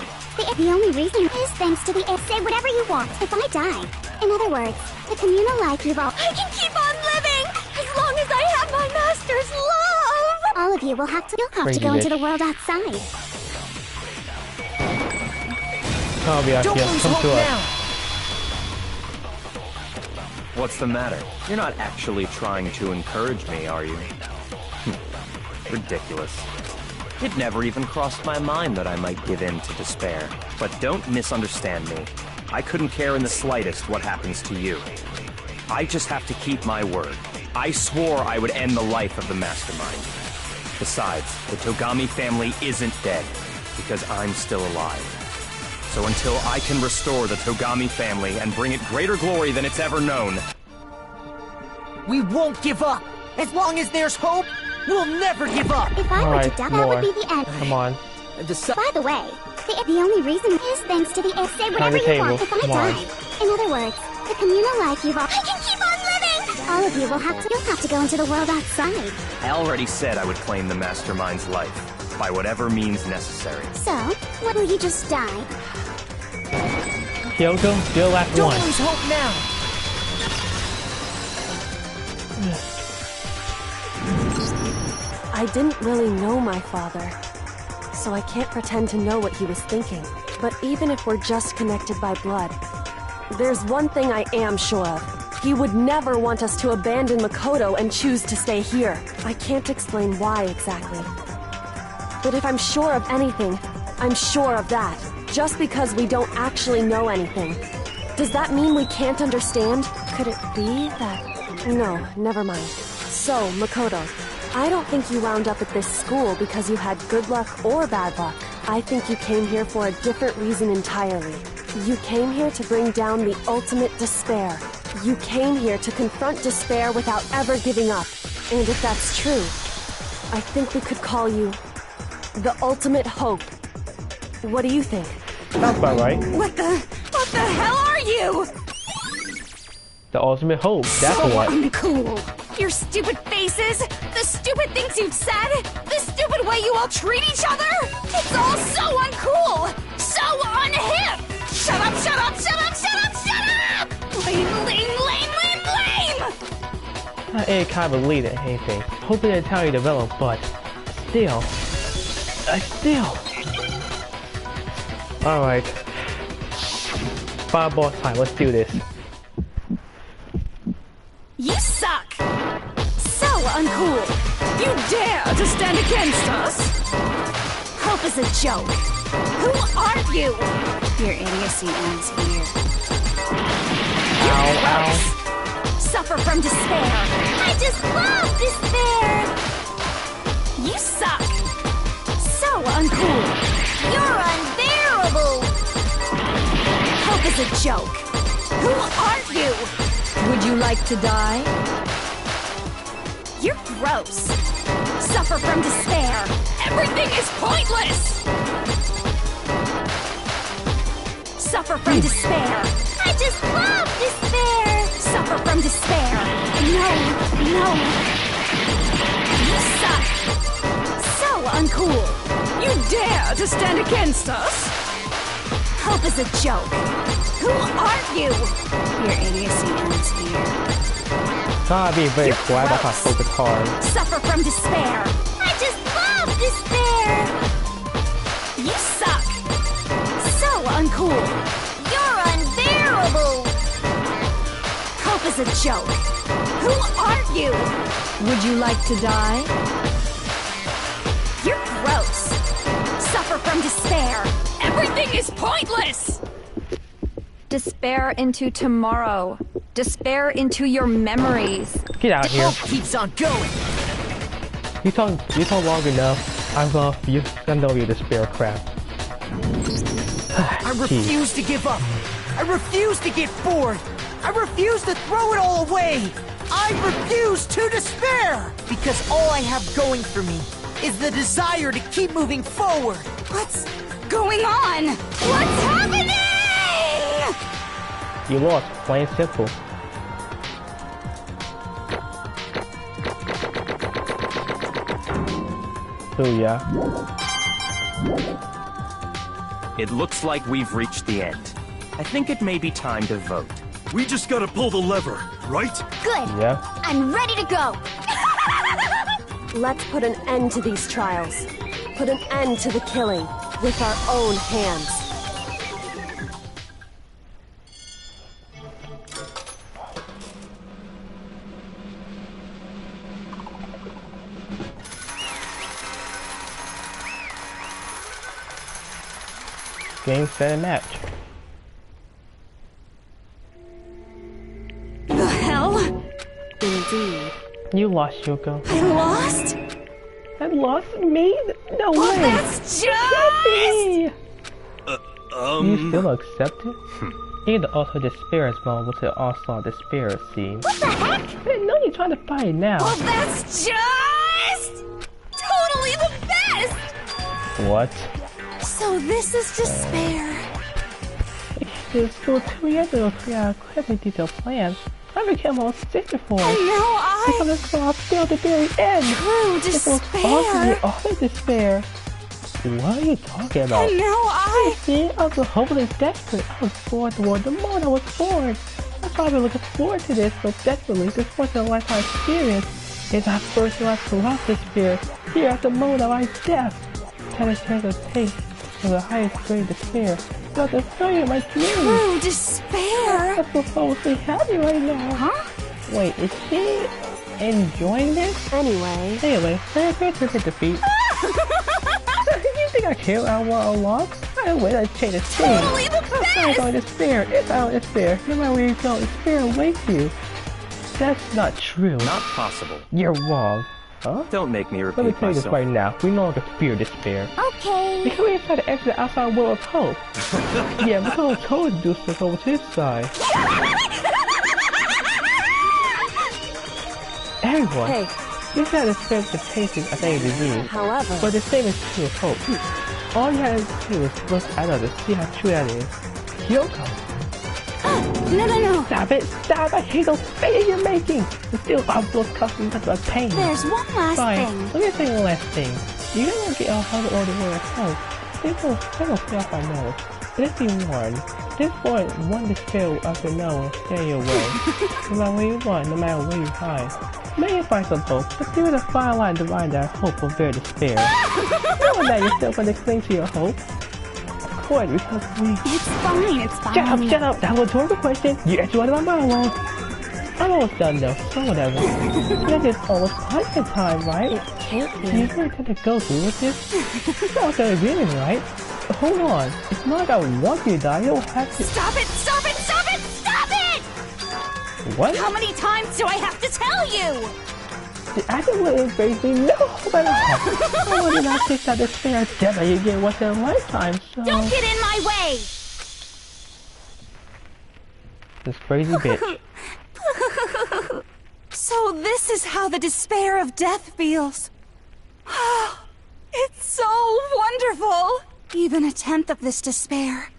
the only reason is thanks to the air. Say whatever you want. If I die, in other words, the communal life you've all. I can keep on living as long as I have my master's love. All of you will have to go Crazy into bitch. the world outside. I'll be out Don't here. lose Come hope to us. now. What's the matter? You're not actually trying to encourage me, are you? Ridiculous. It never even crossed my mind that I might give in to despair. But don't misunderstand me. I couldn't care in the slightest what happens to you. I just have to keep my word. I swore I would end the life of the Mastermind. Besides, the Togami family isn't dead, because I'm still alive. So until I can restore the Togami family and bring it greater glory than it's ever known... We won't give up. As long as there's hope, we'll never give up. If I were to Alright, die, that would more. be the end. Come on. By the way, the only reason is thanks to the say whatever the you want table. if I Come on. die. In other words, the communal life you've all... I can keep on living! All of you will have to go into the world outside. I already said I would claim the Mastermind's life, by whatever means necessary. So, what will you just die? Kyoto, you're the last Don't one. lose hope now. I didn't really know my father, so I can't pretend to know what he was thinking. But even if we're just connected by blood, there's one thing I am sure of. He would never want us to abandon Makoto and choose to stay here. I can't explain why exactly. But if I'm sure of anything, I'm sure of that. Just because we don't actually know anything. Does that mean we can't understand? Could it be that... No, never mind. So, Makoto, I don't think you wound up at this school because you had good luck or bad luck. I think you came here for a different reason entirely. You came here to bring down the ultimate despair. You came here to confront despair without ever giving up. And if that's true, I think we could call you the ultimate hope. What do you think? That's about right. What the hell are you? The ultimate hope. That's So what. uncool. Your stupid faces, the stupid things you've said, the stupid way you all treat each other. It's all so uncool, so unhip. Shut up, shut up, shut up, shut up, shut up! Lame, lame, lame, lame, lame! I ain't kind of believe in anything. Hoping that's how you develop, but still. Alright. Final boss time, let's do this. You suck! So uncool! You dare to stand against us? Hope is a joke. Who are you? Your idiocy ends here. Ow, ow. Suffer from despair. I just love despair! You suck! So uncool! You're unbearable! Hope is a joke. Who are you? Would you like to die? You're gross. Suffer from despair. Everything is pointless. Suffer from despair. I just love despair! Suffer from despair. No, no. You suck. So uncool. You dare to stand against us? Hope is a joke. Who are you? Your idiocy ends here. Gotta be very quiet about my focus hard. Suffer from despair. I just love despair! You suck. So uncool. You're unbearable! Hope is a joke. Who are you? Would you like to die? You're gross. Suffer from despair. Everything is pointless. Despair into tomorrow. Despair into your memories. Get out of here. Hope keeps on going. You talk long enough. I'm gonna know your despair crap. I refuse to give up. I refuse to get bored. I refuse to throw it all away. I refuse to despair. Because all I have going for me is the desire to keep moving forward. What's going on? What's happening? You lost, plain simple. Oh yeah. It looks like we've reached the end. I think it may be time to vote. We just gotta pull the lever, right? Good! Yeah. I'm ready to go! Let's put an end to these trials. Put an end to the killing with our own hands. Game, set, and match. The hell? Indeed. You lost, Yuko. I lost? I lost me? No Well, way! that's Me! just... You still accept it? Even the also despair mode with the onslaught despair scene. What the heck? I know you're trying to fight now. Well, that's just... totally the best! What? So this is despair. There's still 2 years ago to create a incredibly detailed plan. I became all sick before. And now I... Because it's all still at the very end. True despair. All despair. What are you talking about? And now I... See, I was hopeless desperate. I was born toward the moment I was born. That's why I've been looking forward to this so desperately. This was a lifetime experience. It's my first life to love despair. Here at the moment of my death. Had a chance to taste of the highest grade of despair. But the failure of my dreams. True despair. I'm supposedly happy right now. Huh? Wait, is she enjoying this? Anyway, celebrate her defeat. You think I care I want a loss? I win a chain of team. Totally the I'm not going to despair. It's out of despair. No matter where you go, despair awaits you. That's not true. Not possible. You're wrong. Huh? Don't make me Let me repeat tell you this myself. right now. We no longer fear despair. Okay. Because we decided to enter the outside world of hope. Yeah, Mako told us to do stuff over to his side. Everyone, hey, this had experience the taste of any disease. however... But the same is true of hope. All you have to do is look at others to see how true that is. Kyoko! No. Stop it! Stop! I hate those faces you're making! It's still those customs that are pain. There's one last Fine. thing. Let me say one last thing. You don't want to get 100 or the way at home. They will stay off our nose. But if you warn, this boy one despair after no will stay your way. No matter where you run, no matter where you hide. May you find some hope, but there is a fine line dividing that hope from bare despair. Knowing that you're still going to cling to your hope. Of course, because we... It's fine. Shut up! That was a rhetorical question! You answered one of my monologue! I'm almost done though, so whatever. That is almost punishment time, right? It can't be. You really gonna go through with this? It's not the agreement, right? Hold on. It's not like I want you to die. You don't have to. Stop it! What? How many times do I have to tell you? The acting is basically no hope at all. I did not take that despair death that you get once in a lifetime, so... Don't get in my way! This crazy bitch. So this is how the despair of death feels. It's so wonderful! Even a tenth of this despair,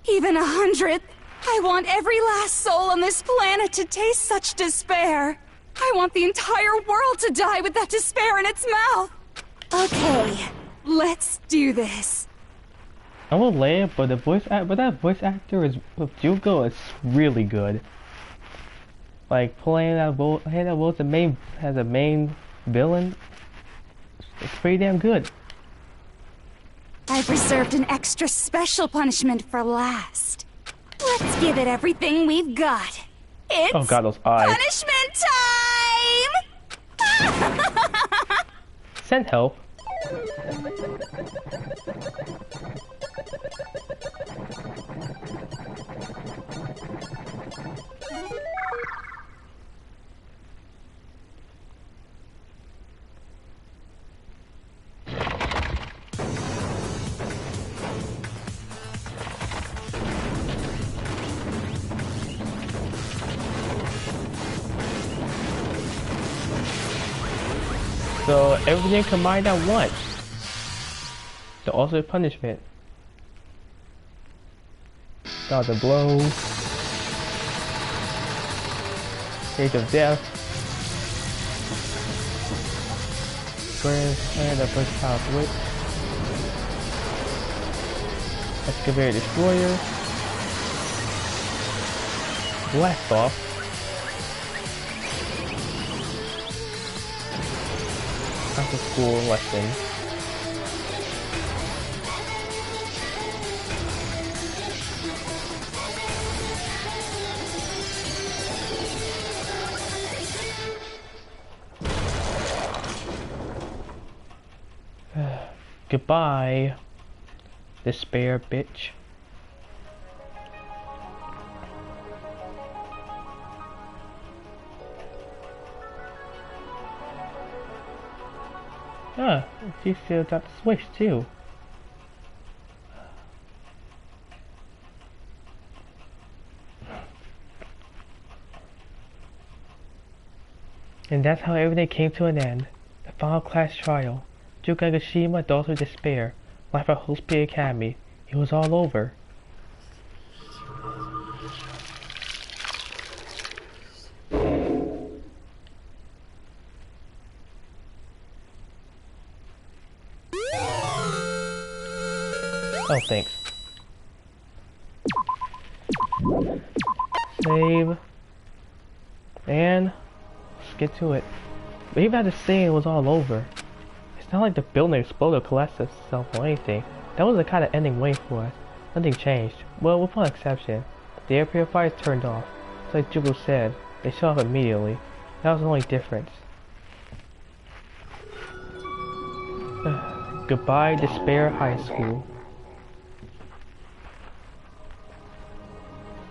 even 100th, I want every last soul on this planet to taste such despair. I want the entire world to die with that despair in its mouth. Okay, let's do this. I will lay it, but that voice actor is with Juko is really good. Like playing that role as a main villain. It's pretty damn good. I've reserved an extra special punishment for last. Let's give it everything we've got. It's Oh god, those eyes. punishment time! Send help. So everything combined at once. The ultimate punishment. Dodge a blow. Age of death. Squares and the first child's whip. Excavator destroyer. Blast off. after school lesson. Goodbye, despair bitch. Huh, she still got the switch too. And that's how everything came to an end. The final class trial. Yukagashima Daughter Despair. Life at Hospital Academy. It was all over. Oh, thanks. Save. And let's get to it. But even after saying it was all over, it's not like the building exploded or collapsed itself or anything. That was the kind of ending way for us. Nothing changed. Well, with one exception. The air purifiers turned off. It's like Jubu said, they shut off immediately. That was the only difference. Goodbye, Despair High School.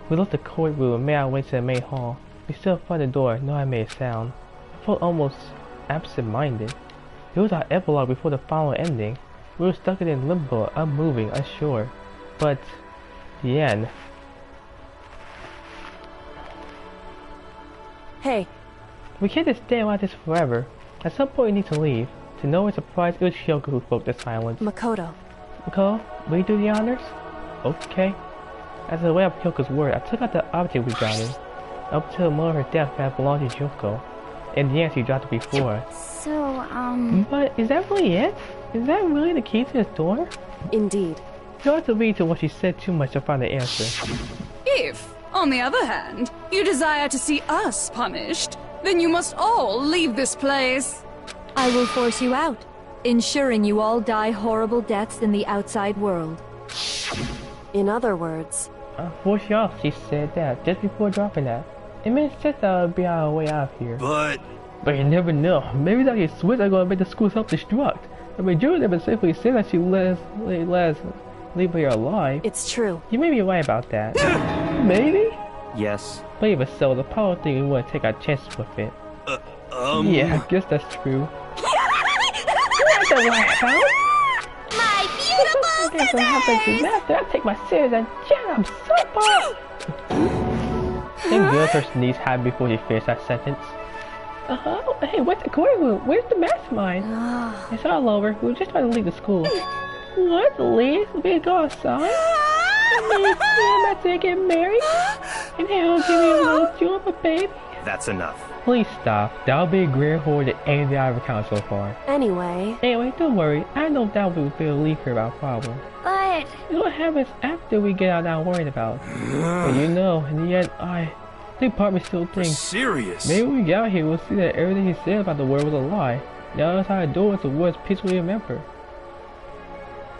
We left the courtroom and made our way to the main hall. We stood in front of the door, no I made a sound. I felt almost absent-minded. It was our epilogue before the final ending. We were stuck in limbo, unmoving, unsure. But the end. Hey. We can't just stay like this forever. At some point we need to leave. To no one's surprise, it was Hyoko who broke the silence. Makoto. Makoto, will you do the honors? Okay. As a way of Hyoko's word, I took out the object we got in. Up to the moment of her death, that belonged to Hyoko. In the end, she dropped it before. So, But is that really it? Is that really the key to this door? Indeed. You don't have to read to what she said too much to find the answer. If, on the other hand, you desire to see us punished, then you must all leave this place. I will force you out, ensuring you all die horrible deaths in the outside world. In other words... Force you off, she said that just before dropping that. It made sense that would be our way out of here. But you never know. Maybe that your switch are gonna make the school self-destruct. The majority of them safely say that she leave her alive. It's true. You may be right about that. Maybe? Yes. But even so, the power thing, we want to take our chances with it. Yeah, I guess that's true. That's the White House? My beautiful scissors! Master, I take my scissors and jam so far! Thank goodness her sneeze had before she finished that sentence. Hey, where's the courtroom? Where's the mastermind? It's all over. We were just trying to leave the school. What? Leave? We go outside? I'm about to get married? And he'll give me a little jump, baby? That's enough. Please stop. That'll be a greater horror than anything I've encountered so far. Anyway, don't worry. I know that will be a relief for our problem. But... It's what happens after we get out that I'm worried about. But you know, in the end, I think part of me still thinks... Serious? Maybe when we get out here, we'll see that everything he said about the world was a lie. The other side of the door is the words peacefully remember.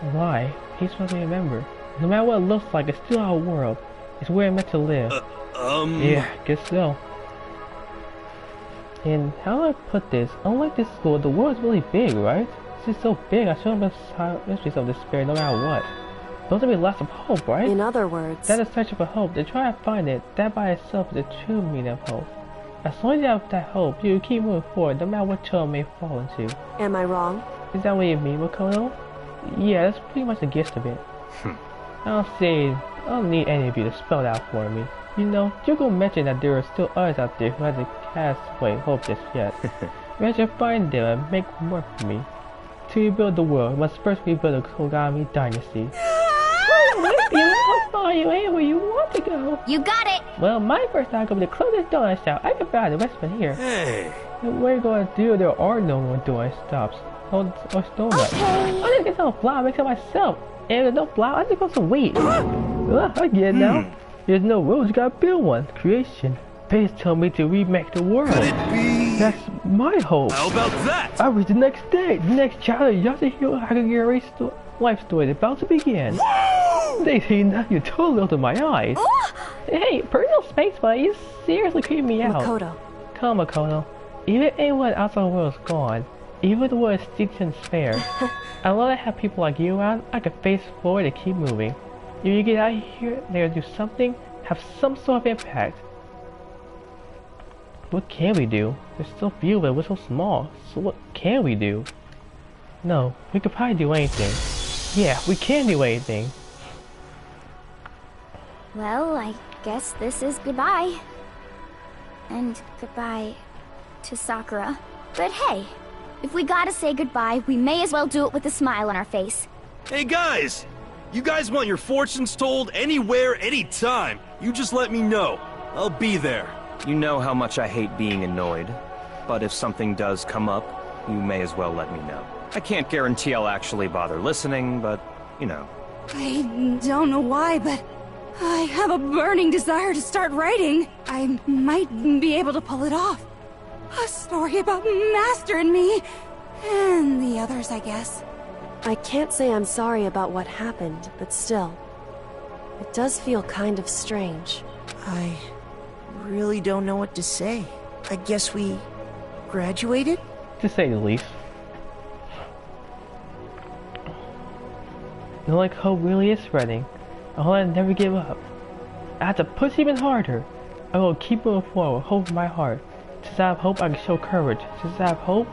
A lie. Peacefully remember. No matter what it looks like, it's still our world. It's where it's meant to live. Yeah, I guess so. And how do I put this? Unlike this school, the world is really big, right? It's just so big, I shouldn't have mysteries of despair no matter what. Those will be lots of hope, right? In other words... That is searching for hope. To try to find it, that by itself is the true meaning of hope. As long as you have that hope, you keep moving forward, no matter what trouble may fall into. Am I wrong? Is that what you mean, Makoto? Yeah, that's pretty much the gist of it. I don't need any of you to spell it out for me. You know, Jugo mentioned that there are still others out there who hasn't cast away hope just yet. We should find them and make them work for me. To rebuild the world, we must first rebuild the Kogami dynasty. I'll follow you anywhere you want to go. You got it! Well, my first time going to the closest donut shop. I can find the rest of it here. Hey! What are you going to do? There are no more donut stops. Or donuts. Okay. I just get some flour, make it myself. And there's no flour, I just got some wheat. I get it now. There's no rules, you gotta build one. Creation. Please tell me to remake the world. Could it be? That's my hope. How about that? I was the next day. The next chapter of Yasuhiro Hagagiri's life story is about to begin. Woo! Daisy, now you totally opened my eyes. Hey, personal space, buddy. You seriously creeping me out. Makoto. Come on, Makoto. Even anyone outside the world is gone. Even the world is stinks and spare. I love to have people like you around. I can face forward and keep moving. If you get out of here, they'll do something, have some sort of impact. What can we do? There's so few, but we're so small. So what can we do? No, we could probably do anything. Yeah, we can do anything. Well, I guess this is goodbye. And goodbye to Sakura. But hey, if we gotta say goodbye, we may as well do it with a smile on our face. Hey guys! You guys want your fortunes told anywhere, anytime. You just let me know. I'll be there. You know how much I hate being annoyed. But if something does come up, you may as well let me know. I can't guarantee I'll actually bother listening, but, you know. I don't know why, but I have a burning desire to start writing. I might be able to pull it off. A story about Master and me. And the others, I guess. I can't say I'm sorry about what happened, but still. It does feel kind of strange. I really don't know what to say. I guess we graduated? To say the least. You know, like hope really is spreading. I hope I never give up. I have to push even harder. I will keep moving forward with hope in my heart. Since I have hope, I can show courage. Since I have hope,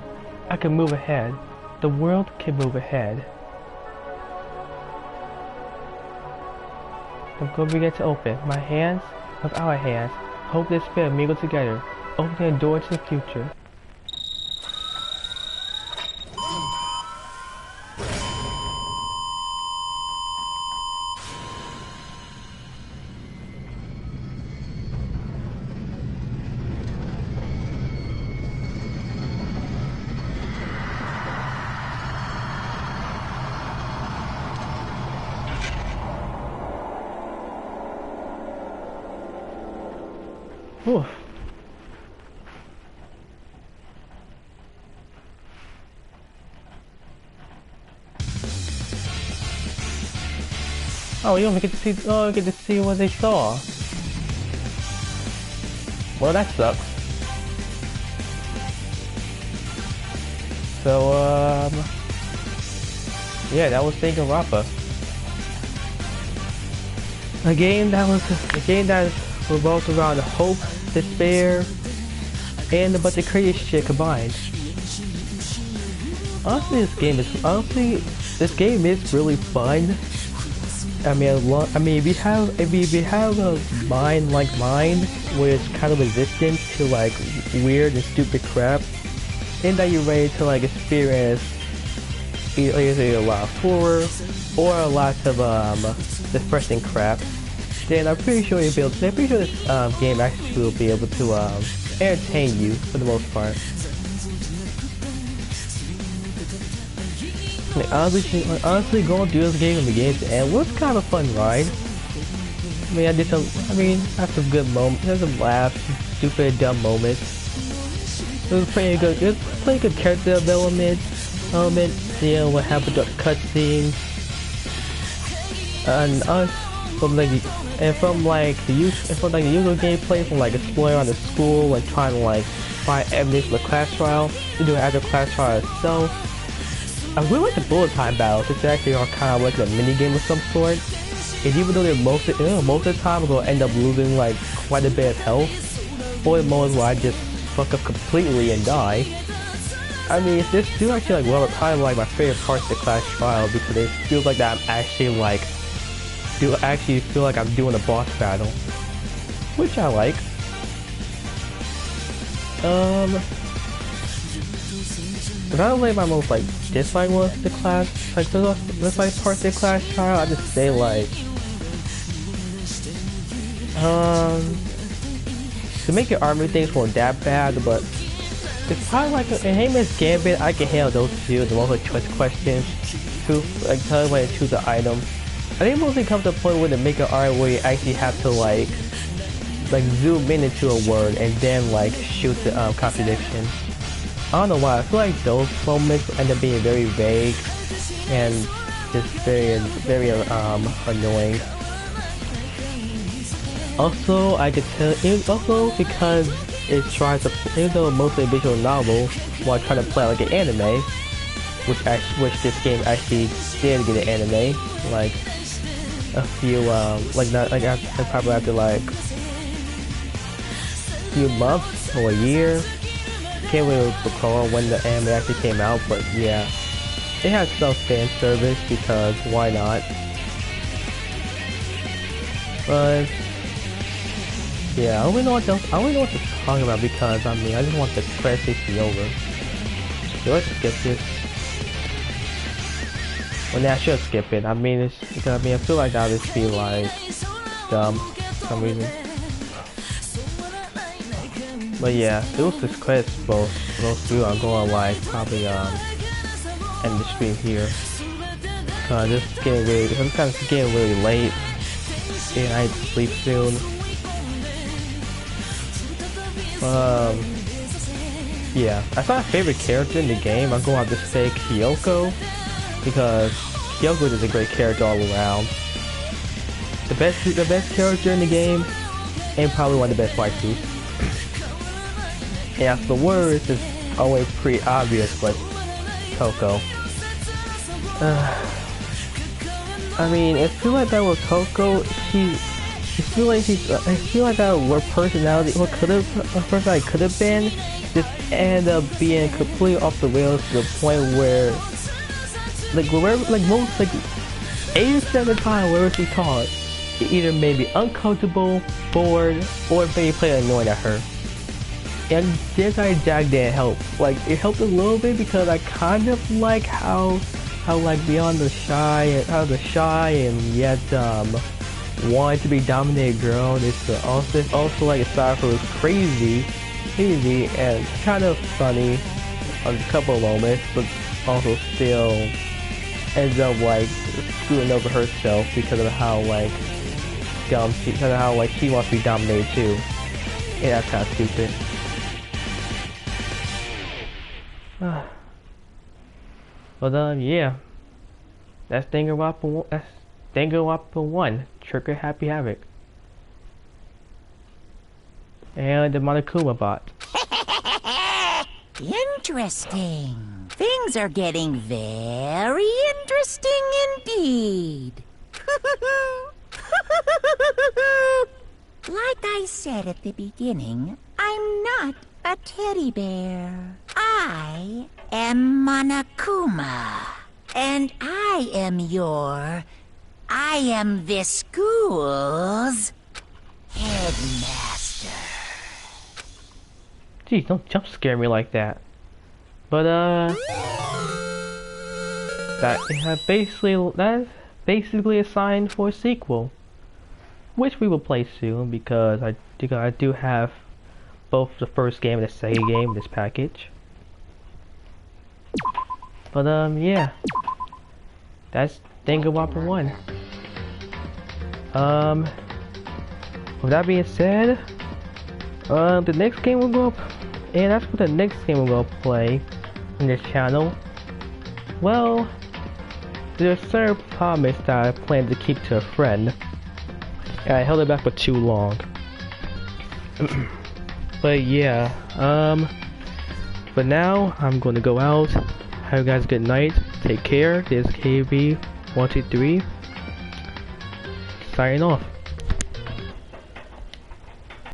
I can move ahead. The world can move ahead. I'm going to begin to open my hands with our hands. Hope and spirit mingle together, opening a door to the future. Oof. Oh, you don't get to see. Oh, get to see what they saw. Well, that sucks. So, yeah, that was Danganronpa. A game that revolves around hope, despair, and a bunch of crazy shit combined. Honestly, this game is really fun. I mean, if you have a mind like mine, where it's kind of resistant to like weird and stupid crap, and that you're ready to like experience either a lot of horror or a lot of depressing crap, then I'm pretty sure you'll be able to. I'm pretty sure this game actually will be able to entertain you for the most part. Like, honestly, going through this game from beginning to end was kind of a fun ride. I mean, I had some good moments, had some laughs, stupid, dumb moments. It was pretty good. It was pretty good character development. You know what happened to the cutscenes, and us from the usual gameplay, from like exploring around the school and trying to like find evidence for the class trial, to do an actual class trial itself. I really like the bullet time battles. It's actually kind of like a mini game of some sort. And even though most of the time I'm gonna end up losing like quite a bit of health, or the moments where I just fuck up completely and die. I mean, this do actually like kind of like my favorite parts of the class trial, because it feels like that I'm actually like feel like I'm doing a boss battle, which I like. But I don't think my most like dislike was the class, like this like part of the class trial. I just say like, to make your armor things weren't that bad, but it's probably like in Heyman's Gambit, I can handle those two, the multiple choice questions, to like tell you when to choose the item. I think mostly comes to a point where the make an art where you actually have to like zoom in into a word and then like shoot the contradiction. don't know why, I feel like those moments end up being very vague and just very annoying. Also, I could tell, also because it tries to, even though mostly a visual novel, while trying to play like an anime, which this game actually did get an anime, like a few, probably after like a few months or a year. Can't really recall when the anime actually came out, but yeah, it has some fan service because why not? But yeah, I don't know what to talk about because I mean I just want the credits to be over. So let's skip this. Well, now I should skip it. I mean, I feel like that would just be like dumb for some reason. But yeah, those six credits both through. I'm going like probably end the stream here. Just getting really, sometimes it's getting really late. And I need to sleep soon. Yeah, I thought my favorite character in the game, I'm going to have to say Kyoko, because Kyoko is a great character all around. The best character in the game, and probably one of the best waifus. And as the words, it's always pretty obvious, but Coco. I mean, I feel like that with Coco, I feel like that her personality, what her personality could have been, just ended up being completely off the rails to the point where, most 80% of the time, wherever she talks, it either made me uncomfortable, bored, or maybe play annoyed at her. And this Jag didn't help. Like, it helped a little bit because I kind of like how like beyond the shy and yet wanting to be dominated girl, it's also like a side for crazy and kind of funny on a couple of moments, but also still ends up like screwing over herself because of how like dumb she wants to be dominated too. And that's kind of stupid. But yeah, that's Danganronpa 1, Trigger Happy Havoc. And the Monokuma bot. Interesting. Things are getting very interesting indeed. Like I said at the beginning, I'm not a teddy bear. I am Monokuma. And I am this school's headmaster. Geez, don't jump scare me like that. But that's basically a sign for a sequel, which we will play soon because I do have both the first game and the second game in this package. But yeah, that's Danganronpa 1. With that being said, the next game we'll go, and that's what the next game we're gonna play in this channel. Well, there's a certain promise that I plan to keep to a friend, and I held it back for too long. But yeah, but now I'm going to go out. Have you guys a good night. Take care. This is KB123 signing off.